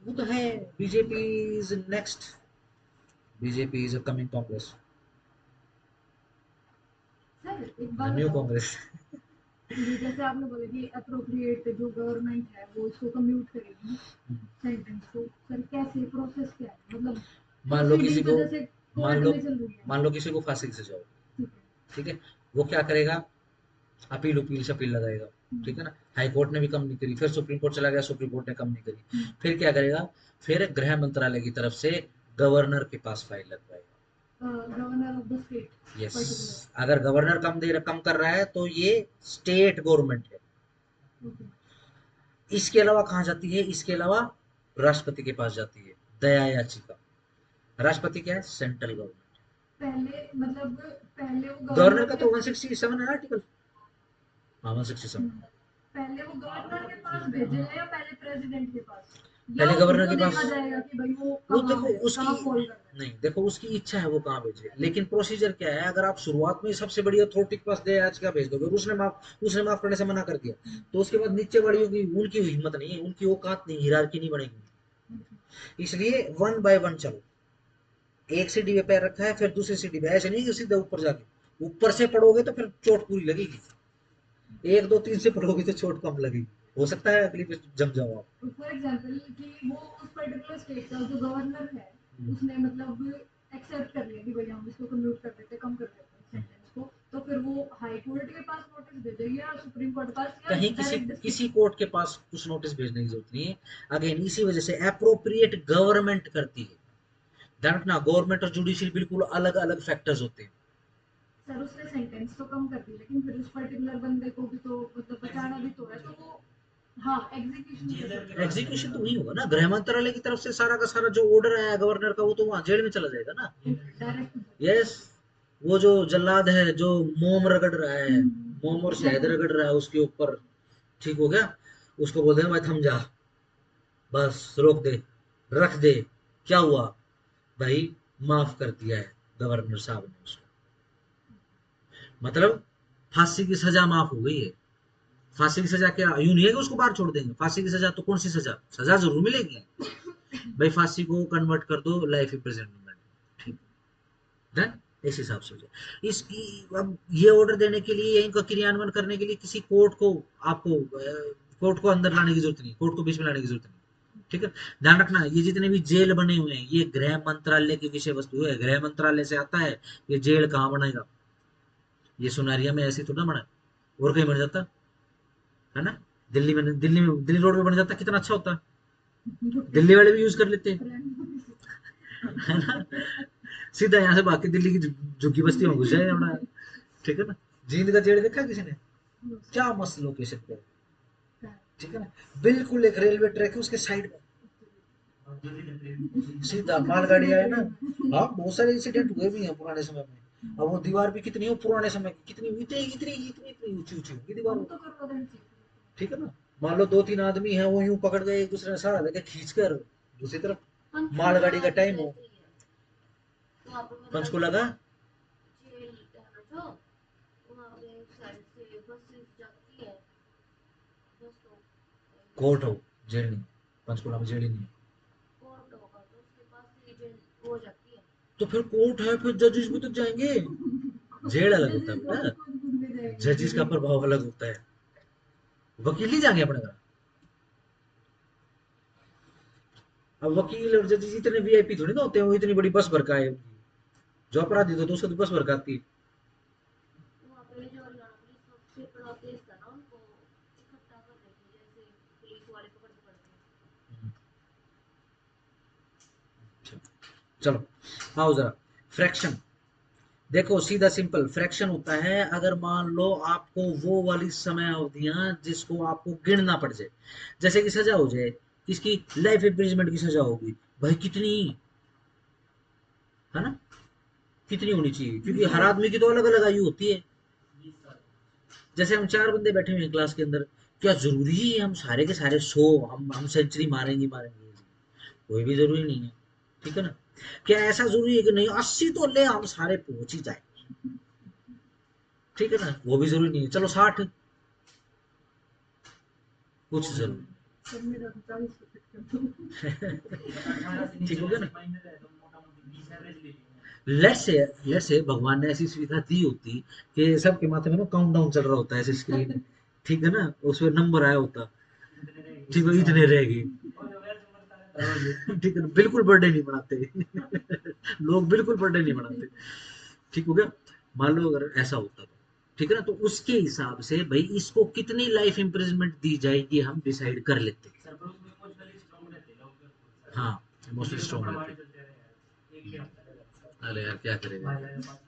वो तो है, BJP is next, BJP is coming Congress, sir एक बात न्यू बताओ, कांग्रेस। ये जैसे आपने बोला कि अप्रोप्रिएट जो गवर्नमेंट है वो इसको कम्यूट करेगी सेंटेंस को, सर कैसे प्रोसेस क्या है, मतलब मान लो किसी प्रोसीडिंग को, तो जैसे मान कोर्ट लो में चल रही है, मान लो किसी को फांसी से जाओ, ठीक है, ठीक है, वो क्या करेगा, अपील अपील से अपील लगाएगा, ठीक है ना। हाई कोर्ट ने भी कम नहीं करी, फिर सुप्रीम कोर्ट चला गया, सुप्रीम कोर्ट ने कम नहीं करी, फिर क्या करेगा, फिर गृह मंत्रालय की तरफ से गवर्नर के पास फाइल लगवाएगा। Governor of the state yes, particular, अगर गवर्नर कम कर रहा है तो ये स्टेट गवर्नमेंट है। ओके। इसके अलावा कहाँ जाती है, इसके अलावा राष्ट्रपति के पास जाती है दया याचिका। राष्ट्रपति क्या है, सेंट्रल गवर्नमेंट। पहले मतलब पहले वो गवर्नर का के तो 167 है आर्टिकल, हाँ 167। पहले वो गवर्नर के पास भेजेगा या पहले प्रेसिडेंट के पास, या पहले गवर्नर वो के देखा पास, जाएगा कि भाई वो वो कहाँ देखो है, उसकी, कहाँ फॉल कर रहा है। नहीं देखो उसकी इच्छा है वो कहाँ भेजे, लेकिन प्रोसीजर क्या है, अगर आप शुरुआत में सबसे बड़ी अथॉरिटी के पास दया याचिका भेज दोगे और उसने माफ करने से मना कर दिया, तो उसके बाद नीचे वालियों की उनकी हिम्मत नहीं है, उनकी औकात नहीं, हिरार्की नहीं बनेगी। इसलिए वन बाय वन चलो, एक सीढ़ी पे पैर रखा है फिर दूसरी सीढ़ी पे, ऐसे नहीं कि सीधा ऊपर जाके, ऊपर से पढ़ोगे तो फिर चोट पूरी लगेगी, 1 2 3 से पढ़ोगे तो चोट कम लगेगी, हो सकता है अगली पे जम जाओ आप। फॉर एग्जांपल कि वो उस पर्टिकुलर स्टेट का जो गवर्नर है उसने मतलब एक्सेप्ट कर लिया कि भाई हम इसको कम्यूट कर देते, कम कर देते हैं सेंटेंस को, तो फिर वो हाई कोर्ट के पास नोटिस भेजेगी या सुप्रीम कोर्ट के पास या कहीं डायरेक्ट किसी कोर्ट के पास कुछ नोटिस भेजने की जरूरत नहीं है। अगेन इसी वजह से अप्रोप्रिएट गवर्नमेंट करती है, ध्यान रखना, गवर्नमेंट और जुडिशरी बिल्कुल अलग अलग फैक्टर्स होते हैं। सर उसने सेंटेंस तो कम कर दी लेकिन फिर उस पर्टिकुलर बंदे को भी तो मतलब बचाना भी तो है, तो वो हाँ एग्जीक्यूशन एग्जीक्यूशन तो वही होगा ना, गृह मंत्रालय की तरफ से सारा का सारा जो ऑर्डर आया गवर्नर का वो तो वहां जेल में चला जाएगा ना। डायरेक्ट यस, वो जो जल्लाद है जो मोम रगड़ रहा है, मोम और शहद रगड़ रहा है उसके ऊपर, ठीक हो गया, उसको बोलते हैं भाई थम जा, बस रोक दे, रख दे, क्या हुआ भाई, माफ कर दिया है गवर्नर साहब ने उसको, मतलब फांसी की सजा माफ हो गई है। फांसी की सजा क्या यूं नहीं है कि उसको बाहर छोड़ देंगे, फांसी की सजा तो कौन सी सजा, सजा जरूर मिलेगी भाई, फांसी को कन्वर्ट कर दो लाइफ इम्प्रिजनमेंट, ठीक, डन, इस हिसाब से हो जाए। इसकी अब ये ऑर्डर देने के लिए, इनका क्रियान्वयन करने के लिए किसी कोर्ट को, आपको कोर्ट को अंदर लाने की जरूरत नहीं, कोर्ट को बीच में लाने की जरूरत नहीं, ठीक है। ध्यान रखना, ये जितने भी जेल बने हुए हैं ये गृह मंत्रालय की विषय वस्तु है, गृह मंत्रालय से आता है ये जेल कहाँ बनेगा, ये सुनारिया में ऐसे थोड़ा बना, और कहीं बन जाता है ना, दिल्ली रोड में बन जाता, कितना अच्छा होता, दिल्ली वाले भी यूज कर लेते हैं, है ना, सीधा यहाँ से बाकी दिल्ली की झुग्गी बस्ती में घुस जाए अपना, ठीक है ना। जींद का जेल देखा किसी ने, क्या मस्त लोकेशन पे, ठीक है ना, बिल्कुल एक रेलवे ट्रैक है उसके साइड में, सीधा मालगाड़ी आए ना। हाँ बहुत सारे इंसिडेंट हुए भी हैं पुराने समय में। अब वो दीवार भी कितनी हो पुराने समय की, कितनी इतनी इतनी इतनी इतनी ऊंची ऊंची होगी दीवार, हम तो करवा देना चाहिए। ठीक है ना। मान लो 2-3 आदमी हैं, वो यूं पकड़ गए एक दूसरे ने सहारा देके खींच कर दूसरी तरफ, मालगाड़ी का टाइम हो, वहाँ पे मतलब पंचकुला का जेल है ना जो, वहाँ पे एक साइड से बसेस जाती है, बस तो कोर्ट हो, जेल नहीं, पंचकुला में जेल ही नहीं है। कोर्ट होगा तो उसके पास से जेल हो जाती है। तो फिर कोर्ट है, फिर जजेस भी तो जाएंगे, जेल अलग होता है बेटा, जजेस का प्रभाव अलग होता है, वकील नहीं जाएंगे अपने घर। अब वकील और जजेस इतने वीआईपी थोड़ी ना होते हैं, वो इतनी बड़ी बस भर का है, जो अपराधी तो उसका तो बस भर का आती है। वहाँ पे जो हरियाणा पुलिस सबसे बड़ा केस था ना, उनको इकट्ठा कर रही थी, जैसे पुलिस वाले पकड़ पकड़ के। चलो आओ जरा, फ्रैक्शन देखो, सीधा सिंपल फ्रैक्शन होता है अगर मान लो आपको वो वाली समय अवधियां जिसको आपको गिनना पड़ जाए, जैसे कि सजा हो जाए, किसकी, लाइफ इम्प्रिजमेंट की सजा होगी, भाई कितनी, है ना, कितनी होनी चाहिए, क्योंकि हर आदमी की तो अलग अलग आयु होती है। 20 साल। जैसे हम 4 बंदे बैठे हुए हैं क्लास के अंदर, क्या जरूरी है हम सारे के सारे 100, हम सेंचुरी मारेंगे मारेंगे, कोई भी जरूरी नहीं है, ठीक है ना। क्या ऐसा जरूरी है कि नहीं 80 तो ले हम सारे पहुंच ही जाए, ठीक है ना, वो भी जरूरी नहीं है, चलो 60, कुछ जरूरी सब मेरा 40% कर दो। 18 से ठीक नीचे हो गया ना। वैसे माइनर है तो मोटा-मोटी 20 एवरेज ले लेंगे। लेट्स से भगवान ने ऐसी सुविधा दी होती कि सबके माथे में ना काउंटडाउन चल रहा होता है ऐसे स्क्रीन, ठीक है ना, उसमें नंबर आया होता, इतने रहेंगे। ठीक है, इतने रहेगी, और वैसे बढ़ता रहता है। ठीक है, बिल्कुल बर्थडे नहीं मनाते लोग बिल्कुल बर्थडे नहीं मनाते, ठीक हो गया। मान लो अगर ऐसा होता तो, ठीक है ना, तो उसके हिसाब से भाई इसको कितनी लाइफ इम्प्रिजमेंट दी जाएगी हम डिसाइड कर लेते हैं। सर पर उसमें इमोशनली स्ट्रांग रहते हैं लोग। हाँ इमोशनल दिल्ली में स्ट्रॉन्ग परमाणु रहते चलते रहे यार। एक ही हफ्ता लगा। हैं, अरे यार क्या करेगा, भाई यार बात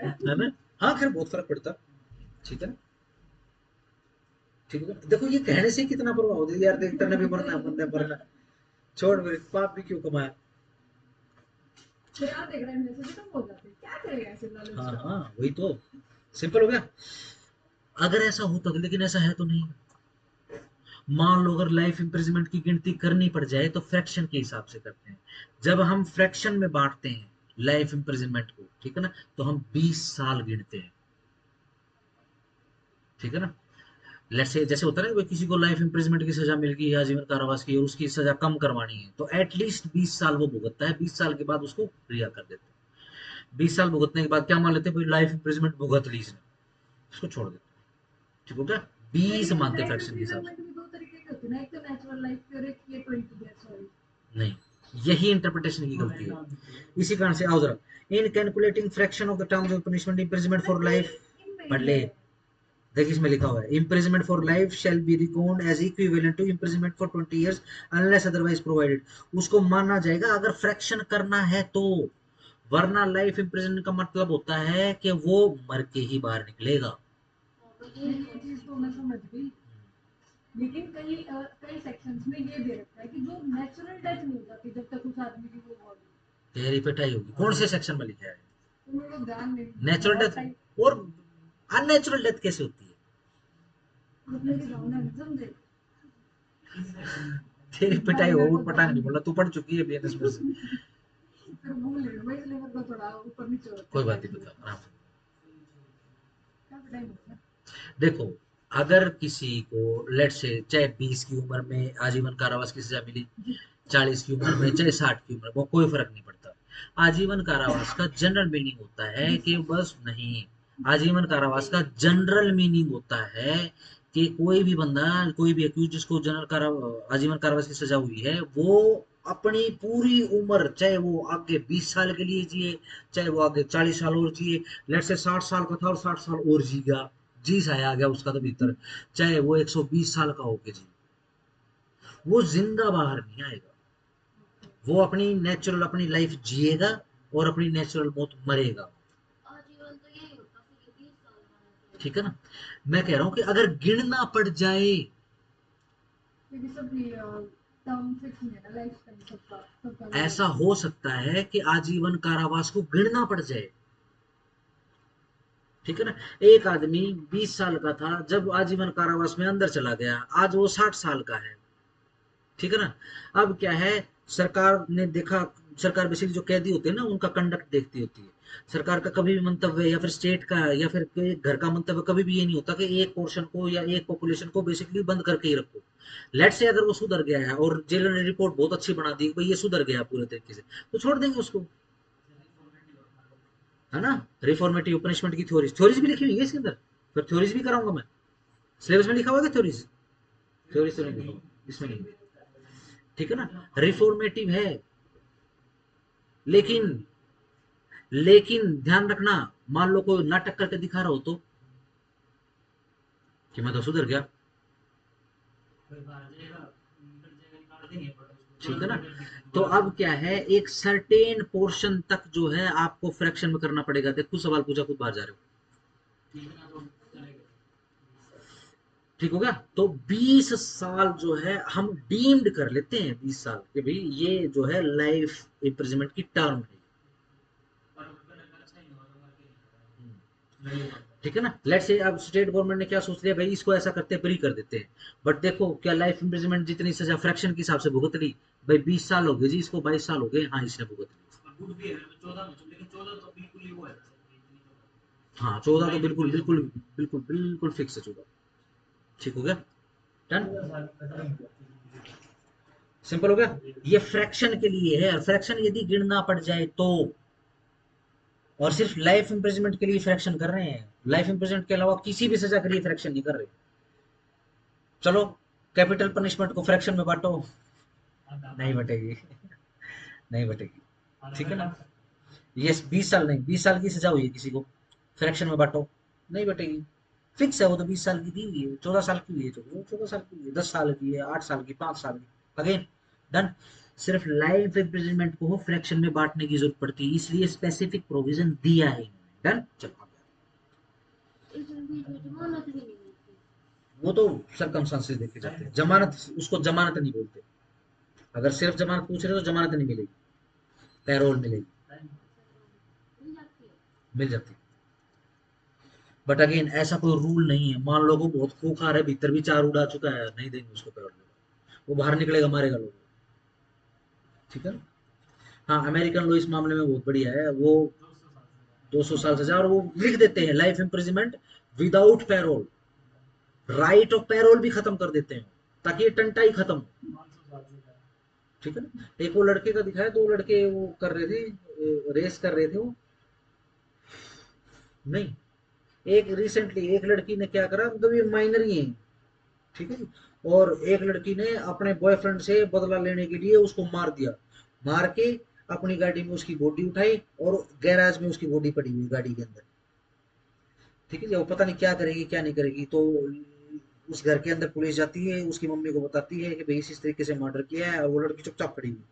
याद है ना, हाँ खैर बहुत फर्क पड़ता, ठीक है ना, ठीक है। देखो ये कहने से कितना प्रभाव होता है यार, देख करने भी मरना मरना, छोड़ मेरे पाप भी क्यों कमाया। फिर आप देख रहे हैं मेरे से भी कम हो जाते हैं। क्या करेगा ऐसे लालच हाँ का? हाँ वही तो, सिंपल हो गया। अगर ऐसा होता तो, लेकिन ऐसा है तो नहीं, मान लो अगर लाइफ इम्प्रिजमेंट की गिनती करनी पड़ जाए तो फ्रैक्शन के हिसाब से करते हैं, जब हम फ्रैक्शन में बांटते हैं लाइफ इम्प्रिजमेंट को, ठीक है ना, तो हम 20 साल गिनते हैं, ठीक है ना। लेट्स से जैसे होता है ना, किसी को लाइफ इम्प्रिजमेंट की सजा मिल गई है आजीवन कारावास की और उसकी सजा कम करवानी है, तो एटलीस्ट 20 साल वो भुगतता है, 20 साल के बाद उसको रिहा कर देते हैं। 20 साल भुगतने के बाद क्या मान लेते हैं, लाइफ इम्प्रिजमेंट भुगत ली इसने, उसको छोड़ देते हैं, ठीक हो गया, 20 लेकिन मानते लाइफ फ्रैक्शन के हिसाब से। इम्प्रिजनमेंट भी दो तरीके की होती है ना, एक तो नेचुरल लाइफ की और एक ये 20 ईयर्स वाली। नहीं, यही इंटरप्रिटेशन की गलती है, इसी कारण से आओ जरा, in calculating fraction of the terms of punishment imprisonment for life, पढ़ ले, देखिए इसमें लिखा हुआ है imprisonment for life shall be record as equivalent to imprisonment for 20 years unless otherwise provided, उसको माना जाएगा अगर फ्रैक्शन करना है तो, वरना लाइफ इम्प्रिजमेंट का मतलब होता है कि वो मर के ही बाहर निकलेगा। ये चीज तो मैं समझ गई, लेकिन कई सेक्शंस में ये दे रखा है कि जो नेचुरल डेथ नहीं हो जाती जब तक उस आदमी की वो बॉडी, तेरी पिटाई होगी, कौन से सेक्शन में लिखा है तो मेरे को ध्यान नहीं, नेचुरल बहुत डेथ, टाइम और अननेचुरल डेथ कैसे होती है, मेरी भावना नहीं समझे। तेरी पिटाई हो, उठ पटांग नहीं बोला, तू पढ़ चुकी है बीएनएस में से। फिर भूल गई मैं, इसलिए मेरे को थोड़ा ऊपर नीचे होता कोई है बात नहीं, टाइम। बता आराम से। काफी टाइम हो गया। देखो, अगर किसी को लेट से चाहे 20 की उम्र में आजीवन कारावास की सजा मिली, 40 की उम्र में, चाहे 60 की उम्र में, वो कोई फर्क नहीं पड़ता। आजीवन कारावास का जनरल मीनिंग होता है कि बस नहीं, आजीवन कारावास का जनरल मीनिंग होता है कि कोई भी बंदा, कोई भी एक्यूज जिसको जनरल कारा आजीवन कारावास की सजा हुई है, वो अपनी पूरी उम्र, चाहे वो आगे 20 साल के लिए जिए, चाहे वो आगे 40 साल और जिए, लेट से 60 साल का था और 60 साल और जीगा, जी सा आ गया उसका तो भीतर, चाहे वो 120 साल का होके जी, वो जिंदा बाहर नहीं आएगा। वो अपनी नेचुरल अपनी लाइफ जिएगा और अपनी नेचुरल मौत मरेगा। आजीवन तो यही होता, फिर ये 20 साल का ठीक है ना? मैं कह रहा हूं कि अगर गिनना पड़ जाए, क्योंकि सब टर्म फिक्स नहीं है ना लाइफ टाइम सबका, सबका अलग ऐसा अलग है। हो सकता है कि आजीवन कारावास को गिनना पड़ जाए। ठीक है ना? एक आदमी 20 साल का था जब आजीवन कारावास में अंदर चला गया, आज वो 60 साल का है। ठीक है ना? अब क्या है, सरकार ने देखा, सरकार बेसिकली जो कैदी होते हैं ना, उनका कंडक्ट देखती होती है। सरकार का कभी भी मंतव्य या फिर स्टेट का या फिर के घर का मंतव्य कभी भी ये नहीं होता कि एक पोर्शन को या एक पॉपुलेशन को बेसिकली बंद करके ही रखो। लेट से अगर वो सुधर गया है और जेलर ने रिपोर्ट बहुत अच्छी बना दी, भाई ये सुधर गया पूरे तरीके से, तो छोड़ देंगे उसको, है ना? रिफॉर्मेटिव पनिशमेंट की थ्योरीज भी लिखी हुई है इसके अंदर, फिर थ्योरीज भी कराऊंगा मैं। सिलेबस में लिखा हुआ है थ्योरीज, थ्योरीज तो नहीं लिखा हुआ इसमें, नहीं। ठीक है ना? रिफॉर्मेटिव है, लेकिन लेकिन ध्यान रखना, मान लो कोई नाटक करके दिखा रहा हो तो, कि मैं तो सुधर गया। कोई बाहर जाएगा, अंदर जाएगा, निकाल देंगे, बट उसको ठीक है थोड़ा ना? सा करके तो दोबारा अब क्या है, एक सर्टेन पोर्शन तक जो है आपको फ्रैक्शन में करना पड़ेगा। देखो सवाल पूछा, खुद बाहर जा रहे हो। ठीक है ना, तो चलेगा। ठीक हो गया? तो 20 साल जो है हम डीम्ड कर लेते हैं, 20 साल के भाई ये जो है लाइफ इम्प्रिजनमेंट की टर्म है। पर अगर अच्छा ही नहीं हुआ तो करके नहीं लगेगा। ठीक है ना? लेट्स से अब स्टेट गवर्नमेंट ने क्या सोच लिया, भाई इसको ऐसा करते हैं, फ्री कर देते हैं। बट देखो, क्या लाइफ इम्प्रिजनमेंट जितनी सजा फ्रैक्शन के हिसाब से भुगत ली, भाई 20 साल हो गए जी, इसको 22 साल हो गए, हाँ इसने भुगत ली। और गुड बिहेवियर में 14 में, लेकिन 14 तो बिल्कुल ही वो है सर, इतनी तो हाँ 14 तो लाइफ बिल्कुल इम्प्रिजन बिल्कुल बिल्कुल बिल्कुल फिक्स है 14। ठीक हो गया? डन? 14 साल खत्म हो जाती सिंपल हो गया? ये फ्रैक्शन के लिए है, और फ्रैक्शन यदि गिनना पड़ जाए तो, और सिर्फ लाइफ इम्प्रिजनमेंट के लिए फ्रैक्शन कर रहे हैं, लाइफ इम्प्रिजनमेंट के अलावा किसी भी सजा के लिए फ्रैक्शन नहीं कर रहे। चलो, कैपिटल पनिशमेंट को फ्रैक्शन में बांटो, है। नहीं बटेगी, नहीं बटेगी। आधा ठीक है ना? घंटा ये 20 साल नहीं, 20 साल की सजा हुई है किसी को, फ्रैक्शन में बांटो, नहीं बटेगी। फिक्स है वो तो, 20 साल की दी हुई है, 14 साल की हुई है तो वो 14 साल की हुई है, 10 साल की है, 8 साल की, 5 साल की, अगेन डन। सिर्फ लाइफ इम्प्रिजनमेंट को फ्रैक्शन में बांटने की जरूरत पड़ती है, इसलिए स्पेसिफिक प्रोविजन दिया है इन्होंने। डन? चलो, इसमें बीच में जमानत भी नहीं मिलती। वो तो सरकमस्टांसेस देखे जाते हैं, जमानत उसको जमानत नहीं बोलते। अगर सिर्फ जमानत पूछ रहे हो तो जमानत नहीं मिलेगी, पैरोल मिलेगी, टाइम मिल जाती है। मिल जाती है। बट अगेन ऐसा कोई रूल नहीं है, मान लो को बहुत खूंखार है, भीतर भी चार उड़ा चुका है, नहीं देंगे उसको पैरोल, वो बाहर निकलेगा, मारेगा लोग। ठीक है ना? हाँ, अमेरिकन लॉ इस मामले में बहुत बढ़िया है, वो 200 साल सजा, और वो लिख देते हैं life imprisonment without parole, right of parole भी खत्म कर देते हैं, ताकि ये टंटा ही खत्म हो। 500 साल से ज़्यादा। ठीक है ना? एक वो लड़के का दिखाया, दो लड़के वो कर रहे थे, रेस कर रहे थे वो, नहीं, एक रिसेंटली एक लड़की ने क्या करा, मतलब ये माइनर ही है, ठीक है जी, और एक लड़की ने अपने बॉयफ्रेंड से बदला लेने के लिए उसको मार दिया, मार के अपनी गाड़ी में उसकी बॉडी उठाई और गैराज में उसकी बॉडी पड़ी हुई गाड़ी के अंदर। ठीक है जी, वो पता नहीं क्या करेगी क्या नहीं करेगी, तो उस घर के अंदर पुलिस जाती है, उसकी मम्मी को बताती है कि भाई इस तरीके से मर्डर किया है, और वो लड़की चुपचाप खड़ी हुई।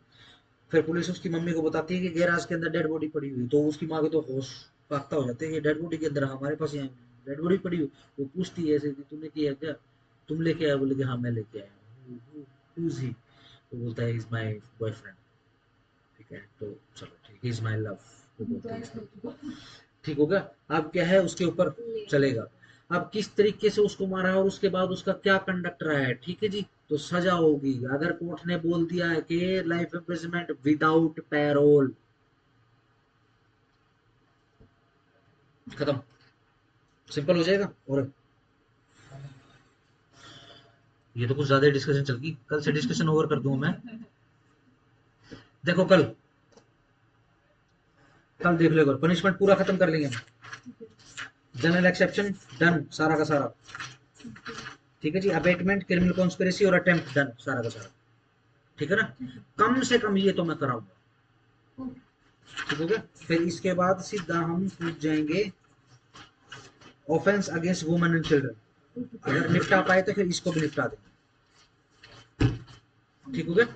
फिर पुलिस उसकी मम्मी को बताती है कि गैराज के अंदर डेड बॉडी पड़ी हुई, तो उसकी माँ के तो होश फाख्ता हो जाते हैं, ये डेड बॉडी के अंदर हमारे पास यहाँ डेड बॉडी पड़ी हुई। वो पूछती है ऐसे कि तुमने किया क्या, तुम लेके आया, बोले कि हाँ मैं लेके आया हूँ। Who's he? वो बोलता है इज माय बॉयफ्रेंड। ठीक है, तो चलो ठीक, इज माय लव, वो बोलता है is my- ठीक हो गया? अब क्या है उसके ऊपर चलेगा, अब किस तरीके से उसको मारा है और उसके बाद उसका क्या कंडक्ट रहा है। ठीक है जी, तो सजा होगी। अगर कोर्ट ने बोल दिया है कि लाइफ इम्प्रिजनमेंट विदाउट पैरोल, खत्म, सिंपल हो जाएगा। और ये तो कुछ ज्यादा डिस्कशन चल गई, कल से डिस्कशन ओवर कर दूं मैं। देखो कल देख लो, पनिशमेंट पूरा खत्म कर लेंगे हम। जनरल एक्सेप्शन डन सारा का सारा, ठीक है जी। अबेटमेंट, क्रिमिनल कॉन्स्पिरेसी और अटेम्प्ट डन सारा का सारा, ठीक है ना। कम से कम ये तो मैं कराऊंगा, ठीक हो गया। फिर इसके बाद सीधा हम पूछ जाएंगे offence against women and children. अगर निपटा पाए तो फिर इसको भी निपटा देंगे, ठीक हो गया।